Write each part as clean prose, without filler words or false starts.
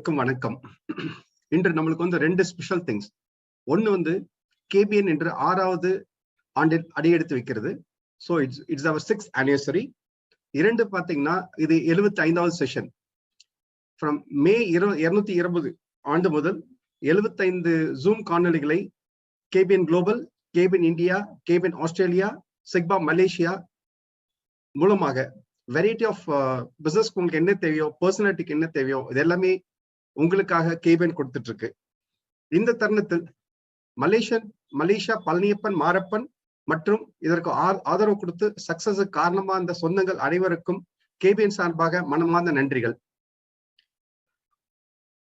அனைவருக்கும் வணக்கம். இன்று நம்மளுக்கு வந்து ரெண்டு ஸ்பெஷல் திங்ஸ். ஒன்னு வந்து கேபிஎன் என்று 6வது ஆண்டில் அடியெடுத்து வைக்கிறது. So it's our 6th anniversary. இரண்டு பார்த்தீங்கன்னா இது 75வது செஷன். ஃப்ரம் மே 220 ஆண்டு முதல் 75 ஜூம் காணொலிகளை KPN global, KPN India, KPN Australia, சிக்பா மலேசியா மூலமாக வெரைட்டி ஆஃப் பிசினஸ் உங்களுக்கு என்ன தேவையோ, பர்சனாலிட்டிக்கு என்ன தேவையோ இது எல்லாமே உங்களுக்காக கேபிஎன் கொடுத்துட்டு இருக்கு. இந்த தருணத்தில் மலேசியா பழனியப்பன் மாரப்பன் மற்றும் இதற்கு ஆதரவு கொடுத்து சக்சஸ் காரணமா அந்த சொந்தங்கள் அனைவருக்கும் கேபிஎன் சார்பாக மனமார்ந்த நன்றிகள்.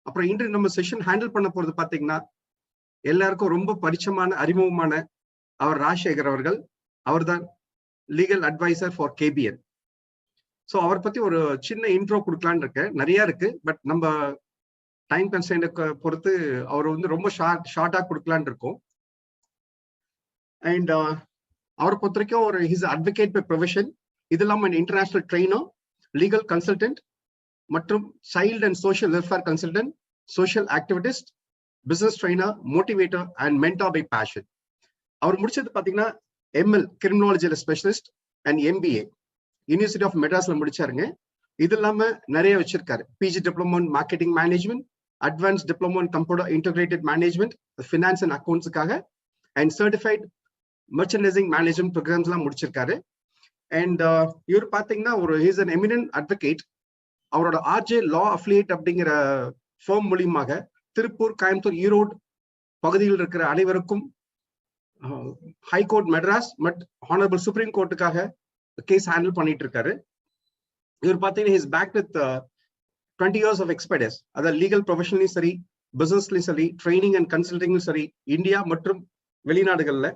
அப்புறம் இன்று நம்ம செஷன் ஹேண்டில் பண்ண போறது பாத்தீங்கன்னா எல்லாருக்கும் ரொம்ப பரிச்சயமான அறிமுகமான அவர் ராஜசேகர் அவர்கள். அவர்தான் legal advisor for KBN. So அவரை பத்தி ஒரு சின்ன இன்ட்ரோ கொடுக்கலான்னு இருக்கேன். நிறைய இருக்கு, பட் நம்ம டைம் கன்ஸ்ட்ரெயின்ட் பொறுத்து அவர் வந்து ரொம்ப ஷார்ட்டா கொடுக்கலான்னு இருக்கோம். அண்ட் அவரை பொறுத்த வரைக்கும் ஒரு ஹிஸ் அட்வொகேட் பை ப்ரொஃபஷன், இது இல்லாமல் இன்டர்நேஷனல் ட்ரெயினர், லீகல் கன்சல்டன்ட் மற்றும் child and social welfare consultant, social activist, business trainer, motivator and mentor by passion. அவர் முடிச்சது பார்த்தீங்கன்னா எம்எல் கிரிமினாலஜியில் specialist and MBA university of மெட்ராஸ்ல முடிச்சாருங்க. இது இல்லாம நிறைய வச்சிருக்காரு. PG diploma in marketing management, advance diploma in computer integrated management, finance and அக்கௌண்ட்ஸுக்காக, and certified merchandising management programs எல்லாம் முடிச்சிருக்காரு. அண்ட் இவர் பாத்தீங்கன்னா ஒரு இஸ் அன் எமினன்ட் அட்வொகேட். அவரோட ஆர்ஜே லா அஃபிலியேட் அப்படிங்கிற ஃபார்ம் மூலியமாக திருப்பூர், கோயம்புத்தூர், ஈரோடு பகுதியில் இருக்கிற அனைவருக்கும் high court Madras but honourable supreme கோர்ட்டுக்காக கேஸ் ஹேண்டில் பண்ணிட்டு இருக்காரு. இவர் பார்த்தீங்கன்னா is packed with 20 years of experience. அதாவது லீகல் ப்ரொஃபஷன்லையும் சரி, பிசினஸ்லையும் சரி, ட்ரைனிங் அண்ட் கன்சல்டிங்கும் சரி, இந்தியா மற்றும் வெளிநாடுகள்ல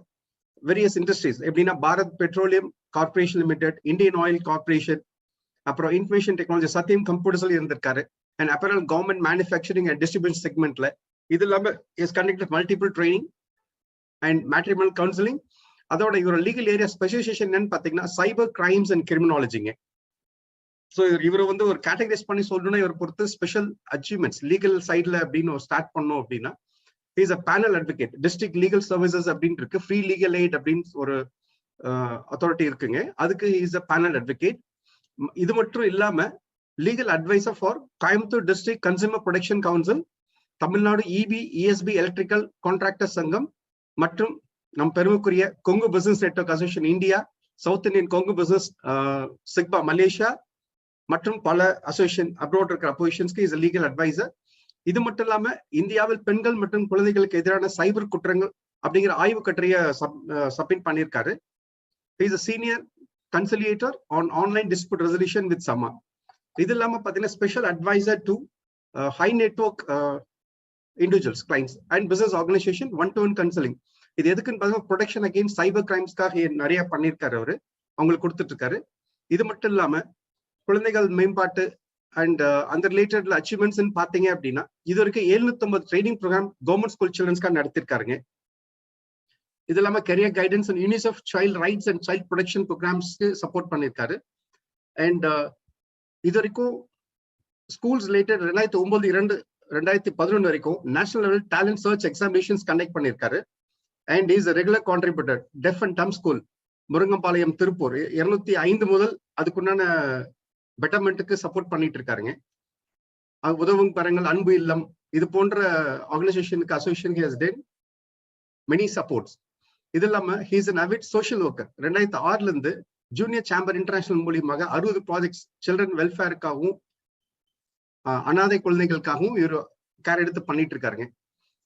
வேரியஸ் இண்டஸ்ட்ரீஸ் எப்படின்னா Bharat petroleum corporation limited, Indian oil corporation, அப்புறம் இன்ஃபர்மேஷன் டெக்னாலஜி சத்தியம் கம்ப்யூட்டர்ஸ்ல இருந்திருக்காரு. And apparel garment manufacturing and distribution செக்மெண்ட்ல. இது இல்லாம is conducted multiple training and matrimonial counselling. அதோட இவரோட லீகல் ஏரியா ஸ்பெஷலைசேஷன் என்னன்னு பாத்தீங்கன்னா சைபர் கிரைம்ஸ் அண்ட் கிரிமினாலஜிங்க. ஸோ இவர் வந்து ஒரு கேட்டகரைஸ் பண்ணி சொல்லணும்னா இவர் பொறுத்து ஸ்பெஷல் அச்சீவ்மெண்ட்ஸ் லீகல் சைட்ல அப்படின்னு ஒரு ஸ்டார்ட் பண்ணோம் அப்படின்னா is a panel advocate, district legal services அப்படின்னு இருக்கு, ஃப்ரீ லீகல் எய்ட் அப்படின்னு ஒரு அத்தாரிட்டி இருக்குங்க. அதுக்கு இஸ் அ பேனல் அட்வொகேட். இது மட்டும் இல்லாம legal advisor for Coimbatore district consumer protection council, Tamil Nadu EB ESP electrical contractor சங்கம் மற்றும் நம் பெருமைக்குரிய Kongu business network association India, south Indian Kongu business சிக்பா மலேசியா மற்றும் பல அசோசியேஷன் அப்ராட் இருக்கிற அப்போசிஷன்ஸ்க்கு இஸ் லீகல் அட்வைசர். இது மட்டும் இல்லாம இந்தியாவில் பெண்கள் மற்றும் குழந்தைகளுக்கு எதிரான சைபர் குற்றங்கள் அப்படிங்கிற ஆய்வு கட்டுரையை சப்மிட் பண்ணியிருக்காரு. Is a senior conciliator on online dispute resolution with SAMA. இது இல்லாம பாத்தீங்கன்னா special adviser to high network individuals, clients and business organisation, one to one counselling. இது எதுக்குன்னு பார்த்தீங்கன்னா ப்ரொடெக்ஷன் அகெயின்ஸ்ட் சைபர் கிரைம்ஸ்க்காக நிறைய பண்ணியிருக்காரு அவரு, அவங்களுக்கு கொடுத்துட்டு இருக்காரு. இது மட்டும் இல்லாம குழந்தைகள் மேம்பாட்டு அண்ட் அந்த ரிலேட்டட் அச்சீவ்மெண்ட்ஸ் பாத்தீங்க அப்படின்னா இது வரைக்கும் 750 ட்ரைனிங் ப்ரோக்ராம் கவர்மெண்ட் ஸ்கூல் சில்ட்ரன்ஸ்க்காக நடத்திருக்காருங்க. இது இல்லாம career guidance and UNICEF child rights and child protection ப்ரோக்ராம்ஸ்க்கு சப்போர்ட் பண்ணியிருக்காரு. அண்ட் இது வரைக்கும் ஸ்கூல்ஸ் ரிலேட்டட் 2009-2011 வரைக்கும் national level talent search examinations conduct பண்ணியிருக்காரு. And is regular contributor deaf and dumb school Murungampalayam Tiruppur 205 முதல் அதுக்குண்டான பெட்டர்மெண்ட்டுக்கு சப்போர்ட் பண்ணிட்டு இருக்காருங்க. உதவும் பரங்கள், அன்பு இல்லம், இது போன்ற ஆர்கனைசேஷனுக்கு அசோசியேஷன் மெனி சப்போர்ட்ஸ். இது இல்லாம he's an avid social worker. 2006 இருந்து ஜூனியர் சேம்பர் இன்டர்நேஷனல் மூலியமாக 60 ப்ராஜெக்ட்ஸ் சில்ட்ரன் வெல்ஃபேருக்காகவும் அனாதை குழந்தைகளுக்காகவும் இவர் கேர் எடுத்து பண்ணிட்டு இருக்காருங்க.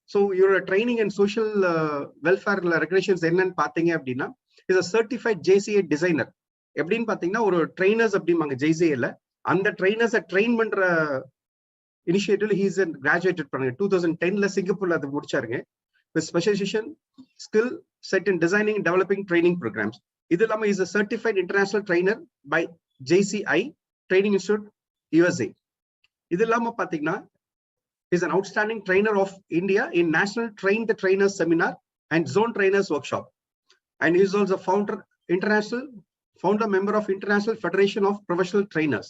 ஸோ இவரோட ட்ரைனிங் அண்ட் சோஷியல் வெல்ஃபேர்ல ரெகுலேஷன்ஸ் என்னன்னு பாத்தீங்க அப்படின்னா is a certified JCA designer. எப்படின்னு பாத்தீங்கன்னா ஒரு ட்ரைனர்ஸ் அப்படிம்பாங்க ஜேசிஏல, அந்த ட்ரைனர்ஸை ட்ரெயின் பண்ற இனிஷியேட்டிவ்ல ஹீஸ் கிராஜுவேட்டட் பண்ணுங்க. 2010 சிங்கப்பூர்ல அது முடிச்சாருங்க. Specialisation skill set in designing developing training programs. இது இல்லாம is a certified international trainer by JCI training institute USA. இது இல்லாம பாத்தீங்கன்னா is an outstanding trainer of India in National Train the Trainers Seminar and Zone Trainers Workshop. And he is also founder member of International Federation of Professional Trainers.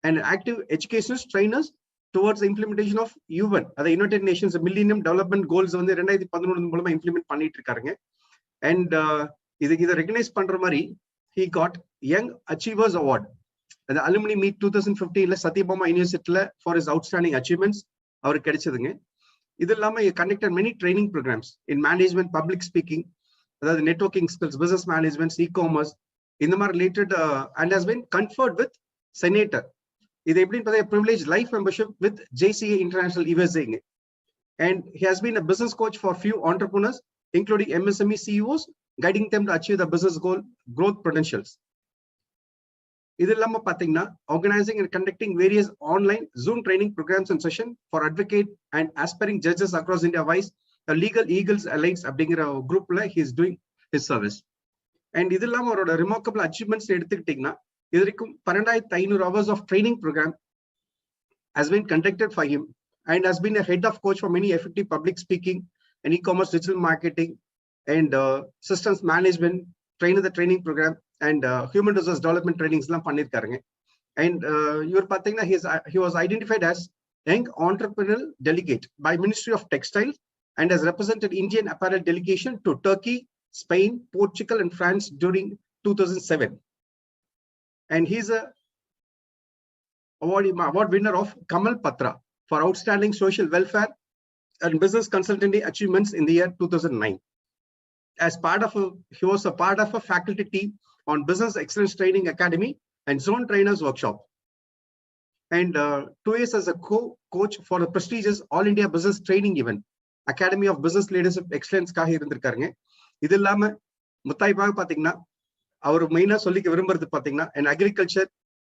and active educationist trainers towards the implementation of UN, the United Nations Millennium Development Goals வந்து 2011 மூலமா implement பண்ணிட்டு இருக்காருங்க. And இதை recognise பண்ற மாதிரி he got Young Achievers Award. அந்த alumni meet 2015 Satyabhama யூனிவர்சிட்டியில for his outstanding achievements அவருக்கு கிடைச்சதுங்க. இது இல்லாம conducted many training programs in management, public speaking, அதாவது networking skills, business management, e-commerce, இந்த மாதிரி related, and has been conferred with senator. இது எப்படின்னு பார்த்தா privileged life membership with JCA International USA. And he has been a business coach for few entrepreneurs, including MSME CEOs, guiding them to achieve the business goal growth potentials. இது இல்லாம பாத்தீங்கன்னா organizing and conducting various online Zoom training programs and session for advocate and aspiring judges across India wise the Legal Eagles Alliance அப்படிங்கிற குரூப்ல he is doing his service. And இது இல்லாம அவரோட remarkable achievements எடுத்துக்கிட்டீங்கன்னா இது வரைக்கும் 12,500 hours of training program has been conducted for him and has been a head of coach for many effective public speaking and e-commerce, digital marketing, and systems management, trainer the training program, and human resource development trainings எல்லாம் பண்ணிருக்காருங்க. And இவர் பாத்தீங்கன்னா he was identified as young entrepreneurial delegate by Ministry of Textiles and has represented Indian apparel delegation to Turkey, Spain, Portugal, and France during 2007. And he's a award winner of Kamal Patra for outstanding social welfare and business consultancy achievements in the year 2009. As part of he was a part of a faculty team on Business Excellence Training Academy and Zone Trainers Workshop, and 2 years as a coach for the prestigious All India Business Training event, Academy of Business Leadership Excellence காக இருந்திருக்காருங்க. இது இல்லாம முத்தாய்ப்பாக பாத்தீங்கன்னா அவர் மெயினா சொல்லிக்க விரும்புறது பாத்தீங்கன்னா an agriculture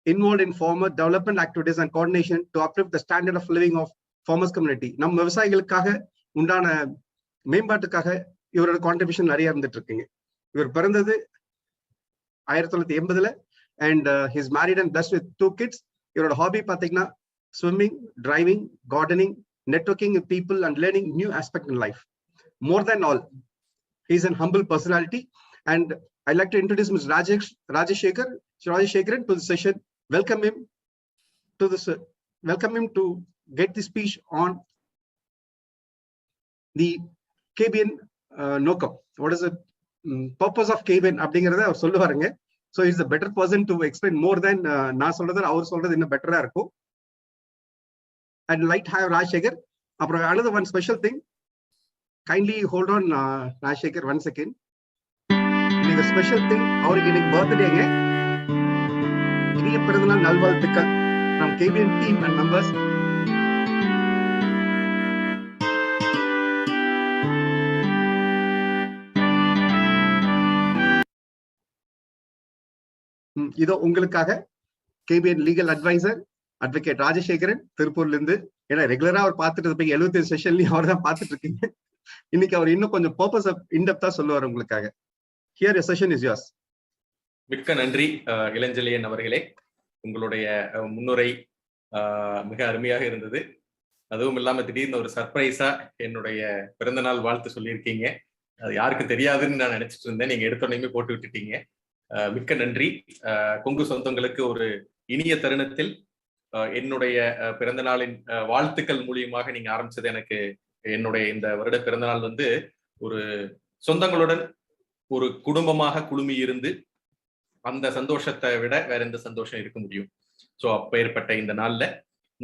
involved in farmer development activities and coordination to uplift the standard of living of farmers community. நம்ம விவசாயிகளுக்காக உண்டான மேம்பாட்டுக்காக இவரோட கான்ட்ரிபியூஷன் நிறைய இருந்துட்டு இருக்குங்க. இவர் பிறந்தது 1980 and he's married and blessed with 2 kids. இவரோட ஹாபி பாத்தீங்கன்னா swimming, driving, gardening, networking with people and learning new aspect in life. More than all, he's an humble personality, and I'd like to introduce Mr. Rajeshekaran to the session. Welcome him to get the speech on the KBN நோக்கம். What is the purpose of KBN அப்படிங்கறத அவர் சொல்லுவாருங்க. So he's a better person to explain more than நான் சொல்றது அவர் சொல்றது இன்னும் பெட்டரா இருக்கும். I'd like to have Rajeshekar. அப்புறம் another one special thing. Kindly hold on, Rajeshekar, 1 second. இன்னைக்கு ஸ்பெஷல் திங், அவருக்கு இன்னைக்கு பர்த்டேங்க. இனிய பிறந்தநாள் நல்வாழ்த்துக்கள் from KBN team and members. இதோ உங்களுக்காக KBN legal advisor advocate Rajasekaran திருப்பூர்ல இருந்து. ஏன்னா ரெகுலரா அவர் பார்த்துட்டு இருப்பீங்க, 75 செஷன்லயும் அவர் தான் பார்த்துட்டு இருக்கீங்க. இன்னைக்கு அவர் இன்னும் கொஞ்சம் பர்பஸ் இன்டெப்தா சொல்லுவார் உங்களுக்காக. Here your session is yours. மிக்க நன்றி இளஞ்செழியன் அவர்களே. உங்களுடைய முன்னுரை மிக அருமையாக இருந்தது. அதுவும் இல்லாம திடீர்னு ஒரு சர்ப்ரைஸா என்னுடைய பிறந்தநாள் வாழ்த்து சொல்லியிருக்கீங்க. அது யாருக்கும் தெரியாதுன்னு நான் நினைச்சிட்டு இருந்தேன். நீங்க எடுத்தோடனே போட்டு விட்டுட்டீங்க. மிக்க நன்றி. கொங்கு சொந்தங்களுக்கு ஒரு இனிய தருணத்தில் என்னுடைய பிறந்த நாளின் வாழ்த்துக்கள் மூலியமாக நீங்க ஆரம்பிச்சது எனக்கு என்னுடைய இந்த வருட பிறந்தநாள் வந்து ஒரு சொந்தங்களுடன் ஒரு குடும்பமாக குழுமி இருந்து அந்த சந்தோஷத்தை விட வேற எந்த சந்தோஷம் இருக்க முடியும். சோ அப்ப ஏற்பட்ட இந்த நாள்ல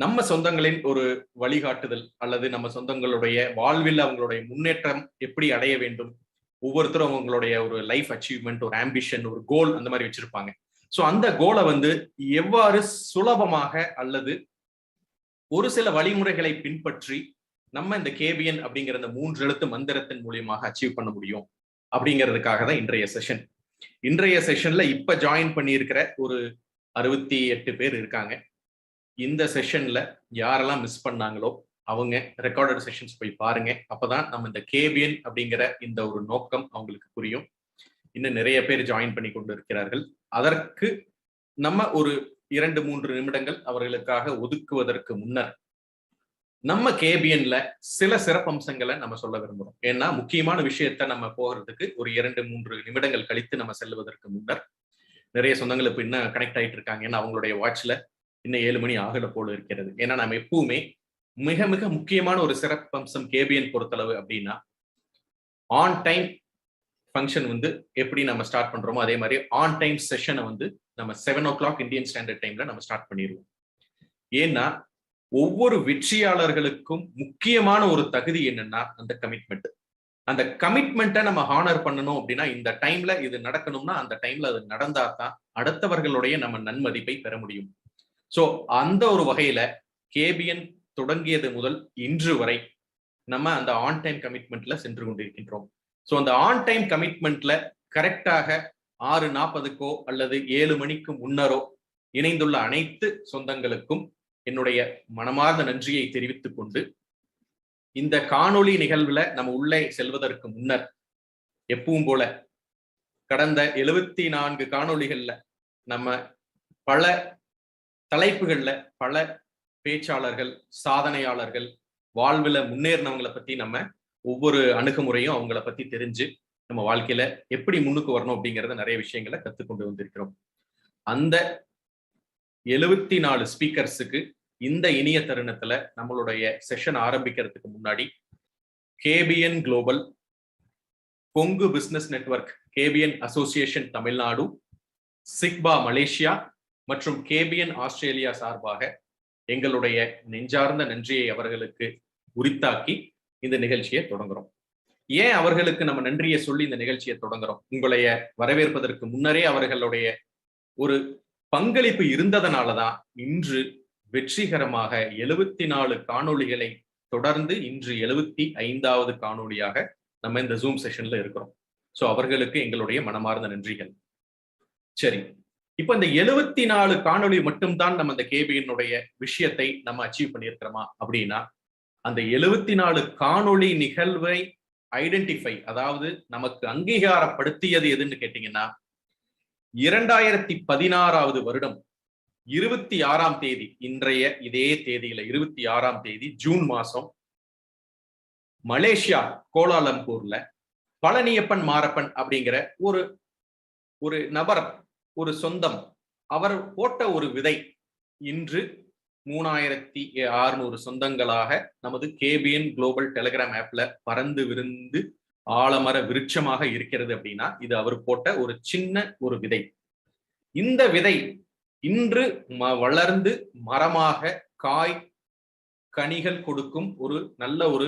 நம்ம சொந்தங்களின் ஒரு வழிகாட்டுதல் அல்லது நம்ம சொந்தங்களுடைய வாழ்வில் அவங்களுடைய முன்னேற்றம் எப்படி அடைய வேண்டும், ஒவ்வொருத்தரும் அவங்களுடைய ஒரு லைஃப் அச்சீவ்மெண்ட், ஒரு ஆம்பிஷன், ஒரு கோல் அந்த மாதிரி வச்சிருப்பாங்க. சோ அந்த கோலை வந்து எவ்வாறு சுலபமாக அல்லது ஒரு சில வழிமுறைகளை பின்பற்றி நம்ம இந்த KBN அப்படிங்கிற இந்த 3 எழுத்து மந்திரத்தின் மூலியமாக அச்சீவ் பண்ண முடியும் அப்படிங்கிறதுக்காக தான் இன்றைய செஷன். இன்றைய செஷன்ல இப்ப ஜாயின் பண்ணி இருக்கிற ஒரு 68 பேர் இருக்காங்க. இந்த செஷன்ல யாரெல்லாம் மிஸ் பண்ணாங்களோ அவங்க ரெக்கார்டட் செஷன்ஸ் போய் பாருங்க. அப்பதான் நம்ம இந்த KBN அப்படிங்கிற இந்த ஒரு நோக்கம் அவங்களுக்கு புரியும். இன்னும் நிறைய பேர் ஜாயின் பண்ணி கொண்டு இருக்கிறார்கள். அதற்கு நம்ம ஒரு 2-3 நிமிடங்கள் அவர்களுக்காக ஒதுக்குவதற்கு முன்னர் நம்ம KBNல சில சிறப்பம்சங்களை நம்ம சொல்ல விரும்புறோம். ஏன்னா முக்கியமான விஷயத்த நம்ம போகிறதுக்கு ஒரு 2-3 நிமிடங்கள் கழித்து நம்ம செல்வதற்கு முன்னர் நிறைய சொந்தங்கள் இப்ப இன்னும் கனெக்ட் ஆயிட்டு இருக்காங்க. ஏன்னா அவங்களுடைய வாட்ச்ல இன்னும் 7 மணி ஆகல போல இருக்கிறது. ஏன்னா நம்ம எப்பவுமே மிக மிக முக்கியமான ஒரு சிறப்பம்சம் கேபிஎன் பொறுத்தளவு அப்படின்னா, ஆன் டைம் ஃபங்க்ஷன் வந்து எப்படி நம்ம ஸ்டார்ட் பண்றோமோ அதே மாதிரி ஆன் டைம் செஷனை வந்து நம்ம 7 o'clock இந்தியன் ஸ்டாண்டர்ட் டைம்ல நம்ம ஸ்டார்ட் பண்ணிடுவோம். ஏன்னா ஒவ்வொரு வெற்றியாளர்களுக்கும் முக்கியமான ஒரு தகுதி என்னன்னா அந்த கமிட்மெண்ட். அந்த கமிட்மெண்ட்டை நம்ம ஹானர் பண்ணணும் அப்படின்னா, இந்த டைம்ல இது நடக்கணும்னா அந்த டைம்ல அது நடந்தா தான் அடுத்தவர்களுடைய நம்ம நன்மதிப்பை பெற முடியும். சோ அந்த ஒரு வகையில கேபிஎன் தொடங்கியது முதல் இன்று வரை நம்ம அந்த ஆன் டைம் கமிட்மெண்ட்ல சென்று கொண்டிருக்கின்றோம். சோ அந்த ஆன் டைம் கமிட்மெண்ட்ல கரெக்டாக 6:40க்கோ அல்லது 7 மணிக்கு முன்னரோ இணைந்துள்ள அனைத்து சொந்தங்களுக்கும் என்னுடைய மனமார்ந்த நன்றியை தெரிவித்துக் கொண்டு, இந்த காணொளி நிகழ்வுல நம்ம உள்ளே செல்வதற்கு முன்னர் எப்பவும் போல கடந்த 74 காணொளிகள்ல நம்ம பல தலைப்புகள்ல பல பேச்சாளர்கள், சாதனையாளர்கள், வாழ்வுல முன்னேறினவங்களை பத்தி நம்ம ஒவ்வொரு அணுகுமுறையும் அவங்கள பத்தி தெரிஞ்சு நம்ம வாழ்க்கையில எப்படி முன்னுக்கு வரணும் அப்படிங்கறத நிறைய விஷயங்களை கத்துக்கொண்டு வந்திருக்கிறோம். அந்த 74 ஸ்பீக்கர்ஸுக்கு இந்த இனிய தருணத்துல நம்மளுடைய செஷன் ஆரம்பிக்கிறதுக்கு முன்னாடி KPN global, Kongu business network, KPN association Tamil Nadu, சிக்பா மலேசியா மற்றும் கேபிஎன் ஆஸ்திரேலியா சார்பாக எங்களுடைய நெஞ்சார்ந்த நன்றியை அவர்களுக்கு உரித்தாக்கி இந்த நிகழ்ச்சியை தொடங்குறோம். ஏன் அவர்களுக்கு நம்ம நன்றியை சொல்லி இந்த நிகழ்ச்சியை தொடங்குறோம்? உங்களைய வரவேற்பதற்கு முன்னரே அவர்களுடைய ஒரு பங்களிப்பு இருந்ததனாலதான் இன்று வெற்றிகரமாக 74 காணொளிகளை தொடர்ந்து இன்று 75வது காணொளியாக நம்ம இந்த ஜூம் செஷன்ல இருக்கிறோம். சோ அவர்களுக்கு எங்களுடைய மனமார்ந்த நன்றிகள். சரி, இப்ப இந்த 74 காணொளி மட்டும்தான் நம்ம இந்த கேபிஎன்னுடைய விஷயத்தை நம்ம அச்சீவ் பண்ணியிருக்கிறோமா அப்படின்னா, அந்த 74 காணொளி நிகழ்வை ஐடென்டிஃபை, அதாவது நமக்கு அங்கீகாரப்படுத்தியது எதுன்னு கேட்டீங்கன்னா, 2016வது வருடம் 26ஆம் தேதி, இன்றைய இதே தேதியில 26ஆம் தேதி ஜூன் மாசம் மலேசியா கோலாலம்பூர்ல பழனியப்பன் மாரப்பன் அப்படிங்கிற ஒரு நபர், ஒரு சொந்தம், அவர் போட்ட ஒரு விதை இன்று 3600 சொந்தங்களாக நமது கேபிஎன் குளோபல் டெலிகிராம் ஆப்ல பறந்து விருந்து ஆலமர விருட்சமாக இருக்கிறது. அப்படின்னா இது அவர் போட்ட ஒரு சின்ன ஒரு விதை. இந்த விதை இன்று வளர்ந்து மரமாக காய் கனிகள் கொடுக்கும் ஒரு நல்ல ஒரு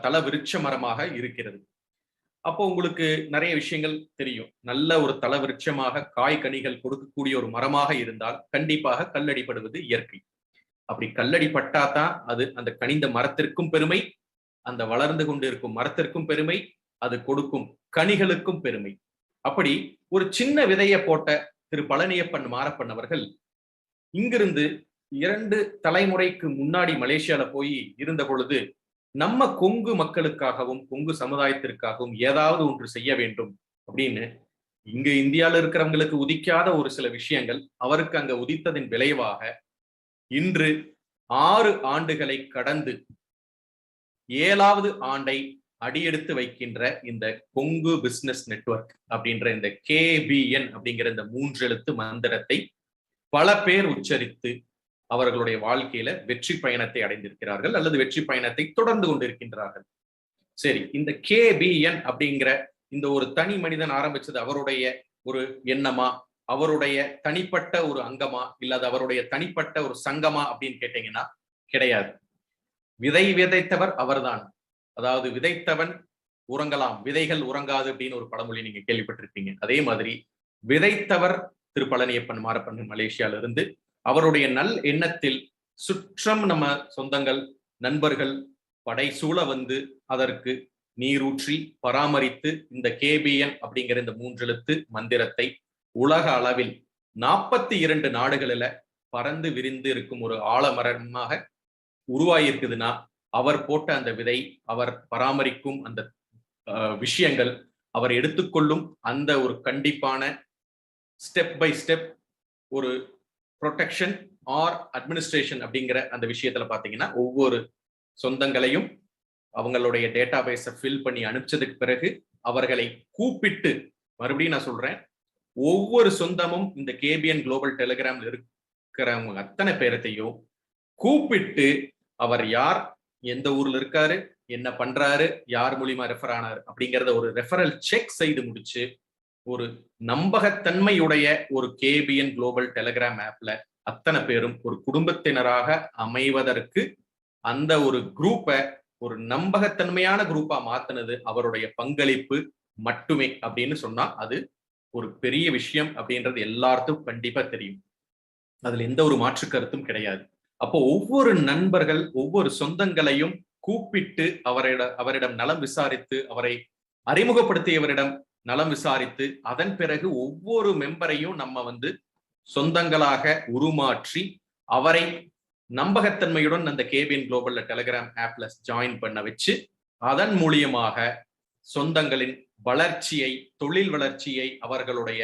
தல விருட்ச மரமாக இருக்கிறது. அப்போ உங்களுக்கு நிறைய விஷயங்கள் தெரியும். நல்ல ஒரு தல விருட்சமாக காய் கனிகள் கொடுக்கக்கூடிய ஒரு மரமாக இருந்தால் கண்டிப்பாக கல்லடிப்படுவது இயற்கை. அப்படி கல்லடிப்பட்டாதான் அது அந்த கனிந்த மரத்திற்கும் பெருமை, அந்த வளர்ந்து கொண்டு இருக்கும் மரத்திற்கும் பெருமை, அது கொடுக்கும் கனிகளுக்கும் பெருமை. அப்படி ஒரு சின்ன விதையை போட்ட திரு பழனியப்பன் மாரப்பன் அவர்கள் இங்கிருந்து 2 தலைமுறைக்கு முன்னாடி மலேசியால போய் இருந்த பொழுது, நம்ம கொங்கு மக்களுக்காகவும் கொங்கு சமுதாயத்திற்காகவும் ஏதாவது ஒன்று செய்ய வேண்டும் அப்படின்னு இங்க இந்தியால இருக்கிறவங்களுக்கு உதிக்காத ஒரு சில விஷயங்கள் அவருக்கு அங்க உதித்ததின் விளைவாக இன்று 6 ஆண்டுகளை கடந்து 7வது ஆண்டை அடியெடுத்து வைக்கின்ற இந்த கொங்கு பிசினஸ் நெட்வொர்க் அப்படின்ற இந்த கேபிஎன் அப்படிங்கிற இந்த 3 எழுத்து மந்திரத்தை பல பேர் உச்சரித்து அவர்களுடைய வாழ்க்கையில வெற்றி பயணத்தை அடைந்திருக்கிறார்கள் அல்லது வெற்றி பயணத்தை தொடர்ந்து கொண்டிருக்கின்றார்கள். சரி, இந்த கேபிஎன் அப்படிங்கிற இந்த ஒரு தனி மனிதன் ஆரம்பிச்சது அவருடைய ஒரு எண்ணமா, அவருடைய தனிப்பட்ட ஒரு அங்கமா, இல்லாத அவருடைய தனிப்பட்ட ஒரு சங்கமா அப்படின்னு கேட்டீங்கன்னா கிடையாது. விதை விதைத்தவர் அவர்தான். அதாவது விதைத்தவன் உறங்கலாம், விதைகள் உறங்காது அப்படின்னு ஒரு பழமொழி நீங்க கேள்விப்பட்டிருப்பீங்க. அதே மாதிரி விதைத்தவர் திரு பழனியப்பன் மாரப்பன் மலேசியால இருந்து அவருடைய நல் எண்ணத்தில் சுற்றம் நம்ம சொந்தங்கள் நண்பர்கள் படைசூழ வந்து அதற்கு நீரூற்றி பராமரித்து இந்த கேபிஎன் அப்படிங்கிற இந்த 3 எழுத்து மந்திரத்தை உலக அளவில் 42 நாடுகளில பறந்து விரிந்து இருக்கும் ஒரு ஆலமரமாக உருவாயிருக்குதுன்னா அவர் போட்ட அந்த விதை, அவர் பராமரிக்கும் அந்த விஷயங்கள், அவர் எடுத்துக்கொள்ளும் அந்த ஒரு கண்டிப்பான ஸ்டெப் பை ஸ்டெப் ஒரு ப்ரொடெக்ஷன் ஆர் அட்மினிஸ்ட்ரேஷன் அப்படிங்கிற அந்த விஷயத்துல பாத்தீங்கன்னா ஒவ்வொரு சொந்தங்களையும் அவங்களுடைய டேட்டா பேஸை ஃபில் பண்ணி அனுப்பிச்சதுக்கு பிறகு அவர்களை கூப்பிட்டு, மறுபடியும் நான் சொல்றேன், ஒவ்வொரு சொந்தமும் இந்த கேபிஎன் குளோபல் டெலிகிராம்ல இருக்கிறவங்க அத்தனை பேரத்தையும் கூப்பிட்டு அவர் யார், எந்த ஊர்ல இருக்காரு, என்ன பண்றாரு, யார் மூலியமா ரெஃபர் ஆனாரு அப்படிங்கறத ஒரு ரெஃபரல் செக் செய்து முடிச்சு ஒரு நம்பகத்தன்மையுடைய ஒரு கேபிஎன் குளோபல் டெலிகிராம் ஆப்ல அத்தனை பேரும் ஒரு குடும்பத்தினராக அமைவதற்கு அந்த ஒரு குரூப்பை ஒரு நம்பகத்தன்மையான குரூப்பா மாத்தினது அவருடைய பங்களிப்பு மட்டுமே அப்படின்னு சொன்னா அது ஒரு பெரிய விஷயம் அப்படின்றது எல்லாருக்கும் கண்டிப்பா தெரியும். அதுல எந்த ஒரு மாற்று கருத்தும் கிடையாது. அப்போ ஒவ்வொரு நண்பர்கள் ஒவ்வொரு சொந்தங்களையும் கூப்பிட்டு அவரிடம் நலம் விசாரித்து அவரை அறிமுகப்படுத்தியவரிடம் நலம் விசாரித்து அதன் பிறகு ஒவ்வொரு மெம்பரையும் நம்ம சொந்தங்களாக உருமாற்றி அவரை நம்பகத்தன்மையுடன் அந்த கேபிஎன் குளோபல் டெலிகிராம் ஆப்ல ஜாயின் பண்ண வச்சு அதன் மூலியமாக சொந்தங்களின் வளர்ச்சியை, தொழில் வளர்ச்சியை, அவர்களுடைய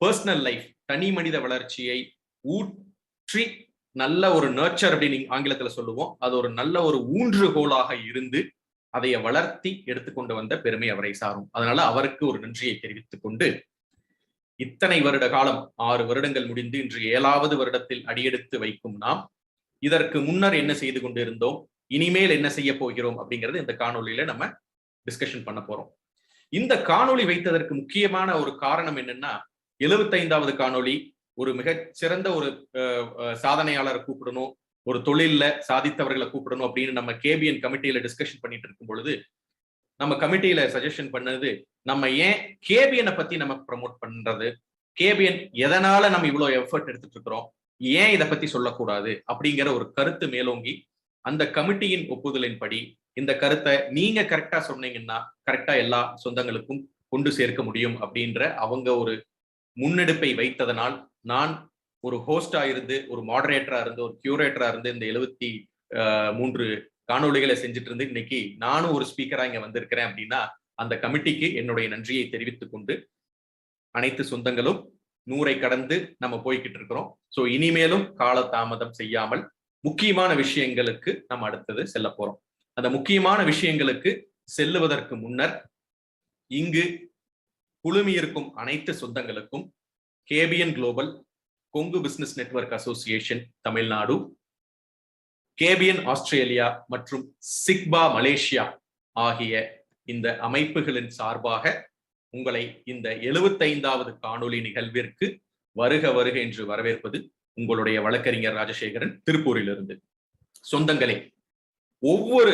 பர்சனல் லைஃப், தனி மனித வளர்ச்சியை ஊற்றி நல்ல ஒரு நர்ச்சர் அப்படின்னு ஆங்கிலத்துல சொல்லுவோம், அது ஒரு நல்ல ஒரு ஊன்றுகோலாக இருந்து அதைய வளர்த்தி எடுத்துக்கொண்டு வந்த பெருமை அவரை சாரும். அதனால அவருக்கு ஒரு நன்றியை தெரிவித்துக் கொண்டு இத்தனை வருட காலம் 6 வருடங்கள் முடிந்து இன்று 7வது வருடத்தில் அடியெடுத்து வைக்கும் நாம் இதற்கு முன்னர் என்ன செய்து கொண்டு இருந்தோம், இனிமேல் என்ன செய்ய போகிறோம் அப்படிங்கிறது இந்த காணொலியில நம்ம டிஸ்கஷன் பண்ண போறோம். இந்த காணொலி வைத்ததற்கு முக்கியமான ஒரு காரணம் என்னன்னா, 75வது காணொலி ஒரு மிகச் சிறந்த ஒரு சாதனையாளரை கூப்பிடணும், ஒரு தொழில்ல சாதித்தவர்களை கூப்பிடணும் அப்படின்னு நம்ம கேபிஎன் கமிட்டியில டிஸ்கஷன் பண்ணிட்டு இருக்கும் பொழுது நம்ம கமிட்டியில சஜஷன் பண்ணது, நம்ம ஏன் கேபிஎனை பத்தி நம்ம ப்ரமோட் பண்றது, கேபிஎன் எதனால நம்ம இவ்வளவு எஃபர்ட் எடுத்துட்டு இருக்கிறோம், ஏன் இதை பத்தி சொல்லக்கூடாது அப்படிங்கிற ஒரு கருத்து மேலோங்கி அந்த கமிட்டியின் ஒப்புதலின்படி இந்த கருத்தை நீங்க கரெக்டா சொன்னீங்கன்னா கரெக்டா எல்லா சொந்தங்களுக்கும் கொண்டு சேர்க்க முடியும் அப்படின்ற அவங்க ஒரு முன்னெடுப்பை வைத்ததனால் நான் ஒரு ஹோஸ்டா இருந்து, ஒரு மாடரேட்டரா இருந்து, ஒரு கியூரேட்டரா இருந்து இந்த 73 காணொலிகளை செஞ்சுட்டு இருந்து இன்னைக்கு நானும் ஒரு ஸ்பீக்கரா இங்க வந்திருக்கிறேன் அப்படின்னா அந்த கமிட்டிக்கு என்னுடைய நன்றியை தெரிவித்துக் கொண்டு அனைத்து சொந்தங்களும் 100ஐ கடந்து நம்ம போய்கிட்டு இருக்கிறோம். சோ இனிமேலும் கால தாமதம் செய்யாமல் முக்கியமான விஷயங்களுக்கு நம்ம அடுத்தது செல்ல போறோம். அந்த முக்கியமான விஷயங்களுக்கு செல்லுவதற்கு முன்னர் இங்கு குழுமி இருக்கும் அனைத்து சொந்தங்களுக்கும் KPN global, Kongu business network association Tamil Nadu, KPN Australia மற்றும் சிக்பா மலேசியா ஆகிய இந்த அமைப்புகளின் சார்பாக உங்களை இந்த 75வது காணொலி நிகழ்விற்கு வருக வருக என்று வரவேற்பது உங்களுடைய வழக்கறிஞர் ராஜசேகரன், திருப்பூரிலிருந்து. சொந்தங்களே, ஒவ்வொரு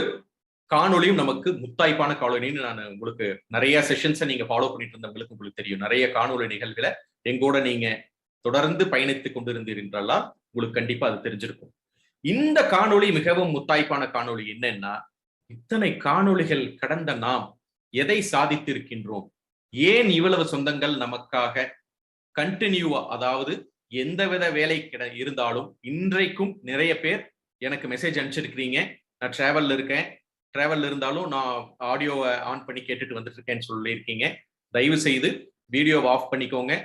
காணொலியும் நமக்கு முத்தாய்ப்பான காணொலின்னு நான் உங்களுக்கு நிறைய செஷன்ஸை நீங்க ஃபாலோ பண்ணிட்டு இருந்தவங்களுக்கு உங்களுக்கு தெரியும். நிறைய காணொலி நிகழ்வுகளை எங்கூட நீங்க தொடர்ந்து பயணித்துக் கொண்டிருந்தீர்களா உங்களுக்கு கண்டிப்பா அது தெரிஞ்சிருக்கும். இந்த காணொலி மிகவும் முத்தாய்ப்பான காணொலி. என்னன்னா, இத்தனை காணொலிகள் கடந்த நாம் எதை சாதித்திருக்கின்றோம், ஏன் இவ்வளவு சொந்தங்கள் நமக்காக கண்டினியூவா, அதாவது எந்தவித வேலை இருந்தாலும் இன்றைக்கும் நிறைய பேர் எனக்கு மெசேஜ் அனுப்பிச்சிருக்கிறீங்க, நான் டிராவல்ல இருக்கேன், டிராவல்ல இருந்தாலும் நான் ஆடியோவை ஆன் பண்ணி கேட்டுட்டு வந்துட்டு இருக்கேன்னு சொல்லியிருக்கீங்க. தயவு செய்து வீடியோவை ஆஃப் பண்ணிக்கோங்க.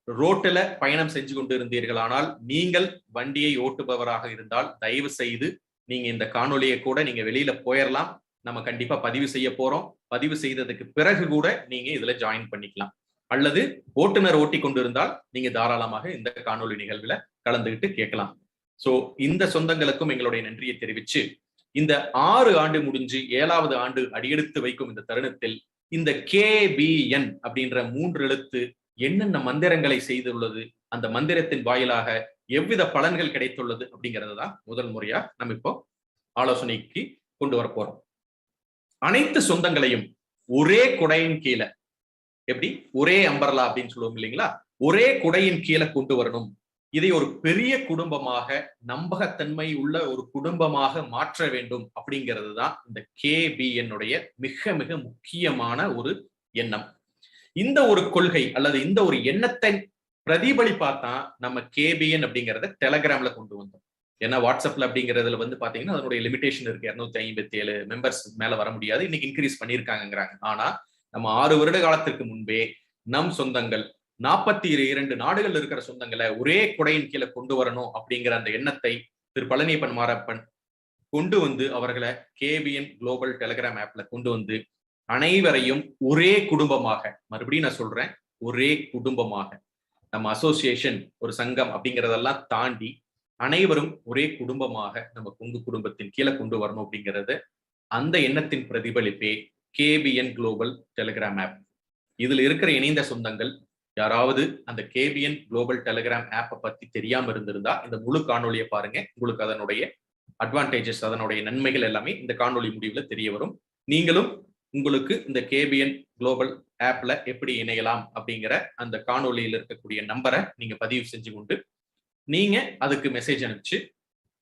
ரோட்டில் பயணம் செஞ்சு கொண்டு இருந்தீர்கள், ஆனால் நீங்கள் வண்டியை ஓட்டுபவராக இருந்தால் தயவு செய்து நீங்க இந்த காணொலியை கூட நீங்க வெளியில போயிடலாம். நம்ம கண்டிப்பா பதிவு செய்ய போறோம். பதிவு செய்ததுக்கு பிறகு கூட நீங்க இதுல ஜாயின் பண்ணிக்கலாம். அல்லது ஓட்டுநர் ஓட்டி கொண்டு இருந்தால் நீங்க தாராளமாக இந்த காணொலி நிகழ்வுல கலந்துகிட்டு கேட்கலாம். சோ இந்த சொந்தங்களுக்கும் எங்களுடைய நன்றியை தெரிவிச்சு இந்த 6 ஆண்டு முடிஞ்சு 7வது ஆண்டு அடியெடுத்து வைக்கும் இந்த தருணத்தில் இந்த KBN அப்படின்ற 3 எழுத்து என்னென்ன மந்திரங்களை செய்துள்ளது, அந்த மந்திரத்தின் வாயிலாக எவ்வித பலன்கள் கிடைத்துள்ளது அப்படிங்கிறது தான் முதல் முறையா நம்ம இப்போ ஆலோசனைக்கு கொண்டு வர போறோம். அனைத்து சொந்தங்களையும் ஒரே குடையின் கீழே, எப்படி ஒரே அம்பர்லா அப்படின்னு சொல்லுவோம் இல்லைங்களா, ஒரே குடையின் கீழே கொண்டு வரணும். இதை ஒரு பெரிய குடும்பமாக, நம்பகத்தன்மை உள்ள ஒரு குடும்பமாக மாற்ற வேண்டும் அப்படிங்கிறது தான் இந்த KBN உடைய மிக மிக முக்கியமான ஒரு எண்ணம். இந்த ஒரு கொள்கை அல்லது இந்த ஒரு எண்ணத்தை பிரதிபலிப்பாத்தான் நம்ம KBN அப்படிங்கிறத டெலகிராம்ல கொண்டு வந்தோம். ஏன்னா வாட்ஸ்அப்ல அப்படிங்கிறதுல பாத்தீங்கன்னா அதனுடைய லிமிடேஷன் இருக்கு, 257 மெம்பர்ஸ் மேல வர முடியாது. இன்னைக்கு இன்க்ரீஸ் பண்ணிருக்காங்கிறாங்க. ஆனா நம்ம 6 வருட காலத்திற்கு முன்பே நம் சொந்தங்கள் 42 நாடுகள் இருக்கிற சொந்தங்களை ஒரே குடையின் கீழே கொண்டு வரணும் அப்படிங்கிற அந்த எண்ணத்தை திரு பழனியப்பன் மாரப்பன் கொண்டு வந்து அவர்களை KBN குளோபல் டெலிகிராம் ஆப்ல கொண்டு வந்து அனைவரையும் ஒரே குடும்பமாக, மறுபடியும் நான் சொல்றேன், ஒரே குடும்பமாக, நம்ம அசோசியேஷன் ஒரு சங்கம் அப்படிங்கிறதெல்லாம் தாண்டி அனைவரும் ஒரே குடும்பமாக நம்ம கொங்கு குடும்பத்தின் கீழே கொண்டு வரணும் அப்படிங்கிறது அந்த எண்ணத்தின் பிரதிபலிப்பே கேபிஎன் குளோபல் டெலிகிராம் ஆப். இதுல இருக்கிற இணைந்த சொந்தங்கள் யாராவது அந்த கேபிஎன் குளோபல் டெலிகிராம் ஆப்பை பத்தி தெரியாம இருந்திருந்தா இந்த முழு காணொலியை பாருங்க. உங்களுக்கு அதனுடைய அட்வான்டேஜஸ், அதனுடைய நன்மைகள் எல்லாமே இந்த காணொலி முடிவுல தெரிய வரும். நீங்களும் உங்களுக்கு இந்த கேபிஎன் குளோபல் ஆப்ல எப்படி இணையலாம் அப்படிங்கிற அந்த காணொலியில் இருக்கக்கூடிய நம்பரை நீங்க பதிவு செஞ்சு கொண்டு நீங்க அதுக்கு மெசேஜ் அனுப்பிச்சு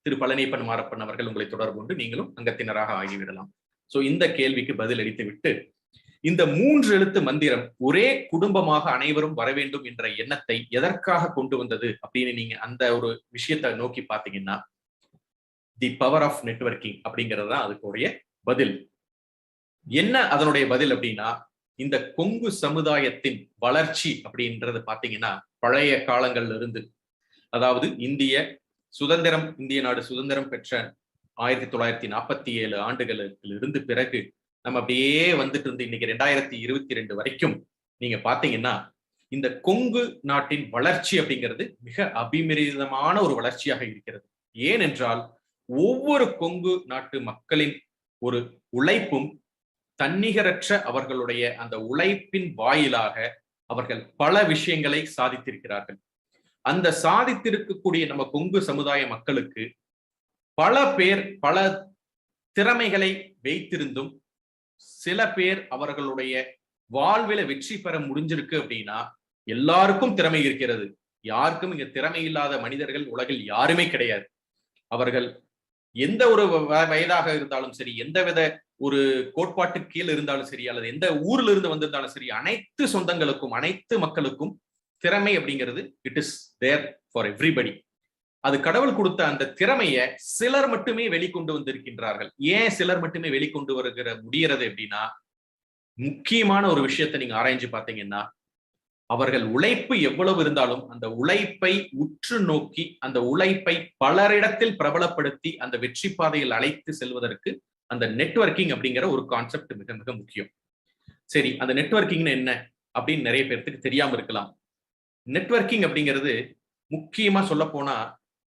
திரு பழனியப்பன் மாரப்பன் அவர்கள் உங்களை தொடர்பு கொண்டு நீங்களும் அங்கத்தினராக ஆகிவிடலாம். சோ இந்த கேள்விக்கு பதில் அளித்து விட்டு, இந்த 3 எழுத்து மந்திரம் ஒரே குடும்பமாக அனைவரும் வர வேண்டும் என்ற எண்ணத்தை எதற்காக கொண்டு வந்தது அப்படின்னு நீங்க அந்த ஒரு விஷயத்தை நோக்கி பாத்தீங்கன்னா, தி பவர் ஆஃப் நெட்வொர்க்கிங் அப்படிங்கிறது தான் அதுக்குடைய பதில். என்ன அதனுடைய பதில் அப்படின்னா, இந்த கொங்கு சமுதாயத்தின் வளர்ச்சி அப்படின்றது பாத்தீங்கன்னா பழைய காலங்கள்ல இருந்து, அதாவது இந்திய நாடு சுதந்திரம் பெற்ற 1947 ஆண்டுகளுக்கு இருந்து பிறகு நம்ம அப்படியே வந்துட்டு இருந்து இன்னைக்கு 2022 வரைக்கும் நீங்க பாத்தீங்கன்னா இந்த கொங்கு நாட்டின் வளர்ச்சி அப்படிங்கிறது மிக அபிமிரிதமான ஒரு வளர்ச்சியாக இருக்கிறது. ஏனென்றால் ஒவ்வொரு கொங்கு நாட்டு மக்களின் ஒரு உழைப்பும் தன்னிகரற்ற அவர்களுடைய அந்த உழைப்பின் வாயிலாக அவர்கள் பல விஷயங்களை சாதித்திருக்கிறார்கள். அந்த சாதித்திருக்கக்கூடிய நம்ம கொங்கு சமுதாய மக்களுக்கு பல பேர் பல திறமைகளை வைத்திருந்தும் சில பேர் அவர்களுடைய வாழ்வில வெற்றி பெற முடிஞ்சிருக்கு அப்படின்னா எல்லாருக்கும் திறமை இருக்கிறது. யாருக்கும் இங்க திறமை இல்லாத மனிதர்கள் உலகில் யாருமே கிடையாது. அவர்கள் எந்த ஒரு வயதாக இருந்தாலும் சரி, எந்த வித ஒரு கோட்பாட்டு கீழ் இருந்தாலும் சரி, அல்லது எந்த ஊர்ல இருந்து வந்திருந்தாலும் சரி, அனைத்து சொந்தங்களுக்கும் அனைத்து மக்களுக்கும் திறமை அப்படிங்கிறது it is there for everybody. அது கடவுள் கொடுத்த அந்த திறமைய சிலர் மட்டுமே வெளிக்கொண்டு வந்திருக்கின்றார்கள். ஏன் சிலர் மட்டுமே வெளிக்கொண்டு வருகிற முடியறது அப்படின்னா, முக்கியமான ஒரு விஷயத்தை நீங்க ஆராய்ஞ்சு பார்த்தீங்கன்னா, அவர்கள் உழைப்பு எவ்வளவு இருந்தாலும் அந்த உழைப்பை உற்று நோக்கி அந்த உழைப்பை பலரிடத்தில் பிரபலப்படுத்தி அந்த வெற்றி பாதையில் அழைத்து செல்வதற்கு அந்த நெட்வொர்க்கிங் அப்படிங்கிற ஒரு கான்செப்ட் மிக மிக முக்கியம். சரி, அந்த நெட்வொர்க்கிங்னு என்ன அப்படின்னு நிறைய பேருக்கு தெரியாம இருக்கலாம். நெட்வொர்க்கிங் அப்படிங்கிறது முக்கியமா சொல்ல போனா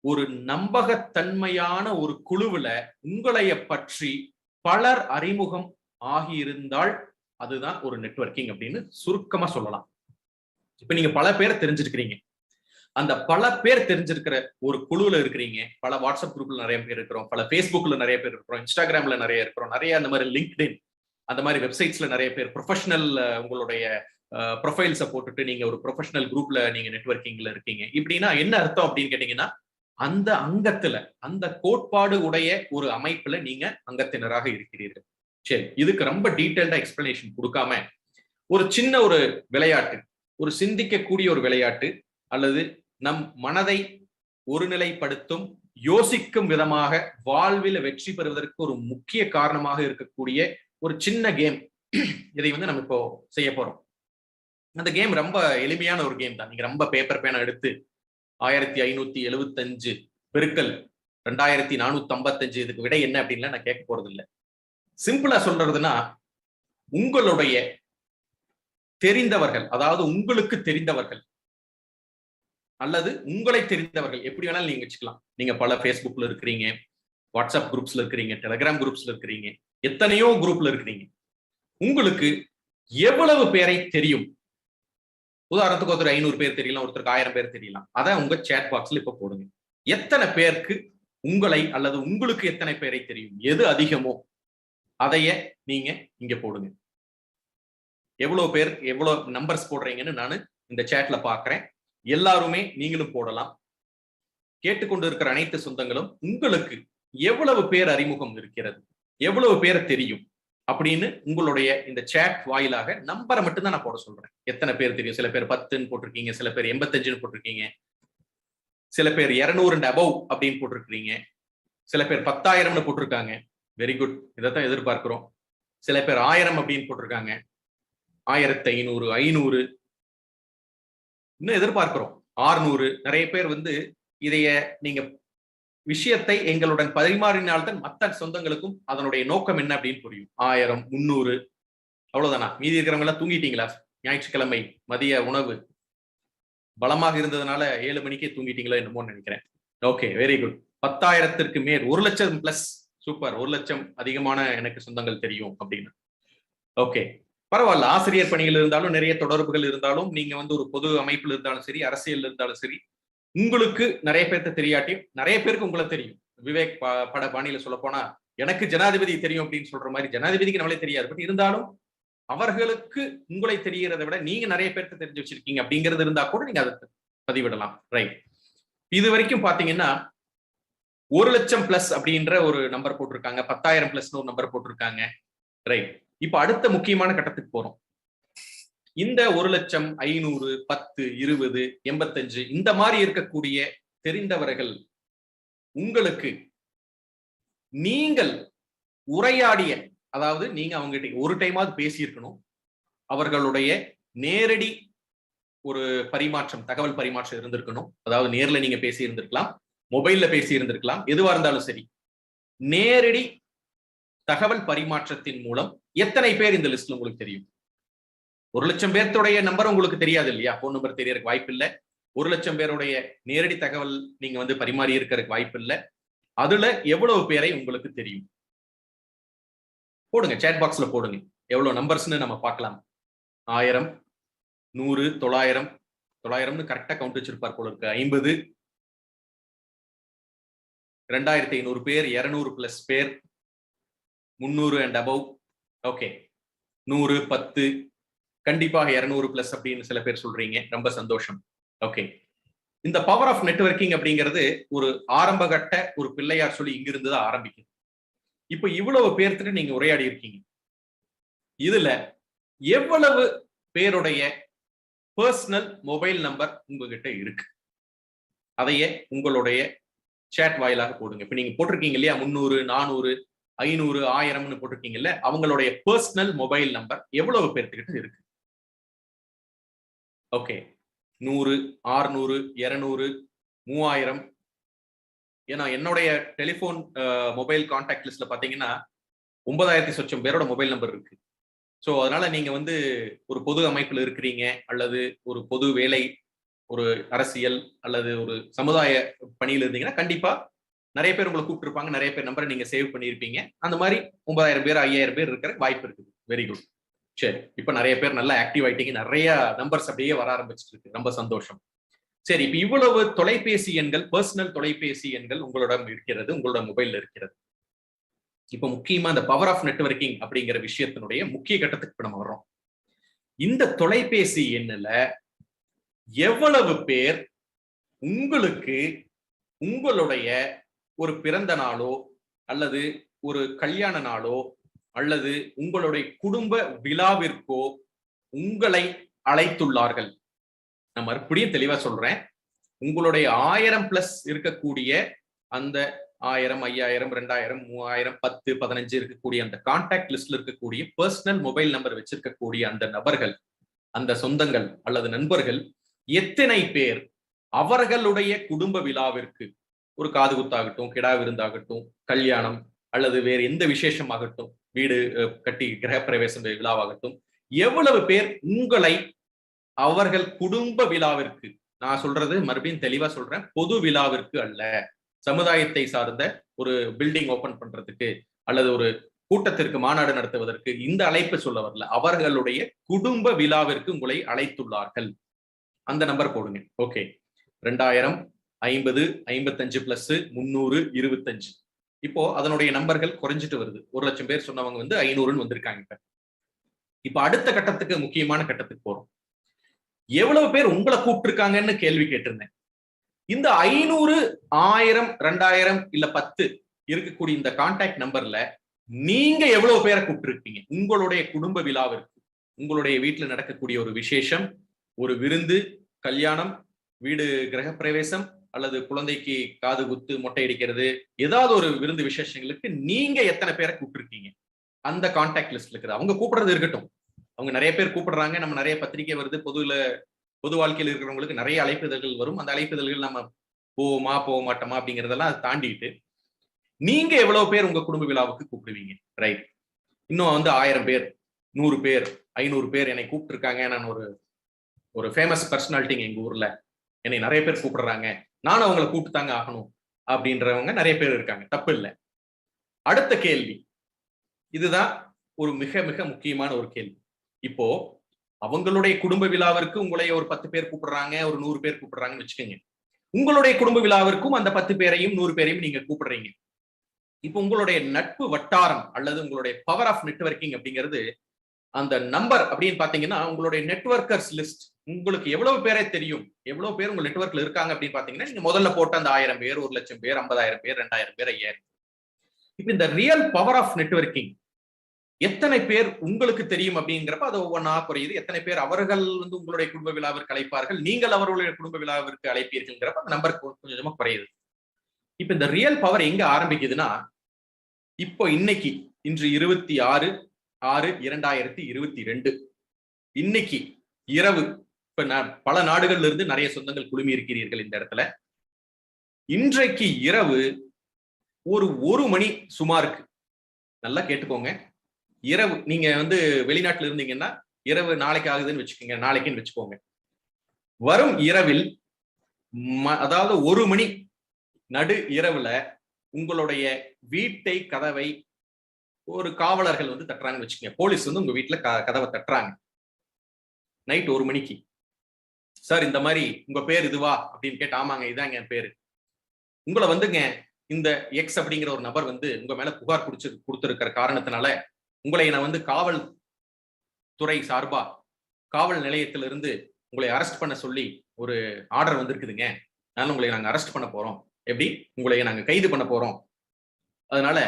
ஒரு நம்பகத்தன்மையான ஒரு குழுவுல உங்களைய பற்றி பலர் அறிமுகம் ஆகியிருந்தால் அதுதான் ஒரு நெட்வொர்க்கிங் அப்படின்னு சுருக்கமா சொல்லலாம். இப்ப நீங்க பல பேர் தெரிஞ்சிருக்கிறீங்க. அந்த பல பேர் தெரிஞ்சிருக்கிற ஒரு குழுவுல இருக்கிறீங்க. பல வாட்ஸ்அப் குரூப்ல நிறைய பேர் இருக்கிறோம், பல ஃபேஸ்புக்ல நிறைய பேர் இருக்கிறோம், இன்ஸ்டாகிராம்ல நிறைய இருக்கிறோம், நிறைய அந்த மாதிரி லிங்க்டின் அந்த மாதிரி வெப்சைட்ஸ்ல நிறைய பேர் ப்ரொஃபஷனல் உங்களுடைய ப்ரொஃபைல்ஸை போட்டுட்டு நீங்க ஒரு ப்ரொஃபஷனல் குரூப்ல நீங்க நெட்வொர்க்கிங்ல இருக்கீங்க. இப்படின்னா என்ன அர்த்தம் அப்படின்னு கேட்டீங்கன்னா, அந்த அங்கத்துல அந்த கோட்பாடு உடைய ஒரு அமைப்புல நீங்க அங்கத்தினராக இருக்கிறீர்கள். சரி, இதுக்கு ரொம்ப டீடைல்டா எக்ஸ்பிளனேஷன் கொடுக்காம ஒரு சின்ன ஒரு விளையாட்டு, ஒரு சிந்திக்கக்கூடிய ஒரு விளையாட்டு, அல்லது நம் மனதை ஒருநிலைப்படுத்தும் யோசிக்கும் விதமாக வாழ்வில் வெற்றி பெறுவதற்கு ஒரு முக்கிய காரணமாக இருக்கக்கூடிய ஒரு சின்ன கேம், இதை வந்து நம்ம இப்போ செய்ய போறோம். அந்த கேம் ரொம்ப எளிமையான ஒரு கேம் தான். நீங்க ரொம்ப பேப்பர் பேனா எடுத்து 1575 பெருக்கல் 2455 இதுக்கு விடை என்ன அப்படின்லாம் நான் கேட்க போறது இல்லை. சிம்பிளா சொல்றதுன்னா, உங்களுடைய தெரிந்தவர்கள், அதாவது உங்களுக்கு தெரிந்தவர்கள் அல்லது உங்களை தெரிந்தவர்கள், எப்படி வேணாலும் நீங்க வச்சுக்கலாம். நீங்க பல ஃபேஸ்புக்ல இருக்கிறீங்க, வாட்ஸ்அப் குரூப்ஸ்ல இருக்கிறீங்க, டெலிகிராம் குரூப்ஸ்ல இருக்கிறீங்க, எத்தனையோ குரூப்ல இருக்கிறீங்க. உங்களுக்கு எவ்வளவு பேரை தெரியும்? உதாரணத்துக்கு ஒருத்தர் 500 பேர் தெரியலாம், ஒருத்தருக்கு 1000 பேர் தெரியலாம். அதை உங்க சேட் பாக்ஸ்ல இப்ப போடுங்க. எத்தனை பேருக்கு உங்களை அல்லது உங்களுக்கு எத்தனை பேரை தெரியும், எது அதிகமோ அதைய நீங்க இங்க போடுங்க. எவ்வளவு பேர் எவ்வளவு நம்பர்ஸ் போடுறீங்கன்னு நான் இந்த சேட்ல பாக்குறேன். எல்லாருமே நீங்களும் போடலாம். கேட்டுக்கொண்டு இருக்கிற அனைத்து சொந்தங்களும் உங்களுக்கு எவ்வளவு பேர் அறிமுகம் இருக்கிறது, எவ்வளவு பேர் தெரியும் அப்படின்னு உங்களுடைய இந்த சேட் வாயிலாக நம்பரை மட்டும்தான் நான் போட சொல்றேன். எத்தனை பேர் தெரியும்? சில பேர் 10ன்னு போட்டிருக்கீங்க, சில பேர் 85ன்னு போட்டிருக்கீங்க, சில பேர் 200 and above அப்படின்னு போட்டிருக்கீங்க, சில பேர் 10,000ன்னு போட்டிருக்காங்க. வெரி குட், இதைத்தான் எதிர்பார்க்கிறோம். சில பேர் 1000 அப்படின்னு போட்டிருக்காங்க, 1500, 500 இன்னும் எதிர்பார்க்கிறோம், 600. நிறைய பேர் வந்து இதைய நீங்க விஷயத்தை எங்களுடன் பரிமாறினால்தான் மற்ற சொந்தங்களுக்கும் அதனுடைய நோக்கம் என்ன அப்படின்னு புரியும். 1000, 300 அவ்வளவுதானா? மீதி இருக்கிறவங்க எல்லாம் தூங்கிட்டீங்களா? ஞாயிற்றுக்கிழமை மதிய உணவு பலமாக இருந்ததுனால 7 மணிக்கே தூங்கிட்டீங்களோ என்னமோ நினைக்கிறேன். Okay, very good. 10,000க்கு மேல், 1 லட்சம் பிளஸ். சூப்பர். 1 லட்சம் அதிகமான எனக்கு சொந்தங்கள் தெரியும் அப்படின்னு. ஓகே, பரவாயில்ல. ஆசிரியர் பணிகள் இருந்தாலும், நிறைய தொடர்புகள் இருந்தாலும், நீங்க வந்து ஒரு பொது அமைப்பில் இருந்தாலும் சரி, அரசியல் இருந்தாலும் சரி, உங்களுக்கு நிறைய பேர்த்த தெரியாட்டியும் நிறைய பேருக்கு உங்களை தெரியும். விவேக் பட பாணியில சொல்ல போனா, எனக்கு ஜனாதிபதி தெரியும் அப்படின்னு சொல்ற மாதிரி, ஜனாதிபதிக்கு நம்மளே தெரியாது. பட் இருந்தாலும் அவர்களுக்கு உங்களை தெரிகிறத விட நீங்க நிறைய பேர்த்த தெரிஞ்சு வச்சிருக்கீங்க அப்படிங்கிறது இருந்தா கூட நீங்க அதை பதிவிடலாம். ரைட். இது வரைக்கும் பாத்தீங்கன்னா 1 லட்சம் பிளஸ் அப்படின்ற ஒரு நம்பர் போட்டிருக்காங்க, 10,000 பிளஸ் ஒரு நம்பர் போட்டிருக்காங்க. ரைட். இப்ப அடுத்த முக்கியமான கட்டத்துக்கு போறோம். இந்த 1 லட்சம், 500, 10, 20, 85 இந்த மாதிரி இருக்கக்கூடிய தெரிந்தவர்கள் உங்களுக்கு நீங்கள் உரையாடிய, அதாவது நீங்க அவங்ககிட்ட ஒரு டைமாவது பேசியிருக்கணும், அவர்களுடைய நேரடி ஒரு பரிமாற்றம், தகவல் பரிமாற்றம் இருந்திருக்கணும். அதாவது நேர்ல நீங்க பேசி இருந்திருக்கலாம், மொபைல்ல பேசி இருந்திருக்கலாம், எதுவா இருந்தாலும் சரி. நேரடி தகவல் பரிமாற்றத்தின் மூலம் எத்தனை பேர் இந்த லிஸ்ட்ல உங்களுக்கு தெரியும்? 1 லட்சம் பேர்த்துடைய நம்பர் உங்களுக்கு தெரியாது இல்லையா? போன் நம்பர் தெரியறதுக்கு வாய்ப்பு இல்லை. 1 லட்சம் பேருடைய நேரடி தகவல் நீங்க வந்து பரிமாறி இருக்கிறதுக்கு வாய்ப்பு இல்லை. அதுல எவ்வளவு பேரை உங்களுக்கு தெரியும்? போடுங்க, சேட் பாக்ஸ்ல போடுங்க. எவ்வளவு நம்பர்ஸ்னு நம்ம பார்க்கலாம். 1000, 100, 900, 900 கரெக்டா கவுண்ட் வச்சிருப்பார் போல இருக்கு. 50, 2500 பேர், 200 பிளஸ் பேர், 300 அண்ட் அபவ். ஓகே, 100, 10, கண்டிப்பாக 200 பிளஸ் அப்படின்னு சில பேர் சொல்றீங்க. ரொம்ப சந்தோஷம். ஓகே, இந்த பவர் ஆஃப் நெட்வொர்க்கிங் அப்படிங்கிறது ஒரு ஆரம்ப கட்ட ஒரு பிள்ளையார் சொல்லி இங்கிருந்து தான் ஆரம்பிக்குது. இப்ப இவ்வளவு பேர்த்துட்டு நீங்க உரையாடி இருக்கீங்க. இதுல எவ்வளவு பேருடைய பர்சனல் மொபைல் நம்பர் உங்ககிட்ட இருக்கு? அதையே உங்களுடைய சேட் வாயிலாக போடுங்க. இப்ப நீங்க போட்டிருக்கீங்க இல்லையா, 300, 400, 500, 1000 போட்டிருக்கீங்கல்ல, அவங்களுடைய பர்சனல் மொபைல் நம்பர் எவ்வளவு பேர்த்துக்கிட்ட இருக்கு? ஓகே, 100, 600, 200, 3000. ஏன்னா என்னுடைய டெலிபோன் மொபைல் கான்டாக்ட் லிஸ்ட்ல பாத்தீங்கன்னா 9,000 சொச்சம் பேரோட மொபைல் நம்பர் இருக்கு. ஸோ அதனால நீங்க வந்து ஒரு பொது அமைப்புல இருக்கிறீங்க, அல்லது ஒரு பொது வேலை, ஒரு அரசியல் அல்லது ஒரு சமுதாய பணியில் இருந்தீங்கன்னா கண்டிப்பா நிறைய பேர் உங்களை கூப்பிட்டுருப்பாங்க, நிறைய பேர் நம்பரை நீங்க சேவ் பண்ணியிருப்பீங்க. அந்த மாதிரி 9,000 பேர் 5,000 பேர் இருக்கிற வாய்ப்பு இருக்குது. Very good. சரி, இப்ப நிறைய பேர் நல்லா ஆக்டிவ் ஆயிட்டீங்க, நிறைய நம்பர்ஸ் அப்படியே வர ஆரம்பிச்சிட்டு இருக்கு. ரொம்ப சந்தோஷம். சரி, இப்ப இவ்வளவு தொலைபேசி எண்கள், பர்சனல் தொலைபேசி எண்கள் உங்களிடம் இருக்கிறது, உங்களோட மொபைல்ல இருக்கிறது. இப்ப முக்கியமா இந்த பவர் ஆஃப் நெட்வொர்க்கிங் அப்படிங்கிற விஷயத்தினுடைய முக்கிய கட்டத்துக்கு நம்ம வர்றோம். இந்த தொலைபேசி எண்ணுல எவ்வளவு பேர் உங்களுக்கு உங்களுடைய ஒரு பிறந்த நாளோ அல்லது ஒரு கல்யாண நாளோ அல்லது உங்களுடைய குடும்ப விழாவிற்கோ உங்களை அழைத்துள்ளார்கள்? நான் மறுபடியும் தெளிவா சொல்றேன். உங்களுடைய 1000 பிளஸ் இருக்கக்கூடிய அந்த 1000, 5000, 2000, 3000, 10, 15 இருக்கக்கூடிய அந்த கான்டாக்ட் லிஸ்ட்ல இருக்கக்கூடிய பர்சனல் மொபைல் நம்பர் வச்சிருக்கக்கூடிய அந்த நபர்கள், அந்த சொந்தங்கள் அல்லது நண்பர்கள் எத்தனை பேர் அவர்களுடைய குடும்ப விழாவிற்கு, ஒரு காது குத்தாகட்டும், கிடா விருந்தாகட்டும், கல்யாணம் அல்லது வேறு எந்த விசேஷமாகட்டும், வீடு கட்டி கிரகப்பிரவேசம் விழாவாகட்டும், எவ்வளவு பேர் உங்களை அவர்கள் குடும்ப விழாவிற்கு, நான் சொல்றது மறுபடியும் தெளிவா சொல்றேன், பொது விழாவிற்கு அல்ல, சமுதாயத்தை சார்ந்த ஒரு பில்டிங் ஓபன் பண்றதுக்கு அல்லது ஒரு கூட்டத்திற்கு, மாநாடு நடத்துவதற்கு இந்த அழைப்பு சொல்ல வரல, அவர்களுடைய குடும்ப விழாவிற்கு உங்களை அழைத்துள்ளார்கள். அந்த நம்பர் போடுங்க. Okay, 2000, 50, 55 plus 300, 25. இப்போ அதனுடைய நம்பர்கள் குறைஞ்சிட்டு வருது. 1 லட்சம் பேர் சொன்னவங்க வந்து 500ன்னு வந்திருக்காங்க. இப்ப அடுத்த கட்டத்துக்கு, முக்கியமான கட்டத்துக்கு போறோம். எவ்வளவு பேர் உங்களை கூப்பிட்டுருக்காங்கன்னு கேள்வி கேட்டிருந்தேன். இந்த 500, 1000, 2000 இல்ல 10 இருக்கக்கூடிய இந்த கான்டாக்ட் நம்பர்ல நீங்க எவ்வளவு பேரை கூப்பிட்டுருக்கீங்க? உங்களுடைய குடும்ப விழாவிற்கு, உங்களுடைய வீட்டுல நடக்கக்கூடிய ஒரு விசேஷம், ஒரு விருந்து, கல்யாணம், வீடு கிரகப்பிரவேசம் அல்லது குழந்தைக்கு காது குத்து, மொட்டை அடிக்கிறது, ஏதாவது ஒரு விருந்து விசேஷங்களுக்கு நீங்க எத்தனை பேரை கூப்பிட்டுருக்கீங்க? அந்த கான்டாக்ட் லிஸ்ட்ல இருக்குது. அவங்க கூப்பிடுறது இருக்கட்டும், அவங்க நிறைய பேர் கூப்பிடுறாங்க, நம்ம நிறைய பத்திரிகை வருது, பொது வாழ்க்கையில் இருக்கிறவங்களுக்கு நிறைய அழைப்பிதழ்கள் வரும். அந்த அழைப்பிதழ்கள் நம்ம போவோமா போக மாட்டோமா அப்படிங்கிறதெல்லாம் அதை தாண்டிட்டு நீங்க எவ்வளவு பேர் உங்க குடும்ப விழாவுக்கு கூப்பிடுவீங்க? ரைட். இன்னும் வந்து 1000 பேர், 100 பேர், 500 பேர் என்னை கூப்பிட்டு இருக்காங்க, நான் ஒரு ஃபேமஸ் பர்சனாலிட்டிங்க எங்க ஊர்ல, என்னை நிறைய பேர் கூப்பிடுறாங்க, நானும் அவங்களை கூப்பிட்டு தாங்க ஆகணும் அப்படின்றவங்க நிறைய பேர் இருக்காங்க, தப்பு இல்லை. அடுத்த கேள்வி இதுதான், ஒரு மிக மிக முக்கியமான ஒரு கேள்வி. இப்போ அவங்களுடைய குடும்ப விழாவிற்கு உங்களை ஒரு 10 பேர் கூப்பிடுறாங்க, ஒரு 100 பேர் கூப்பிடுறாங்கன்னு வச்சுக்கோங்க. உங்களுடைய குடும்ப விழாவிற்கும் அந்த 10 பேரையும் 100 பேரையும் நீங்க கூப்பிடுறீங்க. இப்போ உங்களுடைய நட்பு வட்டாரம் அல்லது உங்களுடைய பவர் ஆஃப் நெட்வொர்க்கிங் அப்படிங்கிறது, அந்த நம்பர் அப்படின்னு பாத்தீங்கன்னா உங்களுடைய நெட்வொர்க்கர்ஸ் லிஸ்ட், உங்களுக்கு எவ்வளவு பேரே தெரியும், எவ்வளவு பேர் உங்க நெட்வொர்க்ல இருக்காங்க அப்படின்னு பாத்தீங்கன்னா, நீங்க முதல்ல போட்ட அந்த 1000 பேர், 1,00,000 பேர், 50,000 பேர், 2,000 பேர், 5,000. இப்ப இந்த ரியல் பவர் ஆஃப் நெட்வொர்க்கிங் எத்தனை பேர் உங்களுக்கு தெரியும் அப்படிங்கிறப்ப அது ஒவ்வொன்றா குறையுது. எத்தனை பேர் அவர்கள் வந்து உங்களுடைய குடும்ப விழாவிற்கு அழைப்பார்கள், நீங்கள் அவர்களுடைய குடும்ப விழாவிற்கு அழைப்பீர்கள்ங்கிறப்ப அந்த நம்பர் கொஞ்சமா குறையுது. இப்ப இந்த ரியல் பவர் எங்க ஆரம்பிக்குதுன்னா, இப்போ இன்னைக்கு இன்று 26/6/2022 இன்னைக்கு இரவு, இப்ப பல நாடுகள்ல இருந்து நிறைய சொந்தங்கள் குழுமி இருக்கிறீர்கள் இந்த இடத்துல. இன்றைக்கு இரவு ஒரு மணி சுமாருக்கு, நல்லா கேட்டுக்கோங்க, இரவு நீங்க வந்து வெளிநாட்டுல இருந்தீங்கன்னா இரவு நாளைக்கு ஆகுதுன்னு வச்சுக்கோங்க, நாளைக்குன்னு வச்சுக்கோங்க. வரும் இரவில் அதாவது 1 மணி நடு இரவுல உங்களுடைய வீட்டை கதவை ஒரு காவலர்கள் வந்து தட்டுறாங்கன்னு வச்சுக்கோங்க. போலீஸ் வந்து உங்க வீட்டுல கதவை தட்டுறாங்க நைட் 1 மணிக்கு. சார் இந்த மாதிரி உங்க பேர் இதுவா அப்படின்னு கேட்டு, ஆமாங்க இதாங்க என் பேரு. உங்களை வந்துங்க இந்த எக்ஸ் அப்படிங்கிற ஒரு நபர் வந்து உங்க மேல புகார் கொடுத்திருக்கிற காரணத்தினால உங்களை நான் வந்து காவல் துறை சார்பா காவல் நிலையத்திலிருந்து உங்களை அரெஸ்ட் பண்ண சொல்லி ஒரு ஆர்டர் வந்திருக்குதுங்க. அதனால உங்களை நாங்க அரெஸ்ட் பண்ண போறோம், எப்படி உங்களை நாங்க கைது பண்ண போறோம். அதனால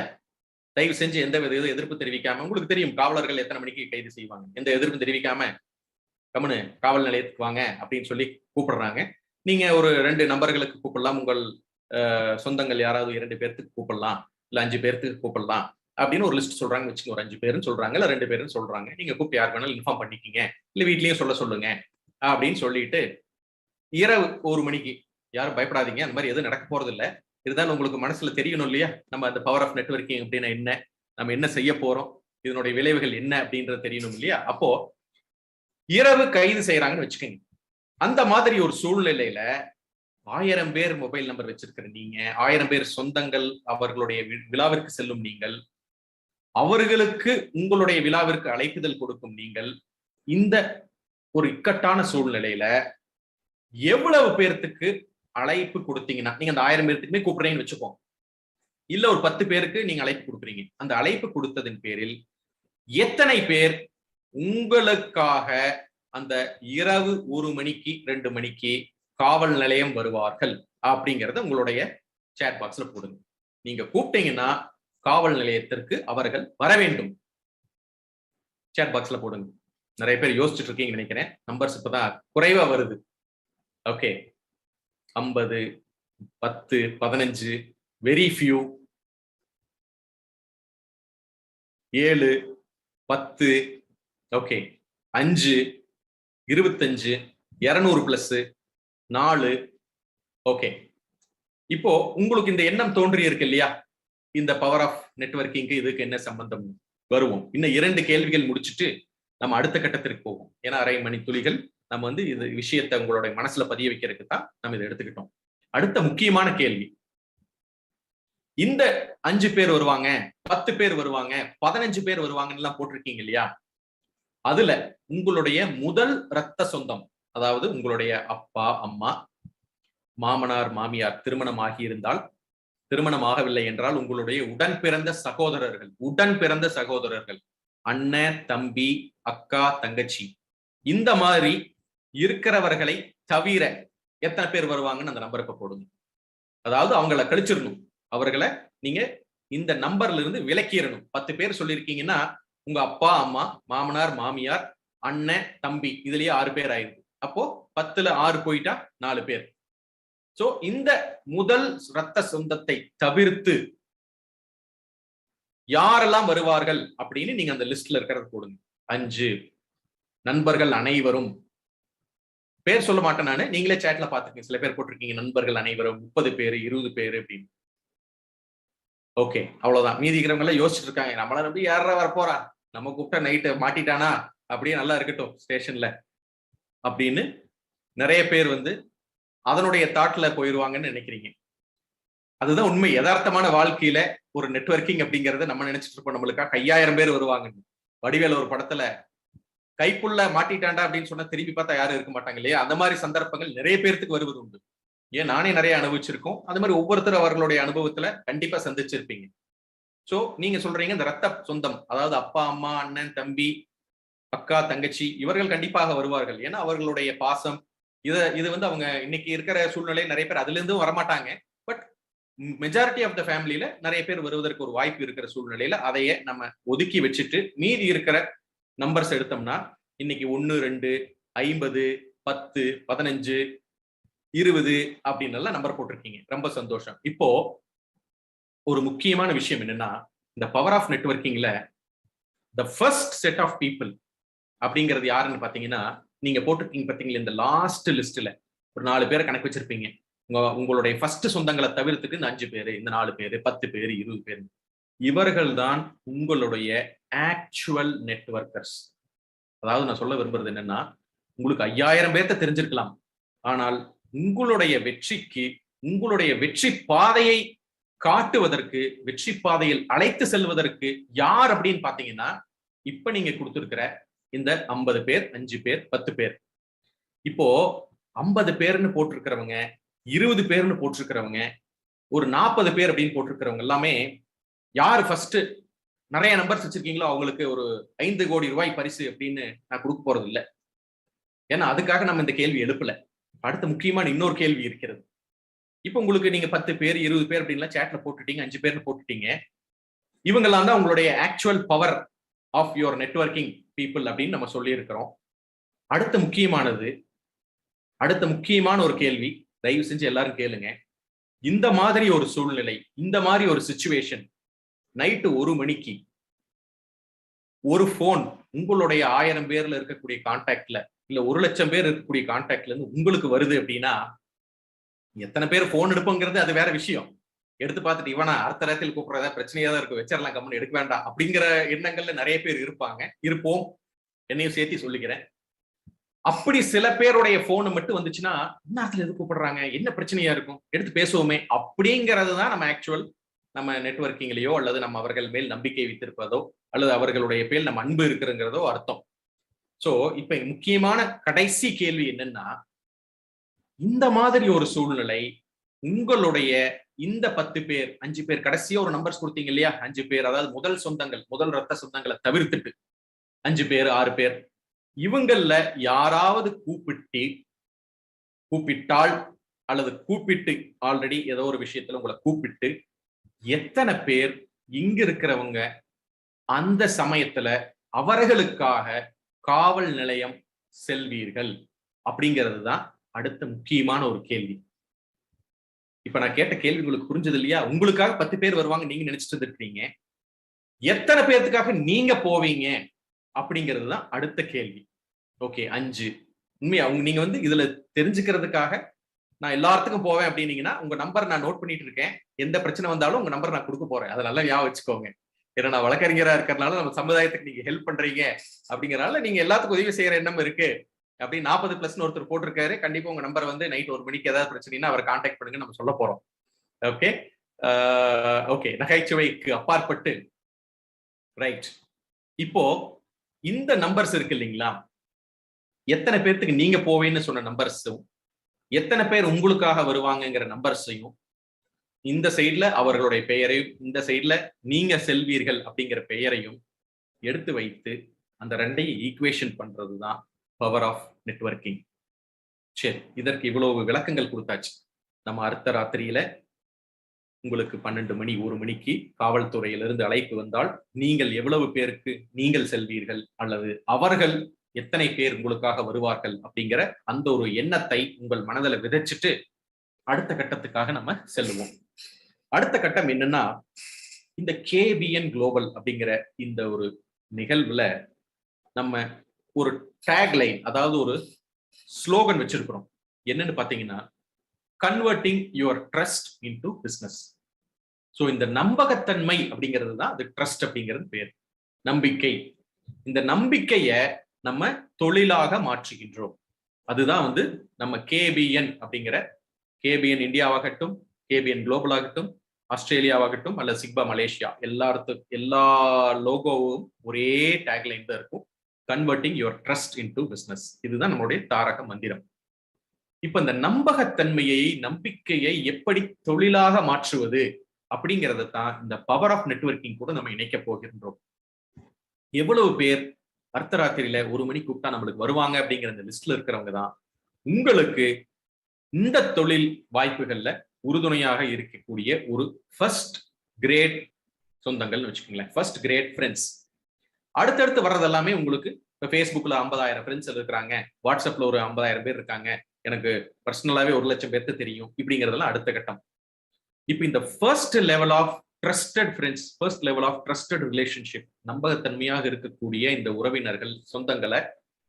தயவு செஞ்சு எந்த வித எதிர்ப்பு தெரிவிக்காம, உங்களுக்கு தெரியும் காவலர்கள் எத்தனை மணிக்கு கைது செய்வாங்க, எந்த எதிர்ப்பு தெரிவிக்காம கம்முனு காவல் நிலையத்துக்கு வாங்க அப்படின்னு சொல்லி கூப்பிடுறாங்க. நீங்க ஒரு 2 நபர்களுக்கு கூப்பிடலாம், உங்கள் சொந்தங்கள் யாராவது 2 பேர்த்துக்கு கூப்பிடலாம், இல்ல 5 பேர்த்துக்கு கூப்பிடலாம் அப்படின்னு ஒரு லிஸ்ட் சொல்றாங்க வச்சுக்கோங்க. ஒரு 5 பேருன்னு சொல்றாங்க, இல்ல 2 பேருன்னு சொல்றாங்க. நீங்க கூப்பிட்டு யாருக்கு வேணாலும் இன்ஃபார்ம் பண்ணிக்கிங்க, இல்ல வீட்லயும் சொல்லுங்க அப்படின்னு சொல்லிட்டு இரவு 1 மணிக்கு, யாரும் பயப்படாதீங்க, அந்த மாதிரி எதுவும் நடக்க போறது இல்லை. இதுதான் உங்களுக்கு மனசுல தெரியணும் இல்லையா, நம்ம அந்த பவர் ஆஃப் நெட்வொர்க்கிங் அப்படின்னா என்ன, நம்ம என்ன செய்ய போறோம், இதனுடைய விளைவுகள் என்ன அப்படின்றது தெரியணும் இல்லையா. அப்போ இரவு கைது செய்யறாங்கன்னு வச்சுக்கோங்க. அந்த மாதிரி ஒரு சூழ்நிலையில 1000 பேர் மொபைல் நம்பர் வச்சிருக்கிற நீங்க, 1000 பேர் சொந்தங்கள் அவர்களுடைய விழாவிற்கு செல்லும் நீங்கள், அவர்களுக்கு உங்களுடைய விழாவிற்கு அழைப்புதல் கொடுக்கும் நீங்கள், இந்த ஒரு இக்கட்டான சூழ்நிலையில எவ்வளவு பேர்த்துக்கு அழைப்பு கொடுத்தீங்கன்னா, நீங்க அந்த 1000 பேர்த்துக்குமே கூப்பிடுறீங்கன்னு வச்சுப்போம், இல்ல ஒரு 10 பேருக்கு நீங்க அழைப்பு கொடுக்குறீங்க, அந்த அழைப்பு கொடுத்ததின் பேரில் எத்தனை பேர் உங்களுக்காக அந்த இரவு 1 மணிக்கு 2 மணிக்கு காவல் நிலையம் வருவார்கள் அப்படிங்கறத உங்களுடைய சேட் பாக்ஸ்ல போடுங்க. நீங்க கூப்பிட்டீங்கன்னா காவல் நிலையத்திற்கு அவர்கள் வர வேண்டும். சேட் பாக்ஸ்ல போடுங்க. நிறைய பேர் யோசிச்சுட்டு இருக்கீங்கன்னு நினைக்கிறேன். நம்பர்ஸ் இப்பதான் குறைவா வருது. Okay, 50, 10, 15, very few, 7, 10, okay, 5, 25, 200 plus 4. Okay, இப்போ உங்களுக்கு இந்த எண்ணம் தோன்றி இருக்கு இல்லையா, இந்த பவர் ஆஃப் நெட்வொர்க்கிங்க்கு இதுக்கு என்ன சம்பந்தம்? வருவோம். இன்னும் 2 கேள்விகள் முடிச்சுட்டு நம்ம அடுத்த கட்டத்திற்கு போவோம். ஏன்னா 1/2 மணி துளிகள் நம்ம வந்து இது விஷயத்தை உங்களுடைய மனசுல பதிய வைக்கிறதுக்கு தான் நம்ம இதை எடுத்துக்கிட்டோம். அடுத்த முக்கியமான கேள்வி, இந்த 5 பேர் வருவாங்க, 10 பேர் வருவாங்க, 15 பேர் வருவாங்கன்னு எல்லாம் போட்டிருக்கீங்க இல்லையா, அதுல உங்களுடைய முதல் இரத்த சொந்தம், அதாவது உங்களுடைய அப்பா அம்மா, மாமனார் மாமியார் திருமணம் ஆகியிருந்தால், திருமணம் ஆகவில்லை என்றால் உங்களுடைய உடன் பிறந்த சகோதரர்கள், அண்ணன் தம்பி அக்கா தங்கச்சி, இந்த மாதிரி இருக்கிறவர்களை தவிர எத்தனை பேர் வருவாங்கன்னு அந்த நம்பரை போடுங்க. அதாவது அவங்கள கழிச்சிடணும், அவர்களை நீங்க இந்த நம்பர்ல இருந்து விலக்கிடணும். 10 பேர் சொல்லியிருக்கீங்கன்னா உங்க அப்பா அம்மா மாமனார் மாமியார் அண்ணன் தம்பி இதுலயே 6 பேர் ஆயிருக்கு. அப்போ 10ல 6 போயிட்டா 4 பேர். சோ இந்த முதல் இரத்த சொந்தத்தை தவிர்த்து யாரெல்லாம் வருவார்கள் அப்படின்னு நீங்க அந்த லிஸ்ட்ல இருக்கிறத போடுங்க. 5 நண்பர்கள் அனைவரும், பேர் சொல்ல மாட்டேன் நானு, நீங்களே சேட்ல பாத்துக்கீங்க. சில பேர் போட்டிருக்கீங்க நண்பர்கள் அனைவரும் 30 பேர் 20 பேர் அப்படின்னு. ஓகே, அவ்வளவுதான். மீதி இருக்கிறவங்க எல்லாம் யோசிச்சுட்டு இருக்காங்க, நம்மள நம்பி யாரா வரப்போறா, நம்ம கூப்பிட்டா நைட்டு மாட்டிட்டானா, அப்படியே நல்லா இருக்கட்டும் ஸ்டேஷன்ல அப்படின்னு நிறைய பேர் வந்து அதனுடைய தாட்ல போயிருவாங்கன்னு நினைக்கிறீங்க. அதுதான் உண்மை. யதார்த்தமான வாழ்க்கையில ஒரு நெட்வொர்க்கிங் அப்படிங்கறத நம்ம நினைச்சிட்டு இருப்போம். நம்மளுக்காக 5000 பேர் வருவாங்கன்னு. வடிவேல ஒரு படத்துல கைப்புள்ள மாட்டிட்டாண்டா அப்படின்னு சொன்னா திரும்பி பார்த்தா யாரும் இருக்க மாட்டாங்க இல்லையா? அந்த மாதிரி சந்தர்ப்பங்கள் நிறைய பேருக்கு வருவது உண்டு. ஏன் நானே நிறைய அனுபவிச்சிருக்கோம். அது மாதிரி ஒவ்வொருத்தரும் அவர்களுடைய அனுபவத்துல கண்டிப்பா சந்திச்சிருப்பீங்க. சோ நீங்க சொல்றீங்க இந்த ரத்த சொந்தம், அதாவது அப்பா, அம்மா, அண்ணன், தம்பி, அக்கா, தங்கச்சி, இவர்கள் கண்டிப்பாக வருவார்கள். ஏன்னா அவர்களுடைய பாசம் இது வந்து அவங்க இன்னைக்கு இருக்கிற சூழ்நிலை நிறைய பேர் அதுல இருந்தும் வரமாட்டாங்க. பட் மெஜாரிட்டி ஆஃப் த ஃபேமிலியில நிறைய பேர் வருவதற்கு ஒரு வாய்ப்பு இருக்கிற சூழ்நிலையில அதையே நம்ம ஒதுக்கி வச்சுட்டு மீதி இருக்கிற நம்பர்ஸ் எடுத்தோம்னா இன்னைக்கு 1, 2, 50, 10, 15, 20 அப்படின்னு எல்லாம் நம்பர் போட்டிருக்கீங்க. ரொம்ப சந்தோஷம். இப்போ ஒரு முக்கியமான விஷயம் என்னன்னா, இந்த பவர் ஆஃப் நெட்வொர்க்கிங்ல the first set of people அப்படிங்கிறது யாருன்னு பாத்தீங்கன்னா, நீங்க போட்டிருக்கீங்க பாத்தீங்களா இந்த லாஸ்ட் லிஸ்ட்ல ஒரு 4 பேரை கணக்கு வச்சிருப்பீங்க. உங்களுடைய ஃபர்ஸ்ட் சொந்தங்களை தவிர்த்துட்டு இந்த 5 பேரு, இந்த 4 பேரு, 10 பேரு, 20 பேரு, இவர்கள் தான் உங்களுடைய ஆக்சுவல் நெட்வொர்க்கர்ஸ். அதாவது நான் சொல்ல விரும்புறது என்னன்னா, உங்களுக்கு 5000 பேர்த்த தெரிஞ்சிருக்கலாம். ஆனால் உங்களுடைய வெற்றிக்கு, உங்களுடைய வெற்றி பாதையை காட்டுவதற்கு, வெற்றி பாதையில் அழைத்து செல்வதற்கு யார் அப்படின்னு பாத்தீங்கன்னா, இப்ப நீங்க கொடுத்திருக்கிற இந்த 50 பேர், 5 பேர், 10 பேர். இப்போ 50 பேர்னு போட்டிருக்கிறவங்க, 20 பேர்னு போட்டிருக்கிறவங்க, ஒரு 40 பேர் அப்படின்னு போட்டிருக்கிறவங்க எல்லாமே யாரு ஃபர்ஸ்ட் நிறைய நம்பர்ஸ் வச்சிருக்கீங்களோ அவங்களுக்கு ஒரு 5 கோடி ரூபாய் பரிசு அப்படின்னு நான் கொடுக்க போறது இல்லை. ஏன்னா அதுக்காக நம்ம இந்த கேள்வி எழுப்பல. அடுத்த முக்கியமான இன்னொரு கேள்வி இருக்கிறது. இப்போ உங்களுக்கு நீங்க 10 பேர், 20 பேர் அப்படின்லாம் சேட்ல போட்டுட்டீங்க, 5 பேர்னு போட்டுட்டீங்க. இவங்கெல்லாம் தான் உங்களுடைய actual power of your networking people அப்படின்னு நம்ம சொல்லி இருக்கிறோம். அடுத்த முக்கியமான ஒரு கேள்வி, தயவு செஞ்சு எல்லாரும் கேளுங்க. இந்த மாதிரி ஒரு சூழ்நிலை, இந்த மாதிரி ஒரு சிச்சுவேஷன், நைட்டு 1 மணிக்கு ஒரு போன் உங்களுடைய 1000 பேர்ல இருக்கக்கூடிய கான்டாக்ட்ல இல்ல 1,00,000 பேர் இருக்கக்கூடிய கான்டாக்ட்ல இருந்து உங்களுக்கு வருது அப்படின்னா, எத்தனை பேர் போன் எடுப்போங்கிறது அது வேற விஷயம். எடுத்து பார்த்துட்டு இவனா அடுத்த நேரத்தில் கூப்பிடுறதா பிரச்சனையா தான் இருக்கு, வச்சிடலாம், கம்மன் எடுக்க வேண்டாம் அப்படிங்கிற எண்ணங்கள்ல நிறைய பேர் இருப்போம். என்னையும் சேர்த்தி சொல்லிக்கிறேன். அப்படி சில பேருடைய போன் மட்டும் வந்துச்சுன்னா, இந்நேரத்துல எது கூப்பிடுறாங்க, என்ன பிரச்சனையா இருக்கும், எடுத்து பேசுவோமே அப்படிங்கிறது தான் நம்ம நெட்வொர்க்கிங்லயோ அல்லது நம்ம அவர்கள் மேல் நம்பிக்கை வைத்திருப்பதோ அல்லது அவர்களுடைய பேர் நம்ம அன்பு இருக்குங்கிறதோ அர்த்தம். சோ இப்ப முக்கியமான கடைசி கேள்வி என்னன்னா, இந்த மாதிரி ஒரு சூழ்நிலை உங்களுடைய இந்த 10 பேர், 5 பேர், கடைசியா ஒரு நம்பர்ஸ் கொடுத்தீங்க இல்லையா, 5 பேர், அதாவது முதல் ரத்த சொந்தங்களை தவிர்த்துட்டு 5 பேர், 6 பேர், இவங்கள்ல யாராவது கூப்பிட்டால் அல்லது கூப்பிட்டு ஆல்ரெடி ஏதோ ஒரு விஷயத்துல உங்களை கூப்பிட்டு எத்தனை பேர் இங்க இருக்கிறவங்க அந்த சமயத்துல அவர்களுக்காக காவல் நிலையம் செல்வீர்கள் அப்படிங்கிறது தான் அடுத்த முக்கியமான ஒரு கேள்வி. இப்ப நான் கேட்ட கேள்வி உங்களுக்கு புரிஞ்சது இல்லையா? உங்களுக்காக 10 பேர் வருவாங்க நீங்க நினைச்சிட்டு இருக்கீங்க. எத்தனை பேர்த்துக்காக நீங்க போவீங்க அப்படிங்கிறது தான் அடுத்த கேள்வி. ஓகே, 5 உண்மையா நீங்க வந்து இதுல தெரிஞ்சுக்கிறதுக்காக நான் எல்லாத்துக்கும் போவேன் அப்படின்னீங்கன்னா, உங்க நம்பர் நான் நோட் பண்ணிட்டு இருக்கேன். எந்த பிரச்சனை வந்தாலும் உங்க நம்பர் நான் கொடுக்க போறேன். அதை நல்லா ஞாபகம் வச்சுக்கோங்க. ஏன்னா நான் வழக்கறிஞரா இருக்கிறதுனால நம்ம சமுதாயத்துக்கு நீங்க ஹெல்ப் பண்றீங்க அப்படிங்கறதுனால நீங்க எல்லாத்துக்கும் உதவி செய்யற எண்ணம் இருக்கு. அப்படி 40+ ஒருத்தர் போட்டிருக்காரு. கண்டிப்பா உங்க நம்பர் வந்து நைட் 1 மணிக்கு ஏதாவது பிரச்சனைனா அவரை கான்டாக்ட் பண்ணுங்க, நம்ம சொல்ல போறோம். ஓகே ஓகே, நகைச்சுவைக்கு அப்பாற்பட்டு ரைட். இப்போ இந்த நம்பர்ஸ் இருக்கு இல்லைங்களா, எத்தனை பேர்த்துக்கு நீங்க போவேன்னு சொன்ன நம்பர்ஸும் எத்தனை பேர் உங்களுக்காக வருவாங்கங்கிற நம்பர்ஸையும் இந்த சைட்ல அவர்களுடைய பெயரையும் இந்த சைட்ல நீங்க செல்வீர்கள் அப்படிங்கிற பெயரையும் எடுத்து வைத்து அந்த ரெண்டையும் ஈக்குவேஷன் பண்றதுதான் பவர் ஆஃப் நெட்வொர்க்கிங். சரி, இதற்கு இவ்வளவு விளக்கங்கள் கொடுத்தாச்சு. நம்ம அடுத்த ராத்திரியில உங்களுக்கு 12 மணி 1 மணிக்கு காவல்துறையிலிருந்து அழைப்பு வந்தால் நீங்கள் எவ்வளவு பேருக்கு நீங்கள் செல்வீர்கள் அல்லது அவர்கள் எத்தனை பேர் உங்களுக்காக வருவார்கள் அப்படிங்கிற அந்த ஒரு எண்ணத்தை உங்கள் மனதில் விதைச்சிட்டு அடுத்த கட்டத்துக்காக நம்ம செல்லுவோம். அடுத்த கட்டம் என்னன்னா, இந்த கேபிஎன் குளோபல் அப்படிங்கிற இந்த ஒரு நிகழ்வுல நம்ம ஒரு டேக்லைன், அதாவது ஒரு ஸ்லோகன் வச்சிருக்கிறோம். என்னன்னு பாத்தீங்கன்னா, converting your trust into business. So இந்த நம்பகத்தன்மை அப்படிங்கிறது தான் அது ட்ரஸ்ட் அப்படிங்கிறது பேர், நம்பிக்கை. இந்த நம்பிக்கைய நம்ம தொழிலாக மாற்றுகின்றோம். அதுதான் வந்து நம்ம கேபிஎன் அப்படிங்கிற, கேபிஎன் இந்தியாவாகட்டும், கேபிஎன் குளோபல் ஆகட்டும், ஆஸ்திரேலியாவாகட்டும் அல்லது சிக்பா மலேசியா, எல்லா லோகோவும் ஒரே டேக்லைன் தான் இருக்கும், converting your trust into business. இதுதான் நம்மளுடைய தாரக மந்திரம். இப்ப இந்த நம்பகத்தன்மையை, நம்பிக்கையை எப்படி தொழிலாக மாற்றுவது அப்படிங்கறத தான் இந்த பவர் ஆஃப் நெட்வொர்க்கிங் கூட நம்ம இணைக்க போகின்றோம். எவ்வளவு பேர் அர்த்தராத்திரியில 1 மணி கூப்பிட்டா நம்மளுக்கு வருவாங்க அப்படிங்கிற இந்த லிஸ்ட்ல இருக்கிறவங்க தான் உங்களுக்கு இந்த தொழில் வாய்ப்புகள்ல உறுதுணையாக இருக்கக்கூடிய ஒரு ஃபர்ஸ்ட் கிரேட் சொந்தங்கள்னு வச்சுக்கோங்களேன், ஃபர்ஸ்ட் கிரேட் ஃப்ரெண்ட்ஸ். அடுத்தடுத்து வர்றது எல்லாமே உங்களுக்கு இப்ப ஃபேஸ்புக்ல 50,000 ஃப்ரெண்ட்ஸ் இருக்கிறாங்க, வாட்ஸ்அப்ல ஒரு 50,000 பேர் இருக்காங்க, எனக்கு பர்சனலாவே 1,00,000 பேருக்கு தெரியும், இப்படிங்கிறதெல்லாம் அடுத்த கட்டம். இப்ப இந்த first level of trusted friends, first level of trusted relationship, நம்பகத்தன்மையாக இருக்கக்கூடிய இந்த உறவினர்கள், சொந்தங்களை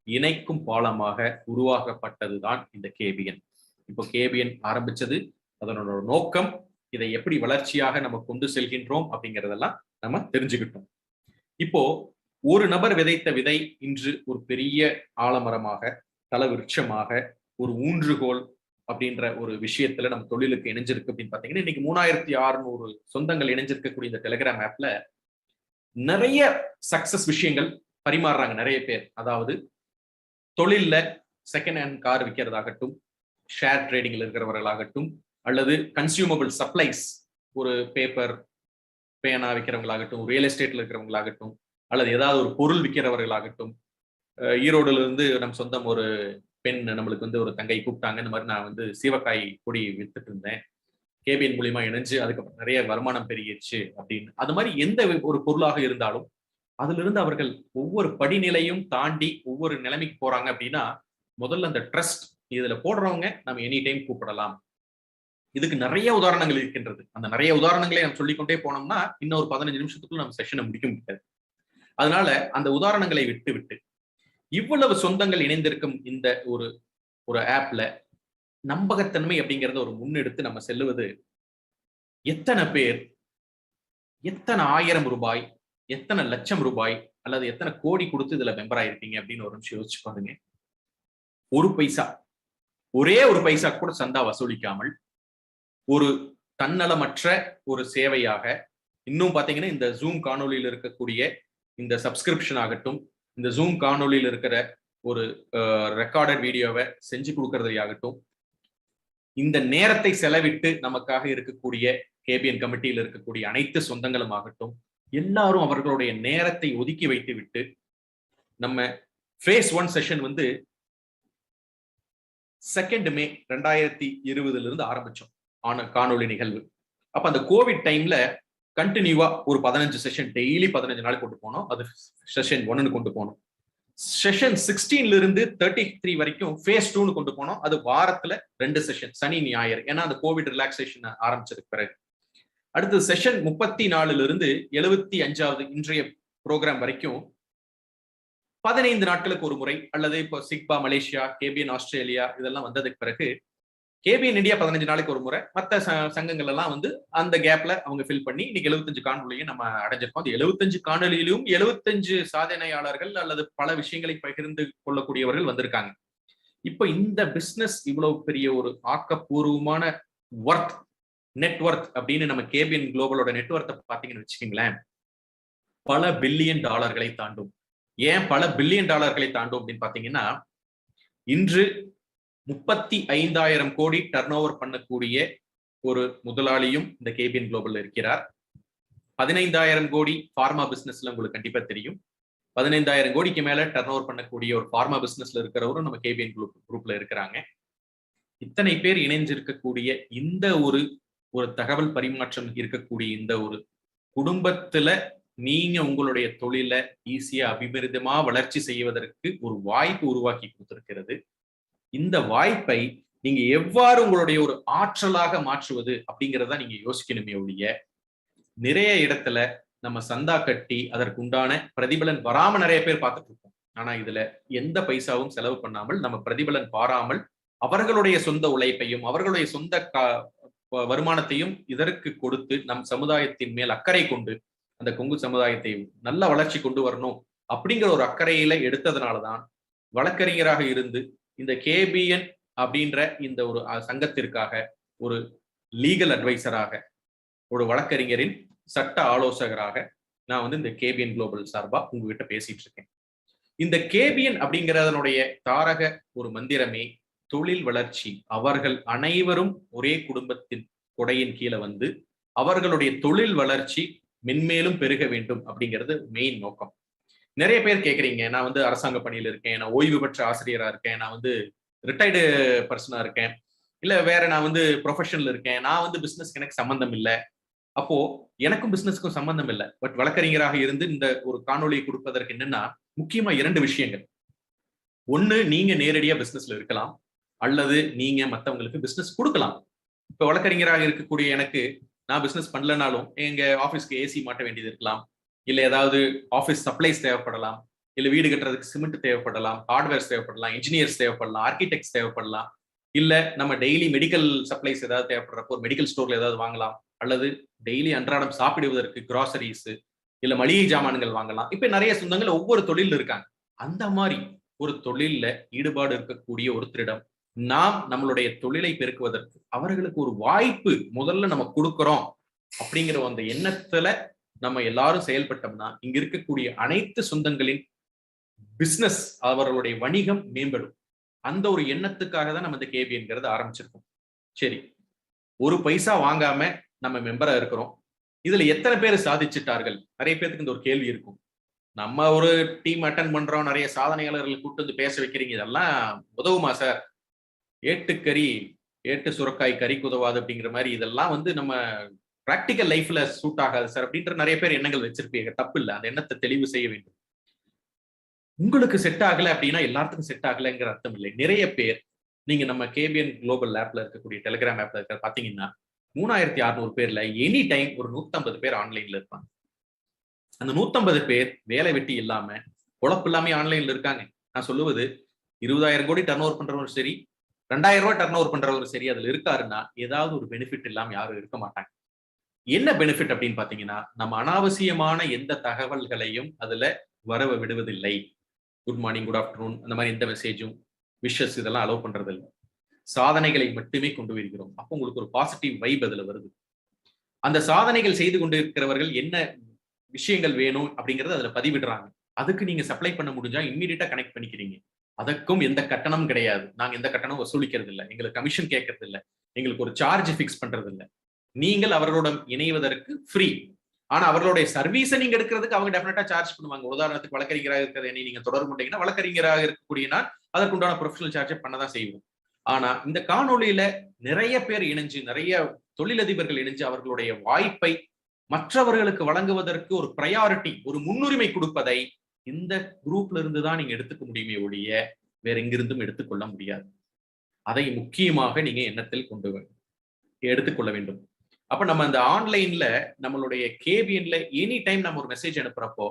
இணைக்கும் பாலமாக உருவாக்கப்பட்டதுதான் இந்த கேபிஎன். இப்போ கேபிஎன் ஆரம்பிச்சது, அதனோட நோக்கம், இதை எப்படி வளர்ச்சியாக நம்ம கொண்டு செல்கின்றோம் அப்படிங்கிறதெல்லாம் நம்ம தெரிஞ்சுக்கிட்டோம். இப்போ ஒரு நபர் விதைத்த விதை இன்று ஒரு பெரிய ஆலமரமாக, தலவிருட்சமாக, ஒரு ஊன்றுகோல் அப்படின்ற ஒரு விஷயத்துல நம்ம தொழிலுக்கு இணைஞ்சிருக்கு அப்படின்னு பாத்தீங்கன்னா, இன்னைக்கு 3600 சொந்தங்கள் இணைஞ்சிருக்கக்கூடிய இந்த டெலிகிராம் ஆப்ல நிறைய சக்சஸ் விஷயங்கள் பரிமாறுறாங்க நிறைய பேர். அதாவது தொழில்ல செகண்ட் ஹேண்ட் கார் விற்கிறதாகட்டும், ஷேர் ட்ரேடிங்ல இருக்கிறவர்களாகட்டும், அல்லது கன்சியூமபிள் சப்ளைஸ், ஒரு பேப்பர் பேனா விற்கிறவங்களாகட்டும், ரியல் எஸ்டேட்ல இருக்கிறவங்களாகட்டும், அல்லது ஏதாவது ஒரு பொருள் விற்கிறவர்களாகட்டும். ஈரோடுல இருந்து நம் சொந்தம் ஒரு பெண் நம்மளுக்கு வந்து ஒரு தங்கை கூப்பிட்டாங்க, இந்த மாதிரி நான் வந்து சீவக்காய் பொடி வித்துட்டு இருந்தேன், கேபிஎன் மூலியமா இணைஞ்சு அதுக்கப்புறம் நிறைய வருமானம் பெருகிடுச்சு அப்படின்னு. அது மாதிரி எந்த ஒரு பொருளாக இருந்தாலும் அதுல இருந்து அவர்கள் ஒவ்வொரு படிநிலையும் தாண்டி ஒவ்வொரு நிலைமைக்கு போறாங்க அப்படின்னா, முதல்ல அந்த ட்ரஸ்ட், இதுல போடுறவங்க நம்ம எனி டைம் கூப்பிடலாம். இதுக்கு நிறைய உதாரணங்கள் இருக்கின்றது. அந்த நிறைய உதாரணங்களை நம்ம சொல்லிக்கொண்டே போனோம்னா இன்னும் ஒரு 15 நிமிஷத்துக்குள்ள நம்ம செஷனை முடிக்க முடியாது. அதனால அந்த உதாரணங்களை விட்டு இவ்வளவு சொந்தங்கள் இணைந்திருக்கும் இந்த ஒரு ஆப்ல நம்பகத்தன்மை அப்படிங்கறத ஒரு முன்னெடுத்து நம்ம செல்லுவது, எத்தனை பேர் எத்தனை 1000 ரூபாய், எத்தனை லட்சம் ரூபாய் அல்லது எத்தனை கோடி கொடுத்து இதுல மெம்பர் ஆயிருப்பீங்க அப்படின்னு ஒரு நிமிஷம் யோசிச்சு பாருங்க. ஒரு பைசா, ஒரே ஒரு பைசா கூட சந்தா வசூலிக்காமல் ஒரு தன்னலமற்ற ஒரு சேவையாக, இன்னும் பாத்தீங்கன்னா இந்த ஜூம் காணொலியில் இருக்கக்கூடிய இந்த சப்ஸ்கிரிப்ஷன் ஆகட்டும், இந்த ஜூம் காணொலியில் இருக்கிற ஒரு ரெக்கார்டட் வீடியோவை செஞ்சு கொடுக்கறதையாகட்டும், இந்த நேரத்தை செலவிட்டு நமக்காக இருக்கக்கூடிய கேபிஎன் கமிட்டியில் இருக்கக்கூடிய அனைத்து சொந்தங்களும் ஆகட்டும், எல்லாரும் அவர்களுடைய நேரத்தை ஒதுக்கி வைத்து விட்டு நம்ம ஃபேஸ் 1 செஷன் வந்து 2 மே 2020 இருந்து ஆரம்பிச்சோம் காணொலி நிகழ்வு. அப்ப அந்த கோவிட் டைம்ல கண்டினியூவா ஒரு 15 செஷன் டெய்லி 15 நாள் கொண்டு போனோம். அது செஷன் 1 கொண்டு போனோம். செஷன் 16 இருந்து 33 வரைக்கும் ஃபேஸ் 2 கொண்டு போனோம். அது வாரத்துல 2 செஷன், சனி ஞாயிறு, ஏன்னா அந்த கோவிட் ரிலாக்ஸேஷன் ஆரம்பிச்சதுக்கு பிறகு. அடுத்து செஷன் 34 இருந்து 75வது இன்றைய ப்ரோக்ராம் வரைக்கும் 15 நாட்களுக்கு ஒரு முறை, அல்லது இப்போ சிக்பா மலேசியா, கேபிஎன் ஆஸ்திரேலியா இதெல்லாம் வந்ததுக்கு பிறகு கேபிஎன் இந்தியா 15 நாளைக்கு ஒரு முறை, மற்ற சங்கங்கள் எல்லாம் வந்து அந்த கேப்ல அவங்க ஃபில் பண்ணி இன்னைக்கு 75 காணொலியும் நம்ம அடைஞ்சிருக்கோம். அது 75 காணொலியிலும் 75 சாதனையாளர்கள் அல்லது பல விஷயங்களை பகிர்ந்து கொள்ளக்கூடியவர்கள் வந்திருக்காங்க. இப்ப இந்த பிசினஸ் இவ்வளவு பெரிய ஒரு ஆக்கப்பூர்வமான ஒர்த், நெட்வொர்க் அப்படின்னு நம்ம கேபிஎன் குளோபலோட நெட்வொர்க்கை பார்த்தீங்கன்னு வச்சுக்கோங்களேன், பல பில்லியன் டாலர்களை தாண்டும். ஏன் பல பில்லியன் டாலர்களை தாண்டும் அப்படின்னு பாத்தீங்கன்னா, இன்று 35,000 கோடி டர்ன் ஓவர் பண்ணக்கூடிய ஒரு முதலாளியும் இந்த கேபிஎன் குளோபல்ல இருக்கிறார். 15,000 கோடி ஃபார்மா பிசினஸ்ல உங்களுக்கு கண்டிப்பா தெரியும். 15,000 கோடிக்கு மேல டர்ன் ஓவர் பண்ணக்கூடிய ஒரு ஃபார்மா பிசினஸ்ல இருக்கிறவரும் நம்ம கேபிஎன் குரூப்ல இருக்கிறாங்க. இத்தனை பேர் இணைஞ்சிருக்கக்கூடிய இந்த ஒரு தகவல் பரிமாற்றம் இருக்கக்கூடிய இந்த ஒரு குடும்பத்துல நீங்க உங்களுடைய தொழில ஈஸியா அபிவிருத்தமா வளர்ச்சி செய்வதற்கு ஒரு வாய்ப்பு உருவாக்கி கொடுத்திருக்கிறது. இந்த வாய்ப்பை நீங்க எவ்வாறு உங்களுடைய ஒரு ஆற்றலாக மாற்றுவது அப்படிங்கிறத நீங்க யோசிக்கணுமே ஒழிய, நிறைய இடத்துல நம்ம சந்தா கட்டி அதற்கு உண்டான பிரதிபலன் வராம நிறைய பேர் பார்த்துட்டு இருக்கோம். ஆனா இதுல எந்த பைசாவும் செலவு பண்ணாமல், நம்ம பிரதிபலன் பாராமல், அவர்களுடைய சொந்த உழைப்பையும் அவர்களுடைய சொந்த வருமானத்தையும் இதற்கு கொடுத்து நம் சமுதாயத்தின் மேல் அக்கறை கொண்டு அந்த கொங்கு சமுதாயத்தை நல்ல வளர்ச்சி கொண்டு வரணும் அப்படிங்கிற ஒரு அக்கறையில எடுத்ததுனாலதான் வழக்கறிஞராக இருந்து இந்த கேபிஎன் அப்படின்ற இந்த ஒரு சங்கத்திற்காக ஒரு லீகல் அட்வைசராக, ஒரு வழக்கறிஞரின் சட்ட ஆலோசகராக நான் வந்து இந்த கேபிஎன் குளோபல் சார்பா உங்ககிட்ட பேசிட்டு இருக்கேன். இந்த கேபிஎன் அப்படிங்கிறதனுடைய தாரக ஒரு மந்திரமே தொழில் வளர்ச்சி. அவர்கள் அனைவரும் ஒரே குடும்பத்தின் கொடையின் கீழே வந்து அவர்களுடைய தொழில் வளர்ச்சி மென்மேலும் பெருக வேண்டும் அப்படிங்கிறது மெயின் நோக்கம். நிறைய பேர் கேட்குறீங்க, நான் வந்து அரசாங்க பணியில் இருக்கேன், நான் ஓய்வு பெற்ற ஆசிரியரா இருக்கேன், நான் வந்து ரிட்டையர்டு பர்சனா இருக்கேன், இல்ல வேற நான் வந்து ப்ரொஃபஷனல் இருக்கேன், நான் வந்து பிசினஸ்க்கு எனக்கு சம்பந்தம் இல்லை. அப்போ எனக்கும் பிசினஸ்க்கும் சம்பந்தம் இல்லை, பட் வழக்கறிஞராக இருந்து இந்த ஒரு காணொலியை கொடுப்பதற்கு என்னன்னா முக்கியமா 2 விஷயங்கள். ஒண்ணு, நீங்க நேரடியா பிசினஸ்ல இருக்கலாம், அல்லது நீங்க மத்தவங்களுக்கு பிசினஸ் கொடுக்கலாம். இப்ப வழக்கறிஞராக இருக்கக்கூடிய எனக்கு நான் பிசினஸ் பண்ணலனாலும் எங்க ஆபீஸ்க்கு ஏசி மாட்ட வேண்டியது இருக்கலாம், இல்ல ஏதாவது ஆபீஸ் சப்ளைஸ் தேவைப்படலாம், இல்ல வீடு கட்டுறதுக்கு சிமெண்ட் தேவைப்படலாம், ஹார்ட்வேர்ஸ் தேவைப்படலாம், இன்ஜினியர்ஸ் தேவைப்படலாம், ஆர்கிடெக்ட்ஸ் தேவைப்படலாம், இல்ல நம்ம டெய்லி மெடிக்கல் சப்ளைஸ் ஏதாவது தேவைப்படுறப்போ ஒரு மெடிக்கல் ஸ்டோர்ல ஏதாவது வாங்கலாம், அல்லது டெய்லி அன்றாடம் சாப்பிடுவதற்கு கிராசரிஸ் இல்ல மளிகை ஜாமான்கள் வாங்கலாம். இப்ப நிறைய சொந்தங்கள் ஒவ்வொரு தொழில் இருக்காங்க. அந்த மாதிரி ஒரு தொழில்ல ஈடுபாடு இருக்கக்கூடிய ஒருத்தரிடம் நாம் நம்மளுடைய தொழிலை பெருக்குவதற்கு அவர்களுக்கு ஒரு வாய்ப்பு முதல்ல நம்ம கொடுக்கிறோம் அப்படிங்கிற அந்த எண்ணத்துல நம்ம எல்லாரும் செயல்பட்டோம்னா இங்க இருக்கக்கூடிய அனைத்து சொந்தங்களின் பிசினஸ், அவர்களுடைய வணிகம் மேம்படும். அந்த ஒரு எண்ணத்துக்காக தான் நம்ம இந்த கேபிஎன்கிறத ஆரம்பிச்சிருக்கோம். சரி, ஒரு பைசா வாங்காம நம்ம மெம்பரா இருக்கிறோம், இதுல எத்தனை பேர் சாதிச்சுட்டார்கள்? நிறைய பேருக்கு இந்த ஒரு கேள்வி இருக்கும். நம்ம ஒரு டீம் அட்டன் பண்றோம், நிறைய சாதனையாளர்களை கூட்டு வந்து பேச வைக்கிறீங்க, இதெல்லாம் உதவுமா சார்? ஏட்டுக்கறி ஏட்டு சுரக்காய் கறிக்கு உதவாது அப்படிங்கிற மாதிரி இதெல்லாம் வந்து நம்ம பிராக்டிக்கல் லைஃப்ல சூட் ஆகாது சார் அப்படின்ற நிறைய பேர் எண்ணங்கள் வச்சிருப்பீங்க. தப்பு இல்லை, அந்த எண்ணத்தை தெளிவு செய்ய வேண்டும். உங்களுக்கு செட் ஆகல அப்படின்னா எல்லாத்துக்கும் செட் ஆகலைங்கிற அர்த்தம் இல்லை. நிறைய பேர் நீங்க நம்ம கேபிஎன் குளோபல் ஆப்ல இருக்கக்கூடிய டெலிகிராம் ஆப்ல இருக்க பாத்தீங்கன்னா 3600 பேர்ல எனி டைம் ஒரு 150 பேர் ஆன்லைன்ல இருப்பாங்க. அந்த 150 பேர் வேலை வெட்டி இல்லாம குழப்பு இல்லாம ஆன்லைன்ல இருக்காங்க. நான் சொல்லுவது 20,000 கோடி டர்ன் ஓவர் பண்றவரும் சரி, 2,000 ரூபாய் டர்ன் ஓவர் பண்றவரும் சரி, அதுல இருக்காருன்னா ஏதாவது ஒரு பெனிஃபிட் இல்லாம யாரும் இருக்க மாட்டாங்க. என்ன பெனிஃபிட் அப்படின்னு பாத்தீங்கன்னா, நம்ம அனாவசியமான எந்த தகவல்களையும் அதுல வரவ விடுவதில்லை. குட் மார்னிங், குட் ஆஃப்டர்நூன், அந்த மாதிரி எந்த மெசேஜும் விஷஸ் இதெல்லாம் அலோவ் பண்றது இல்லை. சாதனைகளை மட்டுமே கொண்டு வருகிறோம். அப்போ உங்களுக்கு ஒரு பாசிட்டிவ் வைப் அதுல வருது. அந்த சாதனைகள் செய்து கொண்டு இருக்கிறவர்கள் என்ன விஷயங்கள் வேணும் அப்படிங்கறது அதுல பதிவிடுறாங்க. அதுக்கு நீங்க சப்ளை பண்ண முடிஞ்சா இம்மீடியட்டா கனெக்ட் பண்ணிக்கிறீங்க. அதற்கும் எந்த கட்டணம் கிடையாது. நாங்க எந்த கட்டணம் வசூலிக்கிறது இல்லை, எங்களுக்கு கமிஷன் கேட்கறது இல்லை, எங்களுக்கு ஒரு சார்ஜ் பிக்ஸ் பண்றது இல்லை. நீங்கள் அவர்களோட இணைவதற்கு ஃப்ரீ. ஆனா அவர்களுடைய சர்வீஸை நீங்க எடுக்கிறதுக்கு அவங்க டெஃபினட்டா சார்ஜ் பண்ணுவாங்க. உதாரணத்துக்கு வழக்கறிஞராக இருக்கிறத நீங்க தொடர்பு கொண்டீங்கன்னா வழக்கறிஞராக இருக்கக்கூடிய அதற்குண்டான ப்ரொஃபஷனல் சார்ஜை பண்ணதான் செய்வோம். ஆனா இந்த காணொலியில நிறைய பேர் இணைஞ்சு, நிறைய தொழிலதிபர்கள் இணைஞ்சு அவர்களுடைய வாய்ப்பை மற்றவர்களுக்கு வழங்குவதற்கு ஒரு ப்ரையாரிட்டி, ஒரு முன்னுரிமை கொடுப்பதை இந்த குரூப்ல இருந்து தான் நீங்க எடுத்துக்க முடியுமே ஒழிய வேற எங்கிருந்தும் எடுத்துக்கொள்ள முடியாது. அதை முக்கியமாக நீங்க எண்ணத்தில் கொண்டு எடுத்துக்கொள்ள வேண்டும். அப்ப நம்ம இந்த ஆன்லைன்ல நம்மளுடைய கேபிஎன்ல எனி டைம் நம்ம ஒரு மெசேஜ் அனுப்புறப்போ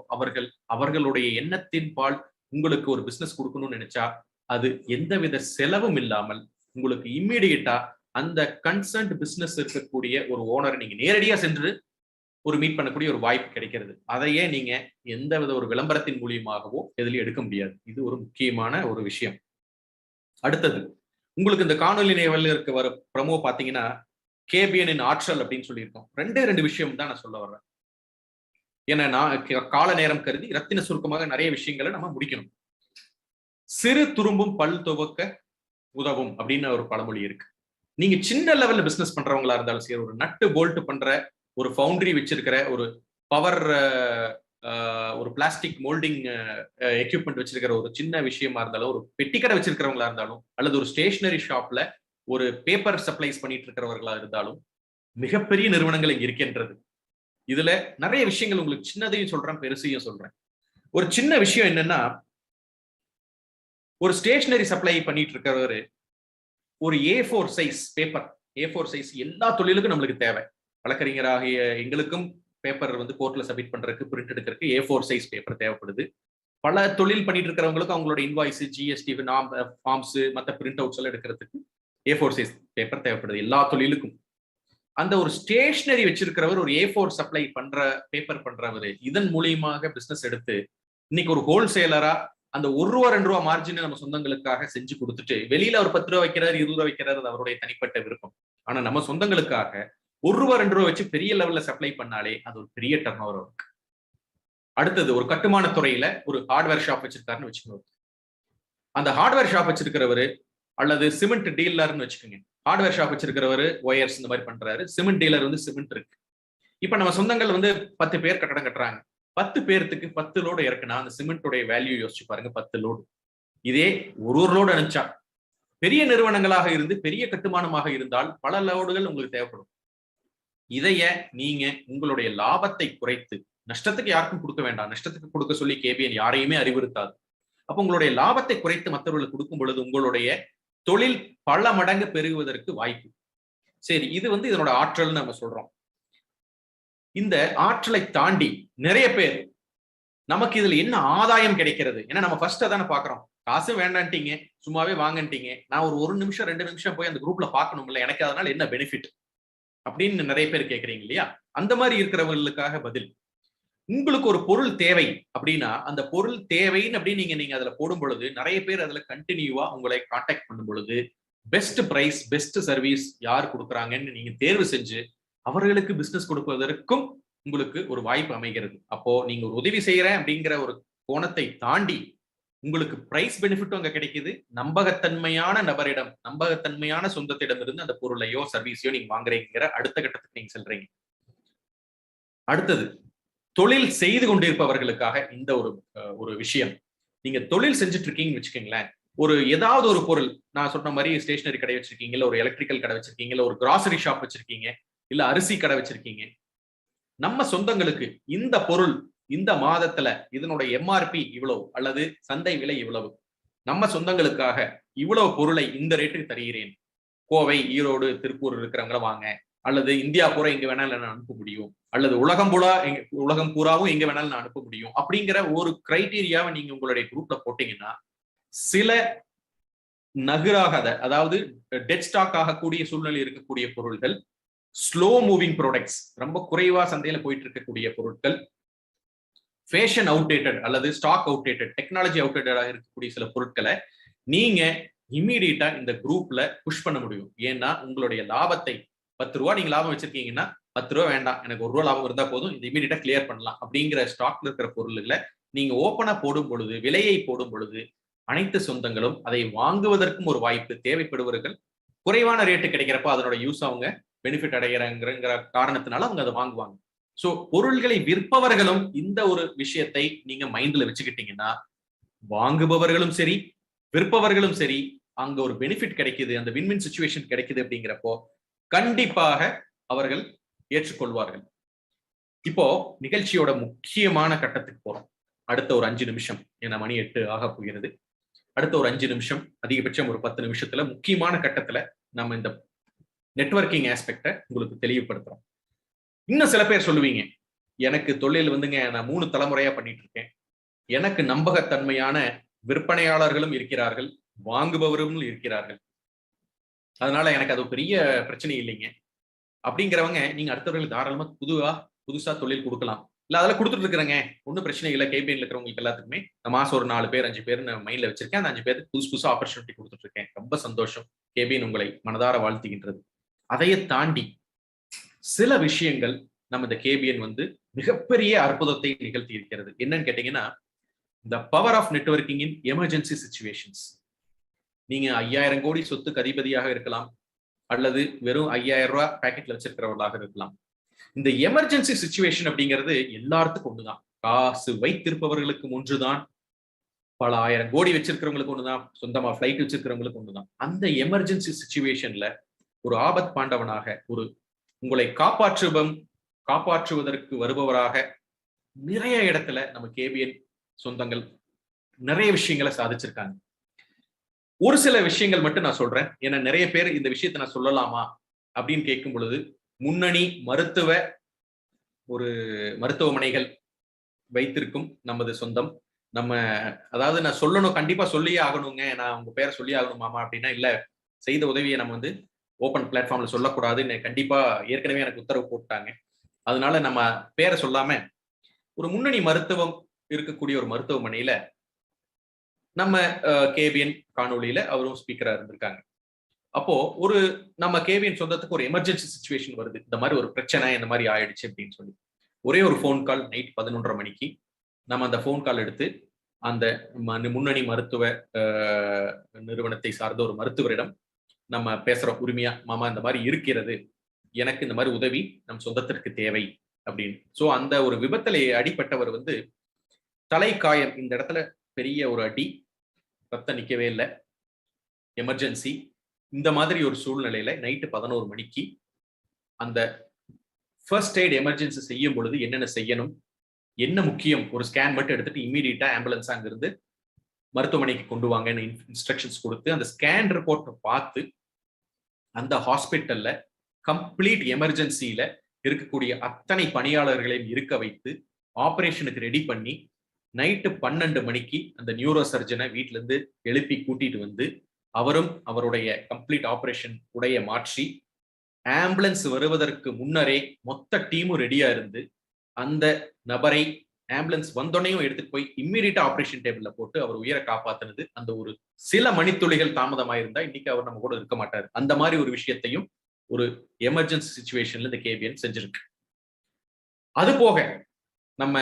அவர்களுடைய எண்ணத்தின் பால் உங்களுக்கு ஒரு பிசினஸ் கொடுக்கணும்னு நினைச்சா அது எந்தவித செலவும் இல்லாமல் உங்களுக்கு இம்மீடியட்டா அந்த கன்சர்ன்ட் பிசினஸ் இருக்கக்கூடிய ஒரு ஓனர் நீங்க நேரடியா சென்று ஒரு மீட் பண்ணக்கூடிய ஒரு வாய்ப்பு கிடைக்கிறது. அதையே நீங்க எந்தவித ஒரு விளம்பரத்தின் மூலியமாகவோ எதுலயும் எடுக்க முடியாது. இது ஒரு முக்கியமான ஒரு விஷயம். அடுத்தது, உங்களுக்கு இந்த காணொலி நிகழ்வில் இருக்க வர ப்ரமோ பாத்தீங்கன்னா கேபிஎன் ஆற்றல் அப்படின்னு சொல்லியிருக்கோம். 2 விஷயம் தான் நான் சொல்ல வர்றேன். ஏன்னா நான் கால நேரம் கருதி ரத்தின சுருக்கமாக நிறைய விஷயங்களை நம்ம முடிக்கணும். சிறு துரும்பும் பல் துவக்க உதவும் அப்படின்னு ஒரு பழமொழி இருக்கு. நீங்க சின்ன லெவல்ல பிசினஸ் பண்றவங்களா இருந்தாலும் சரி, ஒரு நட்டு போல்ட் பண்ற, ஒரு ஃபவுண்டரி வச்சிருக்கிற, ஒரு பவர் ஒரு பிளாஸ்டிக் மோல்டிங் எக்யூப்மெண்ட் வச்சிருக்கிற ஒரு சின்ன விஷயமா இருந்தாலும், ஒரு பெட்டிக்கடை வச்சிருக்கிறவங்களா இருந்தாலும், அல்லது ஒரு ஸ்டேஷனரி ஷாப்ல ஒரு பேப்பர் சப்ளைஸ் பண்ணிட்டு இருக்கிறவர்களா இருந்தாலும், மிகப்பெரிய நிறுவனங்கள் இங்க இருக்கின்றது. இதுல நிறைய விஷயங்கள் உங்களுக்கு சின்னதையும் சொல்றேன், பெருசையும் சொல்றேன். ஒரு சின்ன விஷயம் என்னன்னா, ஒரு ஸ்டேஷனரி சப்ளை பண்ணிட்டு இருக்கிறவரு ஒரு A4 size paper, A4 size எல்லா தொழிலுக்கும் நம்மளுக்கு தேவை. வழக்கறிஞராகிய எங்களுக்கும் பேப்பர் வந்து கோர்ட்ல சப்மிட் பண்றதுக்கு, பிரிண்ட் எடுக்கிறதுக்கு A4 சைஸ் பேப்பர் தேவைப்படுது. பல தொழில் பண்ணிட்டு இருக்கிறவங்களுக்கும் அவங்களோட இன்வாய்ஸ், ஜிஎஸ்டி ஃபார்ம்ஸ், மற்ற பிரிண்ட் அவுட்ஸ் எல்லாம் எடுக்கிறதுக்கு A4 சைஸ் பேப்பர் தேவைப்படுது எல்லா தொழிலுக்கும். அந்த ஒரு ஸ்டேஷனரி வச்சிருக்கிறவர், ஒரு A4 சப்ளை பண்ற பேப்பர் பண்றவர், இதன் மூலியமாக பிசினஸ் எடுத்து இன்னைக்கு ஒரு ஹோல்சேலரா அந்த ₹1 ₹2 மார்ஜின் நம்ம சொந்தங்களுக்காக செஞ்சு கொடுத்துட்டு வெளியில அவர் ₹10 வைக்கிறாரு, ₹20 வைக்கிறாரு, அது அவருடைய தனிப்பட்ட விருப்பம். ஆனா நம்ம சொந்தங்களுக்காக ₹1 ₹2 வச்சு பெரிய லெவல்ல சப்ளை பண்ணாலே அது ஒரு பெரிய டர்ன் ஓவர் இருக்கு. அடுத்தது ஒரு கட்டுமான துறையில ஒரு ஹார்ட்வேர் ஷாப் வச்சிருக்காருன்னு வச்சுக்கோங்க. அந்த ஹார்ட்வேர் ஷாப் வச்சிருக்கிறவரு அல்லது சிமெண்ட் டீலர்னு வச்சுக்கோங்க. ஹார்ட்வேர் ஷாப் வச்சிருக்கிறவரு ஒயர்ஸ் இந்த மாதிரி பண்றாரு, சிமெண்ட் டீலர் வந்து சிமெண்ட் இருக்கு. இப்ப நம்ம சொந்தங்கள் வந்து 10 பேர் கட்டடம் கட்டுறாங்க. 10 பேர்த்துக்கு 10 லோடு இறக்குனா அந்த சிமெண்டோட வேல்யூ யோசிச்சு பாருங்க, 10 லோடு. இதே ஒரு லோடு அனுப்பிச்சா பெரிய நிறுவனங்களாக இருந்து பெரிய கட்டுமானமாக இருந்தால் பல லோடுகள் உங்களுக்கு தேவைப்படும். இதைய நீங்க உங்களுடைய லாபத்தை குறைத்து, நஷ்டத்துக்கு யாருக்கும் கொடுக்க வேண்டாம், நஷ்டத்துக்கு கொடுக்க சொல்லி கேபிஎன் யாரையுமே அறிவுறுத்தாது. அப்ப உங்களுடைய லாபத்தை குறைத்து மற்றவர்களுக்கு கொடுக்கும் பொழுது உங்களுடைய தொழில் பல மடங்கு பெருகுவதற்கு வாய்ப்பு. சரி, இது வந்து இதனோட ஆற்றல்னு நம்ம சொல்றோம். இந்த ஆற்றலை தாண்டி நிறைய பேர் நமக்கு இதுல என்ன ஆதாயம் கிடைக்கிறது, ஏன்னா நம்ம ஃபர்ஸ்ட் அதானே பாக்குறோம். காசு வேண்டான்ட்டீங்க, சும்மாவே வாங்கன்ட்டீங்க, நான் ஒரு நிமிஷம் 2 நிமிஷம் போய் அந்த குரூப்ல பாக்கணும்ல, எனக்கு அதனால என்ன பெனிஃபிட் அப்படின்னு நிறைய பேர் கேக்குறீங்க இல்லையா? அந்த மாதிரி இருக்கிறவங்களுக்காக பதில், உங்களுக்கு ஒரு பொருள் தேவை அப்படின்னா அந்த பொருள் தேவைன்னு அப்படின்னு நீங்க அதுல போடும் பொழுது நிறைய பேர் அதுல கண்டினியூவா உங்களை கான்டாக்ட் பண்ணும் பொழுது பெஸ்ட் பிரைஸ், பெஸ்ட் சர்வீஸ் யார் கொடுக்குறாங்கன்னு நீங்க தேர்வு செஞ்சு அவர்களுக்கு பிசினஸ் கொடுப்பதற்கும் உங்களுக்கு ஒரு வாய்ப்பு அமைகிறது. அப்போ நீங்க ஒரு உதவி செய்யறேன் அப்படிங்கிற ஒரு கோணத்தை தாண்டி உங்களுக்கு பிரைஸ் பெனிஃபிட்டும் அங்க கிடைக்குது. நம்பகத்தன்மையான நபரிடம், நம்பகத்தன்மையான சொந்தத்திடம் இருந்து அந்த பொருளையோ சர்வீஸையோ நீங்க வாங்குறீங்கிற அடுத்த கட்டத்துக்கு நீங்க செல்றீங்க. அடுத்தது தொழில் செய்து கொண்டிருப்பவர்களுக்காக இந்த ஒரு விஷயம். நீங்க தொழில் செஞ்சுட்டு இருக்கீங்கன்னு வச்சுக்கோங்களேன், ஒரு ஏதாவது ஒரு பொருள், நான் சொன்ன மாதிரி ஸ்டேஷனரி கடை வச்சிருக்கீங்க, இல்ல ஒரு எலக்ட்ரிக்கல் கடை வச்சிருக்கீங்க, இல்ல ஒரு கிராசரி ஷாப் வச்சிருக்கீங்க, இல்ல அரிசி கடை வச்சிருக்கீங்க. நம்ம சொந்தங்களுக்கு இந்த பொருள் இந்த மாதத்துல இதனுடைய எம்ஆர்பி இவ்வளவு அல்லது சந்தை விலை இவ்வளவு, நம்ம சொந்தங்களுக்காக இவ்வளவு பொருளை இந்த ரேட்டுக்கு தருகிறேன், கோவை, ஈரோடு, திருப்பூர் இருக்கிறவங்கள வாங்க, அல்லது இந்தியா பூரா எங்க வேணாலும் நான் அனுப்ப முடியும், அல்லது உலகம் பூராவும் எங்க வேணாலும் நான் அனுப்ப முடியும் அப்படிங்கிற ஒரு கிரைட்டீரியாவை நீங்க உங்களுடைய குரூப்ல போட்டீங்கன்னா சில நகராகாத, அதாவது டெட் ஸ்டாக் ஆகக்கூடிய சூழ்நிலை இருக்கக்கூடிய பொருட்கள், ஸ்லோ மூவிங் ப்ராடக்ட்ஸ், ரொம்ப குறைவா சந்தையில போயிட்டு இருக்கக்கூடிய பொருட்கள், ஃபேஷன் அவுடேட்டட் அல்லது ஸ்டாக் அவுடேட்டட், டெக்னாலஜி அவுடேட்டடாக இருக்கக்கூடிய சில பொருட்களை நீங்க இம்மீடியட்டா இந்த குரூப்ல புஷ் பண்ண முடியும். ஏன்னா உங்களுடைய லாபத்தை ₹10 நீங்க லாபம் வச்சிருக்கீங்கன்னா ₹10 வேண்டாம், எனக்கு ₹1 லாபம் இருந்தா போதும், இந்த இமீடியட்டா கிளியர் பண்ணலாம் அப்படிங்கிற ஸ்டாக்ல இருக்கிற பொருள்களை நீங்க ஓப்பனா போடும் பொழுது, விலையை போடும் பொழுது அனைத்து சொந்தங்களும் அதை வாங்குவதற்கும் ஒரு வாய்ப்பு. தேவைப்படுவர்கள் குறைவான ரேட்டு கிடைக்கிறப்ப அதனோட யூஸ் அவங்க பெனிஃபிட் அடைகிறாங்கிற காரணத்தினால அவங்க அதை வாங்குவாங்க. சோ பொருள்களை விற்பவர்களும் இந்த ஒரு விஷயத்தை நீங்க மைண்ட்ல வச்சுக்கிட்டீங்கன்னா வாங்குபவர்களும் சரி விற்பவர்களும் சரி அங்க ஒரு பெனிஃபிட் கிடைக்குது, அந்த வின்வின் சிச்சுவேஷன் கிடைக்குது அப்படிங்கிறப்போ கண்டிப்பாக அவர்கள் ஏற்றுக்கொள்வார்கள். இப்போ நிகழ்ச்சியோட முக்கியமான கட்டத்துக்கு போறோம். அடுத்த ஒரு 5 நிமிஷம், ஏன்னா மணி 8 ஆக போகிறது. அடுத்த ஒரு 5 நிமிஷம், அதிகபட்சம் ஒரு 10 நிமிஷத்துல முக்கியமான கட்டத்துல நம்ம இந்த நெட்வொர்க்கிங் ஆஸ்பெக்ட உங்களுக்கு தெளிவுபடுத்துறோம். இன்னும் சில பேர் சொல்லுவீங்க, எனக்கு தொழில் வந்துங்க நான் 3 தலைமுறையா பண்ணிட்டு இருக்கேன், எனக்கு நம்பகத்தன்மையான விற்பனையாளர்களும் இருக்கிறார்கள், வாங்குபவர்களும் இருக்கிறார்கள், அதனால எனக்கு அது பெரிய பிரச்சனை இல்லைங்க அப்படிங்கிறவங்க நீங்க அடுத்தவர்களுக்கு தாராளமா புதுசா தொழில் கொடுக்கலாம். இல்ல அதெல்லாம் கொடுத்துட்டு இருக்கிறேங்க, ஒன்னும் பிரச்சனை இல்லை, கேபிஎன்ல இருக்கிறவங்களுக்கு எல்லாத்துக்குமே நான் மாசம் ஒரு 4 பேர் 5 பேர் மைண்ட்ல வச்சிருக்கேன், அந்த 5 பேருக்கு புதுசா ஆப்பர்ச்சுனிட்டி கொடுத்துட்டு இருக்கேன், ரொம்ப சந்தோஷம், கேபிஎன் உங்களை மனதார வாழ்த்துகின்றது. அதையே தாண்டி சில விஷயங்கள் நம்ம இந்த கேபிஎன் வந்து மிகப்பெரிய அற்புதத்தை நிகழ்த்தி இருக்கிறது. என்னன்னு கேட்டீங்கன்னா, the power of networking in emergency situations. நீங்க 5000 கோடி சொத்துக்கு அதிபதியாக இருக்கலாம், அல்லது வெறும் 5000 ரூபாய் பேக்கெட்ல வச்சிருக்கிறவர்களாக இருக்கலாம். இந்த எமர்ஜென்சி சிச்சுவேஷன் அப்படிங்கிறது எல்லாத்துக்கும் ஒண்ணுதான். காசு வைத்திருப்பவர்களுக்கு ஒன்றுதான், பல 1000 கோடி வச்சிருக்கிறவங்களுக்கு ஒண்ணுதான், சொந்தமா பிளைட் வச்சிருக்கிறவங்களுக்கு ஒண்ணுதான். அந்த எமர்ஜென்சி சிச்சுவேஷன்ல ஒரு ஆபத் பாண்டவனாக, ஒரு உங்களை காப்பாற்றுவதற்கு வருபவராக நிறைய இடத்துல நம்ம கேபிஎன் சொந்தங்கள் நிறைய விஷயங்களை சாதிச்சிருக்காங்க. ஒரு சில விஷயங்கள் மட்டும் நான் சொல்றேன், ஏன்னா நிறைய பேர் இந்த விஷயத்தை நான் சொல்லலாமா அப்படின்னு கேட்கும் பொழுது, முன்னணி மருத்துவமனைகள் வைத்திருக்கும் நமது சொந்தம், நம்ம அதாவது நான் சொல்லணும், கண்டிப்பா சொல்லியே ஆகணுங்க, நான் உங்க பேரை சொல்லி ஆகணுமாமா அப்படின்னா இல்ல, செய்த உதவியை நம்ம வந்து ஓப்பன் பிளாட்ஃபார்ம்ல சொல்லக்கூடாதுன்னு கண்டிப்பா ஏற்கனவே எனக்கு உத்தரவு போட்டாங்க. அதனால நம்ம பேரை சொல்லாம ஒரு முன்னணி மருத்துவம் இருக்கக்கூடிய ஒரு மருத்துவமனையில நம்ம கேபிஎன் காணொலியில அவரும் ஸ்பீக்கரா இருந்திருக்காங்க. அப்போ ஒரு நம்ம கேபிஎன் சொந்தத்துக்கு ஒரு எமர்ஜென்சி சுச்சுவேஷன் வருது, இந்த மாதிரி ஒரு பிரச்சனை இந்த மாதிரி ஆயிடுச்சு அப்படின்னு சொல்லி ஒரே ஒரு ஃபோன் கால் நைட் 11:30 மணிக்கு நம்ம அந்த ஃபோன் கால் எடுத்து அந்த முன்னணி மருத்துவ நிறுவனத்தை சார்ந்த ஒரு மருத்துவரிடம் நம்ம பேசுறோம் உரிமையா, மாமா இந்த மாதிரி இருக்கிறது, எனக்கு இந்த மாதிரி உதவி நம் சொந்தத்திற்கு தேவை அப்படின்னு. சோ அந்த ஒரு விபத்துல அடிப்பட்டவர் வந்து தலை காயம், இந்த இடத்துல பெரிய ஒரு அடி, ரத்தம் நிக்கவே இல்லை, எமர்ஜென்சி. இந்த மாதிரி ஒரு சூழ்நிலையில நைட்டு 11 மணிக்கு அந்த ஃபர்ஸ்ட் எய்ட் எமர்ஜென்சி செய்யும் பொழுது என்னென்ன செய்யணும், என்ன முக்கியம், ஒரு ஸ்கேன் மட்டும் எடுத்துட்டு இமீடியட்டா ஆம்புலன்ஸ் அங்கிருந்து மருத்துவமனைக்கு கொண்டு வாங்கன்னு இன்ஸ்ட்ரக்ஷன்ஸ் கொடுத்து அந்த ஸ்கேன் ரிப்போர்ட்டை பார்த்து அந்த ஹாஸ்பிட்டல்ல கம்ப்ளீட் எமர்ஜென்சியில இருக்கக்கூடிய அத்தனை பணியாளர்களையும் இருக்க வைத்து ஆபரேஷனுக்கு ரெடி பண்ணி நைட்டு 12 மணிக்கு அந்த நியூரோ சர்ஜனை வீட்டுல இருந்து எழுப்பி கூட்டிட்டு வந்து அவரும் அவருடைய கம்ப்ளீட் ஆபரேஷன் உடைய மாற்றி ஆம்புலன்ஸ் வருவதற்கு முன்னரே மொத்த டீமும் ரெடியா இருந்து அந்த நபரை ஆம்புலன்ஸ் வந்தோடனையும் எடுத்துட்டு போய் இம்மீடியட்டா ஆபரேஷன் டேபிள்ல போட்டு அவர் உயிரை காப்பாத்தினது. அந்த ஒரு சில மணித்துளிகள் தாமதமாயிருந்தா இன்னைக்கு அவர் நம்ம கூட இருக்க மாட்டார். அந்த மாதிரி ஒரு விஷயத்தையும் ஒரு எமர்ஜென்சி சிச்சுவேஷன்ல இந்த கேபிஎன் செஞ்சிருக்கு. அது போக நம்ம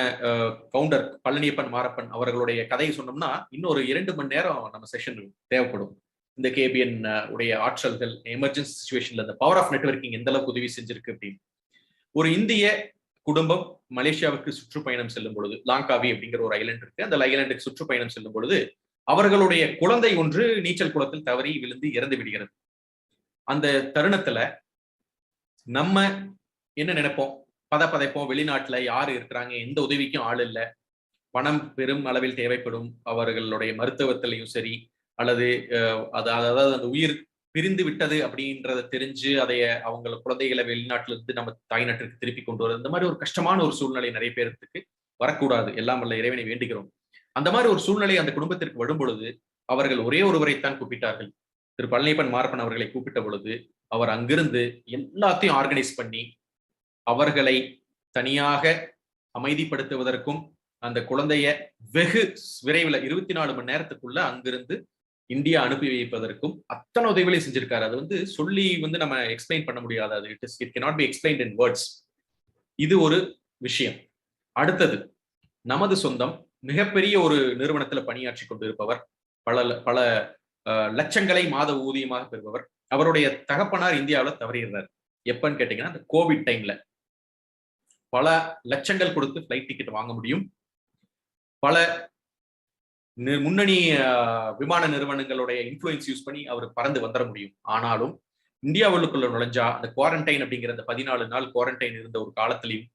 ஃபவுண்டர் பழனியப்பன் மாரப்பன் அவர்களுடைய கதையை சொன்னோம்னா இன்னொரு 2 மணி நேரம் நம்ம செஷன் தேவைப்படும். இந்த கேபிஎன் உடைய ஆற்றல்கள் எமர்ஜென்சி சிச்சுவேஷன்ல இந்த பவர் ஆஃப் நெட்வொர்க்கிங் எந்த அளவுக்கு உதவி செஞ்சிருக்கு அப்படின்னு. ஒரு இந்திய குடும்பம் மலேசியாவுக்கு சுற்றுப்பயணம் செல்லும் பொழுது, லாங்காவி அப்படிங்கிற ஒரு ஐலண்ட் இருக்கு, அந்த ஐலண்டுக்கு சுற்றுப்பயணம் செல்லும் பொழுது அவர்களுடைய குழந்தை ஒன்று நீச்சல் குளத்தில் தவறி விழுந்து இறந்து விடுகிறது. அந்த தருணத்துல நம்ம என்ன நினைப்போம், பதைப்போம், வெளிநாட்டுல யாரு இருக்கிறாங்க, எந்த உதவிக்கும் ஆள் இல்லை, பணம் பெரும் அளவில் தேவைப்படும், அவர்களுடைய மருத்துவத்திலையும் சரி அல்லது அதாவது அந்த உயிர் பிரிந்து விட்டது அப்படின்றத தெரிஞ்சு அதைய அவங்க குழந்தைகளை வெளிநாட்டுல இருந்து நம்ம தாய்நாட்டிற்கு திருப்பி கொண்டு வர, இந்த மாதிரி ஒரு கஷ்டமான ஒரு சூழ்நிலை நிறைய பேருக்கு வரக்கூடாது, எல்லாம் வல்ல இறைவனை வேண்டுகிறோம். அந்த மாதிரி ஒரு சூழ்நிலை அந்த குடும்பத்திற்கு வரும் பொழுது அவர்கள் ஒரே ஒருவரைத்தான் கூப்பிட்டார்கள். திரு பழனியப்பன் மாரப்பன் அவர்களை கூப்பிட்ட பொழுது அவர் அங்கிருந்து எல்லாத்தையும் ஆர்கனைஸ் பண்ணி அவர்களை தனியாக அமைதிப்படுத்துவதற்கும் அந்த குழந்தைய வெகு விரைவில் 24 மணி நேரத்துக்குள்ள அங்கிருந்து இந்தியா அனுப்பி வைப்பதற்கும் அத்தனை உதவிகளையும் செஞ்சிருக்காரு. அது வந்து சொல்லி நம்ம எக்ஸ்பிளைன் பண்ண முடியாது, அது it cannot be explained in words. இது ஒரு விஷயம். அடுத்தது, நமது சொந்தம் மிகப்பெரிய ஒரு நிறுவனத்துல பணியாற்றி கொண்டிருப்பவர், பல லட்சங்களை மாத ஊதியமாக பெறுபவர். அவருடைய தகப்பனார் இந்தியாவில் தவறிடுறார். எப்பன்னு கேட்டீங்கன்னா அந்த கோவிட் டைம்ல பல லட்சங்கள் கொடுத்து பிளைட் டிக்கெட் வாங்க முடியும், பல முன்னணி விமான நிறுவனங்களுடைய இன்ஃப்ளூயன்ஸ் யூஸ் பண்ணி அவர் பறந்து வந்துட முடியும். ஆனாலும் இந்தியாவுக்குள்ள நுழைஞ்சா அந்த குவாரண்டைன் அப்படிங்கிற அந்த 14 நாள் குவாரண்டைன் இருந்த ஒரு காலத்திலையும்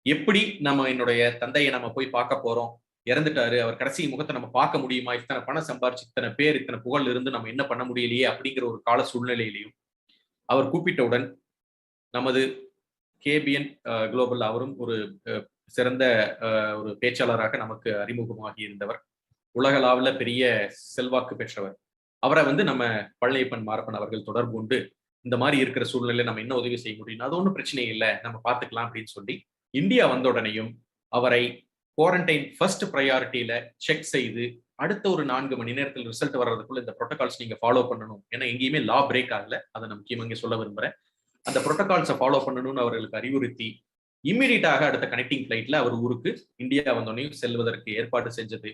எப்படி நம்ம என்னுடைய தந்தையை நம்ம போய் பார்க்க போறோம், இறந்துட்டாரு, அவர் கடைசி முகத்தை நம்ம பார்க்க முடியுமா, இத்தனை பணம் சம்பாரிச்சு இத்தனை பேர் இத்தனை புகழ் இருந்து நம்ம என்ன பண்ண முடியலையே அப்படிங்கிற ஒரு கால சூழ்நிலையிலையும் அவர் கூப்பிட்டவுடன் நமது கேபிஎன் குளோபல் அவரும் ஒரு சிறந்த ஒரு பேச்சாளராக நமக்கு அறிமுகமாகி இருந்தவர், உலகளாவில் பெரிய செல்வாக்கு பெற்றவர். அவரை நம்ம பழனியப்பன் மாரப்பன் அவர்கள் தொடர்பு கொண்டு இந்த மாதிரி இருக்கிற சூழ்நிலையில நம்ம என்ன உதவி செய்ய முடியும், அது ஒன்றும் பிரச்சனை இல்லை, நம்ம பார்த்துக்கலாம் அப்படின்னு சொல்லி இந்தியா வந்த உடனேயும் அவரை குவாரண்டைன் ஃபர்ஸ்ட் ப்ரையாரிட்டியில செக் செய்து அடுத்த ஒரு 4 மணி நேரத்தில் ரிசல்ட் வர்றதுக்குள்ள இந்த ப்ரோட்டோகால்ஸ் நீங்க ஃபாலோ பண்ணணும். ஏன்னா எங்கேயுமே லா பிரேக் ஆகல, அதை நான் முக்கியமாக இங்கே சொல்ல விரும்புறேன். அந்த ப்ரோட்டோகால்ஸை ஃபாலோ பண்ணணும்னு அவர்களுக்கு அறிவுறுத்தி இம்மீடியட்டாக அடுத்த கனெக்டிங் ஃபிளைட்ல அவர் ஊருக்கு இந்தியா வந்தோடனையும் செல்வதற்கு ஏற்பாடு செஞ்சது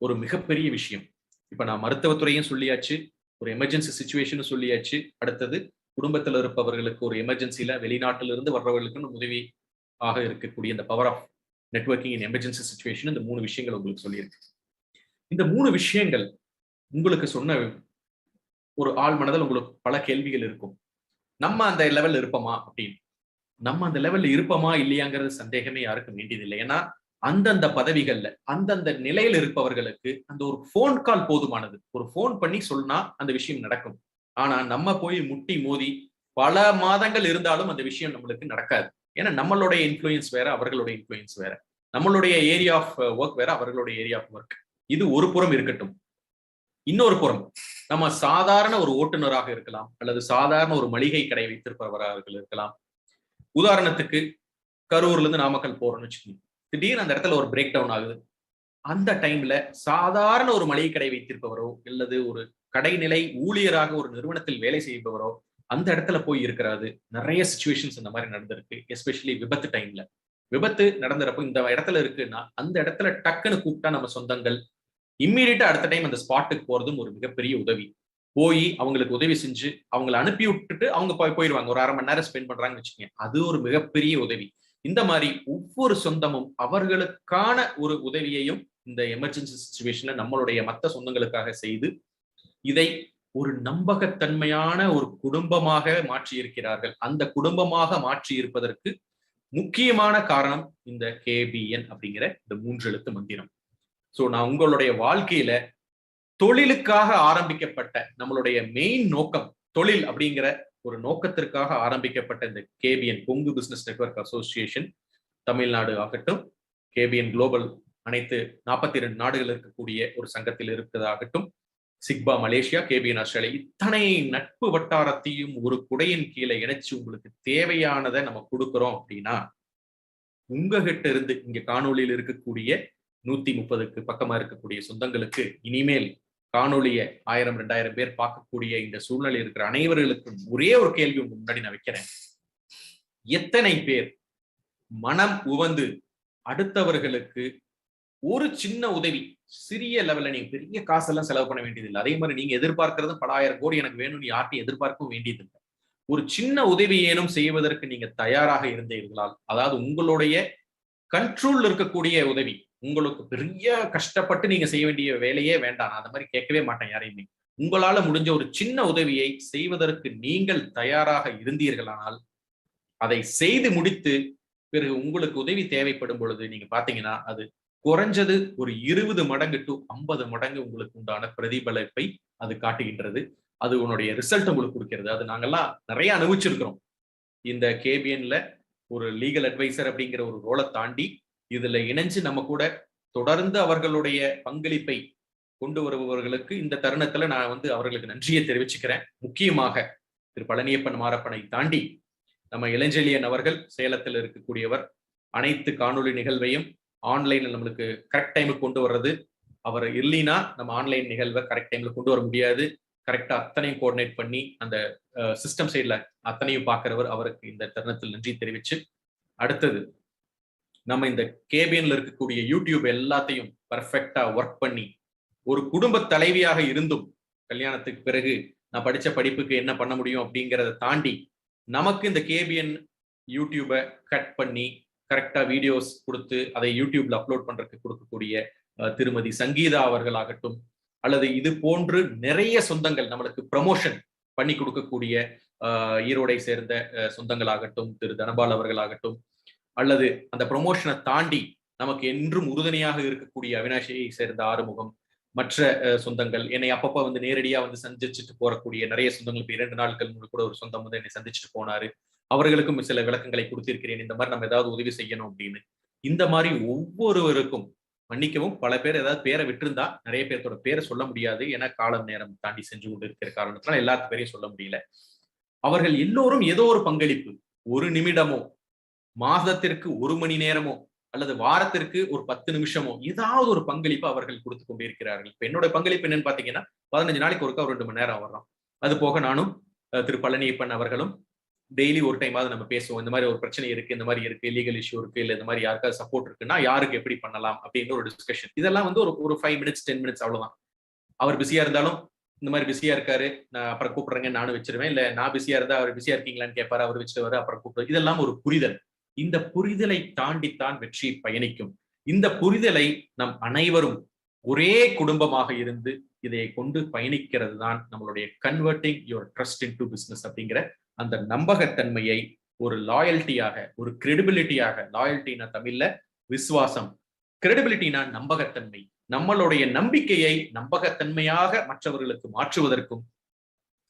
ஒரு மிகப்பெரிய விஷயம். இப்ப நான் மருத்துவத்துறையும் சொல்லியாச்சு, ஒரு எமர்ஜென்சி சுச்சுவேஷனும் சொல்லியாச்சு, அடுத்தது குடும்பத்தில் இருப்பவர்களுக்கு ஒரு எமர்ஜென்சில வெளிநாட்டிலிருந்து வர்றவர்களுக்கு உதவி ஆக இருக்கக்கூடிய இந்த power of networking in emergency situation, இந்த 3 விஷயங்கள் உங்களுக்கு சொல்லியிருக்கு. இந்த 3 விஷயங்கள் உங்களுக்கு சொன்ன ஒரு ஆள் மனதில் உங்களுக்கு பல கேள்விகள் இருக்கும். நம்ம அந்த லெவல்ல இருப்போமா அப்படின்னு. நம்ம அந்த லெவல்ல இருப்போமா இல்லையாங்கிறது சந்தேகமே யாருக்கும் வேண்டியதில்லை. ஏன்னா அந்தந்த பதவிகள்ல அந்தந்த நிலையில இருப்பவர்களுக்கு அந்த ஒரு போன் கால் போதுமானது. ஒரு போன் பண்ணி சொன்னா அந்த விஷயம் நடக்கும். ஆனா நம்ம போய் முட்டி மோதி பல மாதங்கள் இருந்தாலும் அந்த விஷயம் நம்மளுக்கு நடக்காது. ஏன்னா நம்மளுடைய இன்ஃப்ளூயன்ஸ் வேற, அவர்களுடைய இன்ஃப்ளூயன்ஸ் வேற, நம்மளுடைய ஏரியா ஆஃப் ஒர்க் வேற, அவர்களுடைய ஏரியா ஆஃப் ஒர்க். இது ஒரு புறம் இருக்கட்டும். இன்னொரு புறம் நம்ம சாதாரண ஒரு ஓட்டுநராக இருக்கலாம், அல்லது சாதாரண ஒரு மளிகை கடை வைத்திருப்பவராக இருக்கலாம். உதாரணத்துக்கு கரூர்ல இருந்து நாமக்கல் போறோம்னு வச்சுக்கோங்க, திடீர்னு அந்த இடத்துல ஒரு பிரேக் டவுன் ஆகுது, அந்த டைம்ல சாதாரண ஒரு மளிகை கடை வைத்திருப்பவரோ அல்லது ஒரு கடைநிலை ஊழியராக ஒரு நிறுவனத்தில் வேலை செய்பவரோ அந்த இடத்துல போய் இருக்கிறாரு. நிறைய சிச்சுவேஷன்ஸ் இந்த மாதிரி நடந்திருக்கு. எஸ்பெஷலி விபத்து டைம்ல. விபத்து நடந்துறப்போ இந்த இடத்துல இருக்குன்னா அந்த இடத்துல டக்குன்னு கூப்பிட்டா நம்ம சொந்தங்கள் இம்மீடியட்டா அடுத்த டைம் அந்த ஸ்பாட்டுக்கு போறதும் ஒரு மிகப்பெரிய உதவி. போய் அவங்களுக்கு உதவி செஞ்சு அவங்களை அனுப்பி விட்டுட்டு அவங்க போயிடுவாங்க. ஒரு 1/2 மணி நேரம் ஸ்பெண்ட் பண்றாங்கன்னு வச்சுக்கோங்க. அது ஒரு மிகப்பெரிய உதவி. இந்த மாதிரி ஒவ்வொரு சொந்தமும் அவர்களுக்கான ஒரு உதவியையும் இந்த எமர்ஜென்சி சிச்சுவேஷன்ல நம்மளுடைய மற்ற சொந்தங்களுக்காக செய்து இதை ஒரு நம்பகத்தன்மையான ஒரு குடும்பமாக மாற்றி இருக்கிறார்கள். அந்த குடும்பமாக மாற்றி இருப்பதற்கு முக்கியமான காரணம் இந்த KBN அப்படிங்கிற இந்த 3 எழுத்து மந்திரம். சோ நான் உங்களுடைய வாழ்க்கையில தொழிலுக்காக ஆரம்பிக்கப்பட்ட நம்மளுடைய மெயின் நோக்கம் தொழில் அப்படிங்கிற ஒரு நோக்கத்திற்காக ஆரம்பிக்கப்பட்ட இந்த KBN Kongu business network association Tamil Nadu ஆகட்டும், KBN குளோபல் அனைத்து 42 நாடுகள் இருக்கக்கூடிய ஒரு சங்கத்தில் இருக்கிறதாகட்டும், சிக்பா மலேசியா, KBN ஆஸ்திரேலியா, இத்தனை நட்பு வட்டாரத்தையும் ஒரு குடையின் கீழே இணைச்சு உங்களுக்கு தேவையானதை நம்ம கொடுக்கிறோம் அப்படின்னா உங்ககிட்ட இருந்து இங்க காணொலியில் இருக்கக்கூடிய 130க்கு பக்கமா இருக்கக்கூடிய சொந்தங்களுக்கு இனிமேல் காணொலிய 1000-2000 பேர் பார்க்கக்கூடிய இந்த சூழ்நிலை இருக்கிற அனைவர்களுக்கும் ஒரே ஒரு கேள்வி உங்க முன்னாடி நான் வைக்கிறேன். எத்தனை பேர் மனம் உவந்து அடுத்தவர்களுக்கு ஒரு சின்ன உதவி, சிறிய லெவல்ல நீங்க பெரிய காசெல்லாம் செலவு பண்ண வேண்டியது இல்லை. அதே மாதிரி நீங்க எதிர்பார்க்கிறது பல 1000 கோடி எனக்கு வேணும்னு யார்ட்டையும் எதிர்பார்க்கவும் வேண்டியது இல்லை. ஒரு சின்ன உதவி ஏனும் செய்வதற்கு நீங்க தயாராக இருந்தீர்களால், அதாவது உங்களுடைய கண்ட்ரோல் இருக்கக்கூடிய உதவி, உங்களுக்கு பெரிய கஷ்டப்பட்டு நீங்க செய்ய வேண்டிய வேலையே வேண்டாம். அந்த மாதிரி கேட்கவே மாட்டேன் யாரையுமே. உங்களால முடிஞ்ச ஒரு சின்ன உதவியை செய்வதற்கு நீங்கள் தயாராக இருந்தீர்களானால் அதை செய்து முடித்து பிறகு உங்களுக்கு உதவி தேவைப்படும் பொழுது நீங்க பாத்தீங்கன்னா அது குறைஞ்சது ஒரு 20 மடங்கு டு 50 மடங்கு உங்களுக்கு உண்டான பிரதிபலிப்பை அது காட்டுகின்றது. அது உன்னுடைய ரிசல்ட் உங்களுக்கு கொடுக்கிறது. அது நாங்கெல்லாம் நிறைய அனுபவிச்சிருக்கிறோம். இந்த KBNல ஒரு லீகல் அட்வைசர் அப்படிங்கிற ஒரு ரோலை தாண்டி இதுல இணைஞ்சு நம்ம கூட தொடர்ந்து அவர்களுடைய பங்களிப்பை கொண்டு வருபவர்களுக்கு இந்த தருணத்துல நான் அவர்களுக்கு நன்றியை தெரிவிச்சுக்கிறேன். முக்கியமாக திரு பழனியப்பன் மாரப்பனை தாண்டி நம்ம இளஞ்செழியன் அவர்கள் சேலத்தில் இருக்கக்கூடியவர். அனைத்து காணொலி நிகழ்வையும் ஆன்லைன்ல நம்மளுக்கு கரெக்ட் டைமுக்கு கொண்டு வர்றது. அவர் இல்லைன்னா நம்ம ஆன்லைன் நிகழ்வை கரெக்ட் டைம்ல கொண்டு வர முடியாது. கரெக்டா அத்தனையும் கோஆர்டினேட் பண்ணி அந்த சிஸ்டம் சைட்ல அத்தனையும் பார்க்கிறவர். அவருக்கு இந்த தருணத்தில் நன்றி தெரிவிச்சு, அடுத்தது நம்ம இந்த KBNல இருக்கக்கூடிய யூடியூப் எல்லாத்தையும் பர்ஃபெக்டா ஒர்க் பண்ணி ஒரு குடும்ப தலைவியாக இருந்தும் கல்யாணத்துக்கு பிறகு நான் படிச்ச படிப்புக்கு என்ன பண்ண முடியும் அப்படிங்கிறத தாண்டி நமக்கு இந்த KBN யூடியூபை கட் பண்ணி கரெக்டா வீடியோஸ் கொடுத்து அதை யூடியூப்ல அப்லோட் பண்றதுக்கு கொடுக்கக்கூடிய திருமதி சங்கீதா அவர்களாகட்டும், அல்லது இது போன்று நிறைய சொந்தங்கள் நம்மளுக்கு ப்ரமோஷன் பண்ணி கொடுக்கக்கூடிய ஈரோடை சேர்ந்த சொந்தங்களாகட்டும், திரு தனபால் அவர்களாகட்டும், அல்லது அந்த ப்ரமோஷனை தாண்டி நமக்கு என்றும் உறுதுணையாக இருக்கக்கூடிய அவினாஷியை சேர்ந்த ஆறுமுகம், மற்ற சொந்தங்கள் என்னை அப்பப்போ நேரடியா சந்திச்சுட்டு போறக்கூடிய நிறைய சொந்தங்களுக்கு 2 நாட்கள் முன்பு கூட ஒரு சொந்தம் என்னை சந்திச்சுட்டு போனாரு. அவர்களுக்கும் சில விளக்கங்களை கொடுத்திருக்கிறேன். இந்த மாதிரி நம்ம ஏதாவது உதவி செய்யணும் அப்படின்னு. இந்த மாதிரி ஒவ்வொருவருக்கும் மன்னிக்கவும், பல பேர் ஏதாவது பேரை விட்டுருந்தா நிறைய பேர்த்தோட பேரை சொல்ல முடியாது. ஏன்னா காலம் நேரம் தாண்டி சென்று கொண்டு இருக்கிற காரணத்தினால எல்லாத்து பேரையும் சொல்ல முடியல. அவர்கள் எல்லோரும் ஏதோ ஒரு பங்களிப்பு, ஒரு நிமிடமோ, மாதத்திற்கு 1 மணி நேரமோ, அல்லது வாரத்திற்கு ஒரு 10 நிமிஷமோ ஏதாவது ஒரு பங்களிப்பு அவர்கள் கொடுத்து கொண்டே இருக்கிறார்கள். இப்ப என்னோட பங்களிப்பு என்னன்னு பாத்தீங்கன்னா 15 நாளைக்கு ஒருக்கா 2 மணி நேரம் வர்றோம். அது போக நானும் திரு பழனியப்பன் அவர்களும் டெய்லி ஒரு டைமாவது நம்ம பேசுவோம். இந்த மாதிரி ஒரு பிரச்சனை இருக்கு, இந்த மாதிரி இருக்கு, லீகல் இஷ்யூ இருக்கு, இல்ல இந்த மாதிரி யாருக்காவது சப்போர்ட் இருக்குன்னா யாருக்கு எப்படி பண்ணலாம் அப்படின்ற ஒரு டிஸ்கஷன். இதெல்லாம் ஒரு 5 மினிட்ஸ் 10 மினிட்ஸ் அவ்வளவுதான். அவர் பிஸியா இருந்தாலும் இந்த மாதிரி பிஸியா இருக்காரு, நான் அப்புறம் கூப்பிடுறேங்க நானும் வச்சிருவேன். இல்ல நான் பிஸியா இருந்தா அவர் பிஸியா இருக்கீங்களான்னு கேட்பாரு, அவர் வச்சுட்டு அப்புறம் கூப்பிடுவாரு. இதெல்லாம் ஒரு புரிதல். இந்த புரிதலை தாண்டித்தான் வெற்றி பயணிக்கும். இந்த புரிதலை நம் அனைவரும் ஒரே குடும்பமாக இருந்து இதை கொண்டு பயணிக்கிறது தான் நம்மளுடைய converting your trust into business அப்படிங்கிற அந்த நம்பகத்தன்மையை ஒரு லாயல்ட்டியாக, ஒரு கிரெடிபிலிட்டியாக, லாயல்ட்டினா தமிழ்ல விசுவாசம், கிரெடிபிலிட்டினா நம்பகத்தன்மை, நம்மளுடைய நம்பிக்கையை நம்பகத்தன்மையாக மற்றவர்களுக்கு மாற்றுவதற்கும்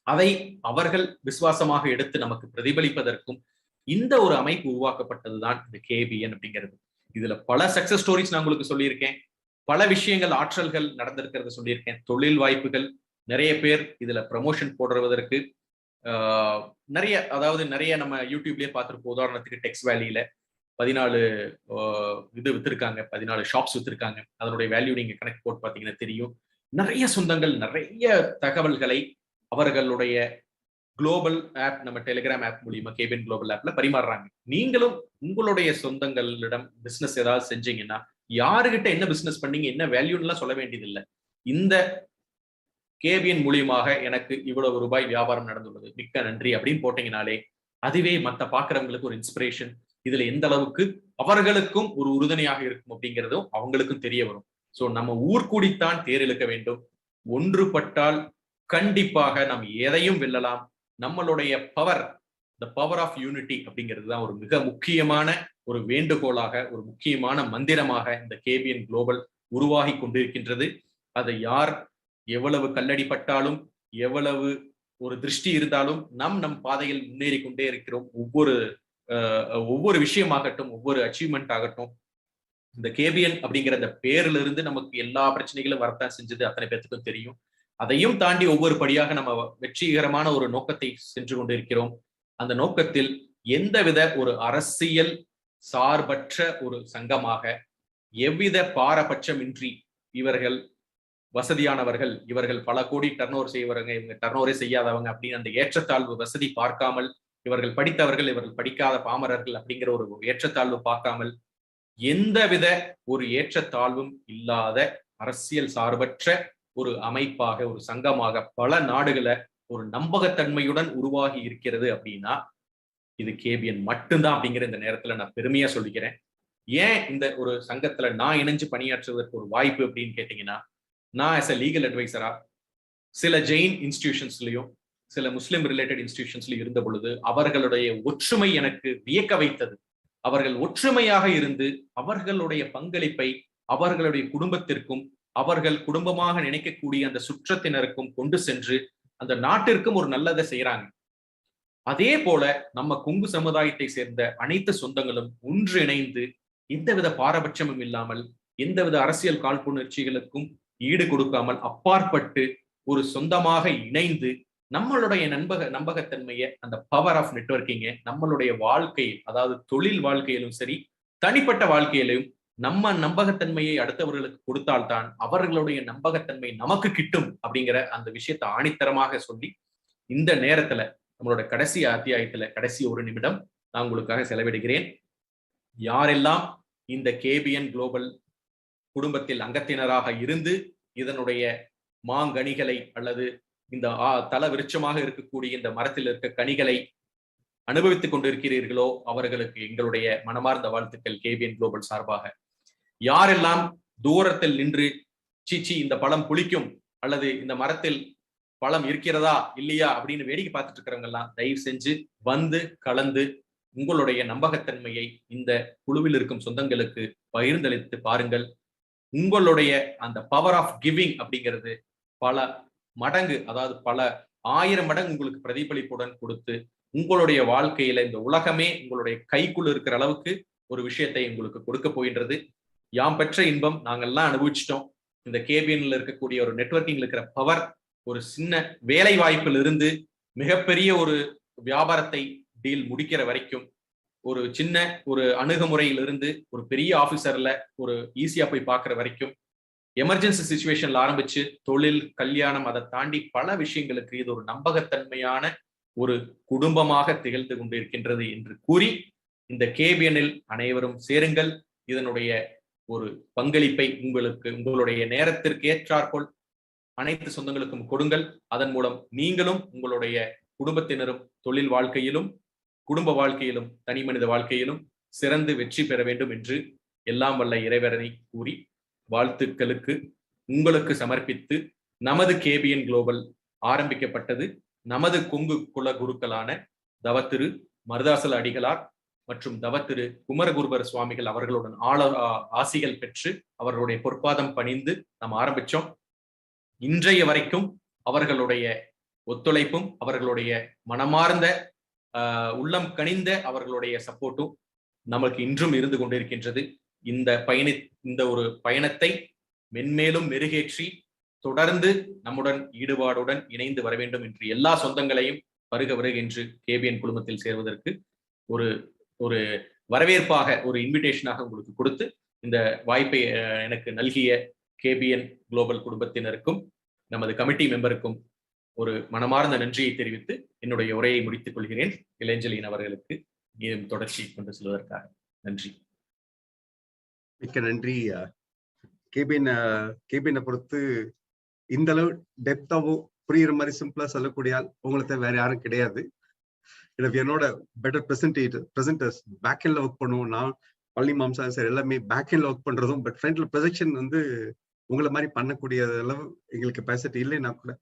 அதை அவர்கள் விசுவாசமாக எடுத்து நமக்கு பிரதிபலிப்பதற்கும் இந்த ஒரு அமைப்பு உருவாக்கப்பட்டதுதான் இந்த KBN அப்படிங்கிறது. இதுல பல சக்சஸ் ஸ்டோரிஸ் நான் உங்களுக்கு சொல்லியிருக்கேன், பல விஷயங்கள் ஆற்றல்கள் நடந்திருக்கிறத சொல்லியிருக்கேன், தொழில் வாய்ப்புகள், நிறைய பேர் இதுல ப்ரமோஷன் போடுறதற்கு நிறைய நம்ம யூடியூப்லயே பார்த்திருப்போம். உதாரணத்துக்கு டெக்ஸ் வேலியில 14 இது வித்திருக்காங்க, 14 ஷாப்ஸ் வித்திருக்காங்க. அதனுடைய வேல்யூ நீங்க கணக்கு போட்டு பார்த்தீங்கன்னா தெரியும். நிறைய சொந்தங்கள், நிறைய தகவல்களை அவர்களுடைய குளோபல் ஆப், நம்ம டெலிகிராம் ஆப் மூலியமா கேபிஎன் குளோபல் ஆப்ல பரிமாறுறாங்க. நீங்களும் உங்களுடைய சொந்தங்களிடம் பிசினஸ் ஏதாவது செஞ்சீங்கன்னா, யாருகிட்ட என்ன பிசினஸ் பண்ணீங்க, என்ன வேல்யூன்னு சொல்ல வேண்டியதில்லை. இந்த கேபிஎன் மூலியமாக எனக்கு இவ்வளவு ரூபாய் வியாபாரம் நடந்துள்ளது, மிக்க நன்றி அப்படின்னு போட்டீங்கனாலே அதுவே மற்ற பாக்குறவங்களுக்கு ஒரு இன்ஸ்பிரேஷன். இதுல எந்த அளவுக்கு அவர்களுக்கும் ஒரு உறுதுணையாக இருக்கும் அப்படிங்கிறதும் அவங்களுக்கும் தெரிய வரும். சோ நம்ம ஊர் கூடித்தான் தேர் இழுக்க வேண்டும். ஒன்றுபட்டால் கண்டிப்பாக நாம் எதையும் வெல்லலாம். நம்மளுடைய power, the power of unity அப்படிங்கிறது தான் ஒரு மிக முக்கியமான ஒரு வேண்டுகோளாக, ஒரு முக்கியமான மந்திரமாக இந்த கேபிஎன் குளோபல் உருவாகி கொண்டிருக்கின்றது. அதை யார் எவ்வளவு கல்லடிப்பட்டாலும், எவ்வளவு ஒரு திருஷ்டி இருந்தாலும் நம் பாதையில் முன்னேறி கொண்டே இருக்கிறோம். ஒவ்வொரு விஷயமாகட்டும், ஒவ்வொரு அச்சீவ்மெண்ட் ஆகட்டும், இந்த கேபிஎன் அப்படிங்கிற அந்த பேர்ல இருந்து நமக்கு எல்லா பிரச்சனைகளும் வரத்தான் செஞ்சது அத்தனை பேர்த்துக்கும் தெரியும். அதையும் தாண்டி ஒவ்வொரு படியாக நம்ம வெற்றிகரமான ஒரு நோக்கத்தை சென்று கொண்டிருக்கிறோம். அந்த நோக்கத்தில் எந்தவித ஒரு அரசியல் சார்பற்ற ஒரு சங்கமாக, எவ்வித பாரபட்சமின்றி இவர்கள் வசதியானவர்கள், இவர்கள் பல கோடி டர்னோவர் செய்வங்க, இவங்க டர்னோவரே செய்யாதவங்க அப்படின்னு அந்த ஏற்றத்தாழ்வு வசதி பார்க்காமல், இவர்கள் படித்தவர்கள், இவர்கள் படிக்காத பாமரர்கள் அப்படிங்கிற ஒரு ஏற்றத்தாழ்வு பார்க்காமல், எந்தவித ஒரு ஏற்றத்தாழ்வும் இல்லாத அரசியல் சார்பற்ற ஒரு அமைப்பாக, ஒரு சங்கமாக பல நாடுகளை ஒரு நம்பகத்தன்மையுடன் உருவாகி இருக்கிறது அப்படின்னா இது கேபிஎன் மட்டும்தான் அப்படிங்கிற இந்த நேரத்துல நான் பெருமையா சொல்லிக்கிறேன். ஏன் இந்த ஒரு சங்கத்துல நான் இணைஞ்சு பணியாற்றுவதற்கு ஒரு வாய்ப்பு அப்படின்னு கேட்டீங்கன்னா, நான் ஆஸ் அ லீகல் அட்வைசரா சில ஜெயின் இன்ஸ்டிடியூஷன்ஸ்லயும் சில முஸ்லிம் ரிலேட்டட் இன்ஸ்டிடியூஷன்ஸ்லயும் இருந்த பொழுது அவர்களுடைய ஒற்றுமை எனக்கு வியக்க வைத்தது. அவர்கள் ஒற்றுமையாக இருந்து அவர்களுடைய பங்களிப்பை அவர்களுடைய குடும்பத்திற்கும், அவர்கள் குடும்பமாக நினைக்கக்கூடிய அந்த சுற்றத்தினருக்கும் கொண்டு சென்று அந்த நாட்டிற்கும் ஒரு நல்லதை செய்யறாங்க. அதே போல நம்ம கொங்கு சமுதாயத்தை சேர்ந்த அனைத்து சொந்தங்களும் ஒன்றிணைந்து எந்தவித பாரபட்சமும் இல்லாமல், எந்தவித அரசியல் காழ்ப்புணர்ச்சிகளுக்கும் ஈடு கொடுக்காமல் அப்பாற்பட்டு ஒரு சொந்தமாக இணைந்து நம்மளுடைய நம்பகத்தன்மையை, அந்த பவர் ஆஃப் நெட்வொர்க்கிங்க நம்மளுடைய வாழ்க்கையில், அதாவது தொழில் வாழ்க்கையிலும் சரி தனிப்பட்ட வாழ்க்கையிலும் நம்ம நம்பகத்தன்மையை அடுத்தவர்களுக்கு கொடுத்தால்தான் அவர்களுடைய நம்பகத்தன்மை நமக்கு கிட்டும் அப்படிங்கிற அந்த விஷயத்தை ஆணித்தரமாக சொல்லி, இந்த நேரத்துல நம்மளோட கடைசி அத்தியாயத்துல கடைசி ஒரு நிமிடம் நான் உங்களுக்காக செலவிடுகிறேன். யாரெல்லாம் இந்த கேபிஎன் குளோபல் குடும்பத்தில் அங்கத்தினராக இருந்து இதனுடைய மாங்கனிகளை அல்லது இந்த தல விருட்சமாக இருக்கக்கூடிய இந்த மரத்தில் இருக்க கனிகளை அனுபவித்துக் கொண்டிருக்கிறீர்களோ அவர்களுக்கு எங்களுடைய மனமார்ந்த வாழ்த்துக்கள் கேபிஎன் குளோபல் சார்பாக. யாரெல்லாம் தூரத்தில் நின்று சீச்சி இந்த பழம் புளிக்கும் அல்லது இந்த மரத்தில் பழம் இருக்கிறதா இல்லையா அப்படின்னு வேடிக்கை பார்த்துட்டு இருக்கிறவங்க எல்லாம் தயவு செஞ்சு வந்து கலந்து உங்களுடைய நம்பகத்தன்மையை இந்த குழுவில் இருக்கும் சொந்தங்களுக்கு பகிர்ந்தளித்து பாருங்கள். உங்களுடைய அந்த பவர் ஆஃப் கிவிங் அப்படிங்கிறது பல மடங்கு, அதாவது பல 1000 மடங்கு உங்களுக்கு பிரதிபலிப்புடன் கொடுத்து உங்களுடைய வாழ்க்கையில இந்த உலகமே உங்களுடைய கைக்குள்ள இருக்கிற அளவுக்கு ஒரு விஷயத்தை உங்களுக்கு கொடுக்க போகின்றது. யாம் பெற்ற இன்பம் நாங்கள்லாம் அனுபவிச்சிட்டோம். இந்த கேபிஎன்ல இருக்கக்கூடிய ஒரு நெட்வொர்க்கிங்ல இருக்கிற பவர், ஒரு சின்ன வேலை வாய்ப்பில் இருந்து மிகப்பெரிய ஒரு வியாபாரத்தை டீல் முடிக்கிற வரைக்கும், ஒரு சின்ன ஒரு அணுகுமுறையிலிருந்து ஒரு பெரிய ஆபீசர்ல ஒரு ஈஸியா போய் பார்க்கிற வரைக்கும், எமர்ஜென்சி சிச்சுவேஷன்ல ஆரம்பிச்சு தொழில், கல்யாணம், அதை தாண்டி பல விஷயங்களுக்கு இது ஒரு நம்பகத்தன்மையான ஒரு குடும்பமாக திகழ்ந்து கொண்டிருக்கின்றது என்று கூறி, இந்த கேபிஎனில் அனைவரும் சேருங்கள். இதனுடைய ஒரு பங்களிப்பை உங்களுடைய நேரத்திற்கு ஏற்றாற்போல் அனைத்து சொந்தங்களுக்கும் கொடுங்கள். அதன் மூலம் நீங்களும் உங்களுடைய குடும்பத்தினரும் தொழில் வாழ்க்கையிலும் குடும்ப வாழ்க்கையிலும் தனி மனித வாழ்க்கையிலும் சிறந்து வெற்றி பெற வேண்டும் என்று எல்லாம் வல்ல இறைவனை கூறி வாழ்த்துக்களுக்கு உங்களுக்கு சமர்ப்பித்து, நமது கேபிஎன் குளோபல் ஆரம்பிக்கப்பட்டது நமது கொங்கு குல குருக்களான தவத்திரு மருதாசல அடிகளார் மற்றும் தவத்திரு குமரகுருபர சுவாமிகள் அவர்களுடன் ஆசிகள் பெற்று அவர்களுடைய பொற்பாதம் பணிந்து நாம் ஆரம்பிச்சோம். இன்றைய வரைக்கும் அவர்களுடைய ஒத்துழைப்பும் அவர்களுடைய மனமார்ந்த உள்ளம் கனிந்த அவர்களுடைய சப்போர்ட்டும் நமக்கு இன்றும் இருந்து கொண்டிருக்கின்றது. இந்த ஒரு பயணத்தை மென்மேலும் மெருகேற்றி தொடர்ந்து நம்முடன் ஈடுபாடுடன் இணைந்து வர வேண்டும் என்று எல்லா சொந்தங்களையும் வருக என்று கேபிஎன் குழுமத்தில் சேர்வதற்கு ஒரு வரவேற்பாக ஒரு இன்விடேஷனாக உங்களுக்கு கொடுத்து இந்த வாய்ப்பை எனக்கு நல்கிய கேபிஎன் குளோபல் குடும்பத்தினருக்கும் நமது கமிட்டி மெம்பருக்கும் ஒரு மனமார்ந்த நன்றியை தெரிவித்து என்னுடைய உரையை முடித்துக் கொள்கிறேன். இளஞ்சலியன் அவர்களுக்கு தொடர்ச்சி கொண்டு செல்வதற்காக நன்றி. மிக்க நன்றி. கேபிஎனை பொறுத்து இந்த அளவு டெப்தாவோ புரியுற மாதிரி சிம்பிளா சொல்லக்கூடிய உங்களுக்கு வேற யாரும் கிடையாது. என்னோட பெட்டர் பிரசன்டர்ஸ் பேக் எண்ட்ல ஒர்க் பண்ணுவோம். நான் பழனி மாம்சா சார் எல்லாமே பேக் எண்ட்ல ஒர்க் பண்றதும், பட் ஃப்ரண்ட்ல ப்ரொஜெக்ஷன் உங்களை மாதிரி பண்ணக்கூடிய அளவு எங்களுக்கு கெப்பாசிட்டி இல்லைன்னா கூட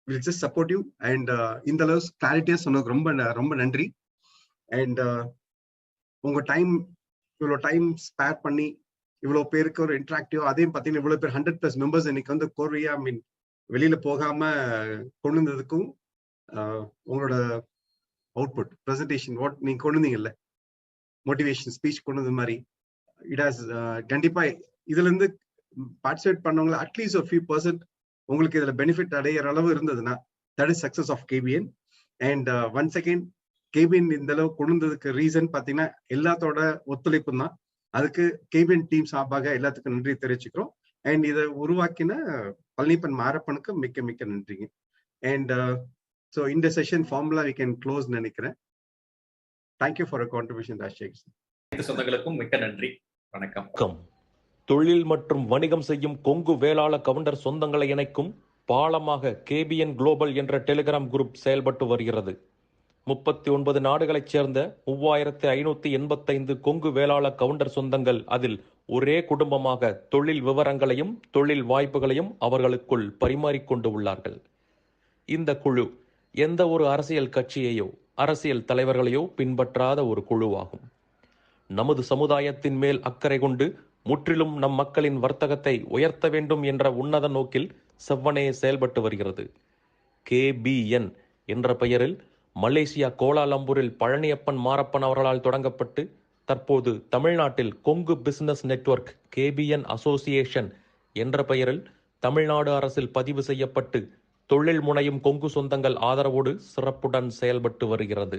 will just support you. And இந்த அளவு கிளாரிட்டியா சொன்னதுக்கு ரொம்ப ரொம்ப நன்றி. அண்ட் உங்க டைம் இவ்வளோ டைம் ஸ்பேர் பண்ணி இவ்வளவு பேருக்கு ஒரு இன்ட்ராக்டிவ், அதையும் பார்த்தீங்கன்னா இவ்வளவு பேர் 100+ மெம்பர்ஸ் இன்னைக்கு கோர்வையா வெளியில போகாம கொண்டு வந்ததுக்கும் உங்களோட அவுட்புட் பிரசன்டேஷன் நீங்க கொண்டு வந்தீங்கல்ல, மோட்டிவேஷன் ஸ்பீச் கொண்டு வந்த மாதிரி இட் ஹாஸ் கண்டிப்பா இதுல இருந்து பார்ட்டிசிபேட் பண்ணவங்க அட்லீஸ்ட் ஒரு few % உங்களுக்கு இதுல பெனிஃபிட் அடையிற அளவு இருந்ததுன்னா that is success of KBN. And once again KBN இந்த அளவு கொண்டு வந்ததுக்கு ரீசன் பாத்தீங்கன்னா எல்லாத்தோட ஒத்துழைப்பு தான். அதுக்கு கேபிஎன் டீம் சார்பாக எல்லாத்துக்கும் நன்றி தெரிவிச்சுக்கிறோம். அண்ட் இதை உருவாக்கின பழனிப்பன் மாரப்பனுக்கு மிக்க மிக்க நன்றிங்க. அண்ட் ஸோ இந்த session formally we can close நினைக்கிறேன். Thank you for contribution Rajasekar. சொந்தங்களுக்கும் மிக்க நன்றி. வணக்கம். தொழில் மற்றும் வணிகம் செய்யும் கொங்கு வேளாள கவுண்டர் சொந்தங்களை இணைக்கும் பாலமாக கேபிஎன் குளோபல் என்ற டெலிகிராம் குரூப் செயல்பட்டு வருகிறது. 39 நாடுகளைச் சேர்ந்த 3585 கொங்கு வேளாள கவுண்டர் சொந்தங்கள் அதில் ஒரே குடும்பமாக தொழில் விவரங்களையும் தொழில் வாய்ப்புகளையும் அவர்களுக்குள் பரிமாறிக்கொண்டு உள்ளார்கள். இந்த குழு எந்த ஒரு அரசியல் கட்சியையோ அரசியல் தலைவர்களையோ பின்பற்றாத ஒரு குழுவாகும். நமது சமுதாயத்தின் மேல் அக்கறை கொண்டு முற்றிலும் நம் மக்களின் வர்த்தகத்தை உயர்த்த வேண்டும் என்ற உன்னத நோக்கில் செவ்வனே செயல்பட்டு வருகிறது. கேபிஎன் என்ற பெயரில் மலேசியா கோலாலம்பூரில் பழனியப்பன் மாரப்பன் அவர்களால் தொடங்கப்பட்டு தற்போது தமிழ்நாட்டில் Kongu business network KPN association என்ற பெயரில் தமிழ்நாடு அரசில் பதிவு செய்யப்பட்டு தொழில் முனையும் கொங்கு சொந்தங்கள் ஆதரவோடு சிறப்புடன் செயல்பட்டு வருகிறது.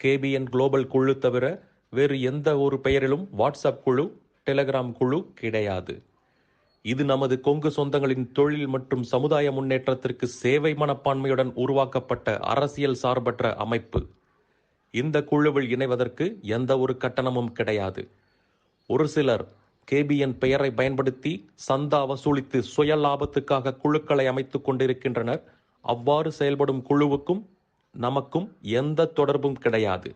கேபிஎன் குளோபல் குழு தவிர வேறு எந்த ஒரு பெயரிலும் வாட்ஸ்அப் குழு, டெலிகிராம் குழு கிடையாது. இது நமது கொங்கு சொந்தங்களின் தொழில் மற்றும் சமுதாய முன்னேற்றத்திற்கு சேவை மனப்பான்மையுடன் உருவாக்கப்பட்ட அரசியல் சார்பற்ற அமைப்பு. இந்த குழுவில் இணைவதற்கு எந்த ஒரு கட்டணமும் கிடையாது. ஒரு சிலர் கேபிஎன் பெயரை பயன்படுத்தி சந்தா வசூலித்து சுய லாபத்துக்காக குழுக்களை அமைத்துக் கொண்டிருக்கின்றனர். அவ்வாறு செயல்படும் குழுவுக்கும் நமக்கும் எந்த தொடர்பும் கிடையாது.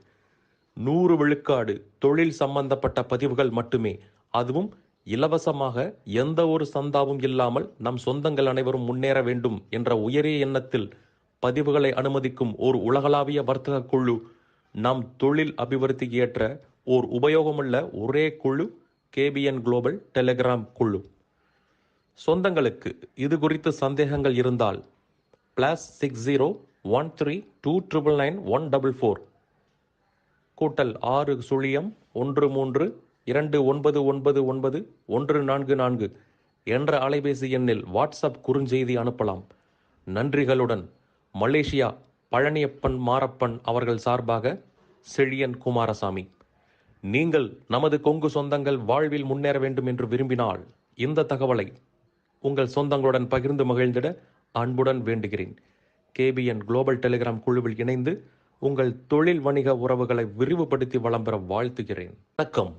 100 விழுக்காடு தொழில் சம்பந்தப்பட்ட பதிவுகள் மட்டுமே, அதுவும் இலவசமாக, எந்த ஒரு சந்தாவும் இல்லாமல் நம் சொந்தங்கள் அனைவரும் முன்னேற வேண்டும் என்ற உயரிய எண்ணத்தில் பதிவுகளை அனுமதிக்கும் ஓர் உலகளாவிய வர்த்தக குழு, நம் தொழில் அபிவிருத்திக்கு ஏற்ற ஓர் உபயோகமுள்ள ஒரே குழு கேபிஎன் குளோபல் டெலிகிராம் குழு. சொந்தங்களுக்கு இது குறித்து சந்தேகங்கள் இருந்தால் +60 13299144 +6 0 13 2999 144 என்ற அலைபேசி எண்ணில் வாட்ஸ்அப் குறுஞ்செய்தி அனுப்பலாம். நன்றிகளுடன் மலேசியா பழனியப்பன் மாரப்பன் அவர்கள் சார்பாக செழியன் குமாரசாமி. நீங்கள் நமது கொங்கு சொந்தங்கள் வாழ்வில் முன்னேற வேண்டும் என்று விரும்பினால் இந்த தகவலை உங்கள் சொந்தங்களுடன் பகிர்ந்து மகிழ்ந்திட அன்புடன் வேண்டுகிறேன். கேபிஎன் குளோபல் டெலிகிராம் குழுவில் இணைந்து உங்கள் தொழில் வணிக உறவுகளை விரிவுபடுத்தி வளம் பெற வாழ்த்துகிறேன். வணக்கம்.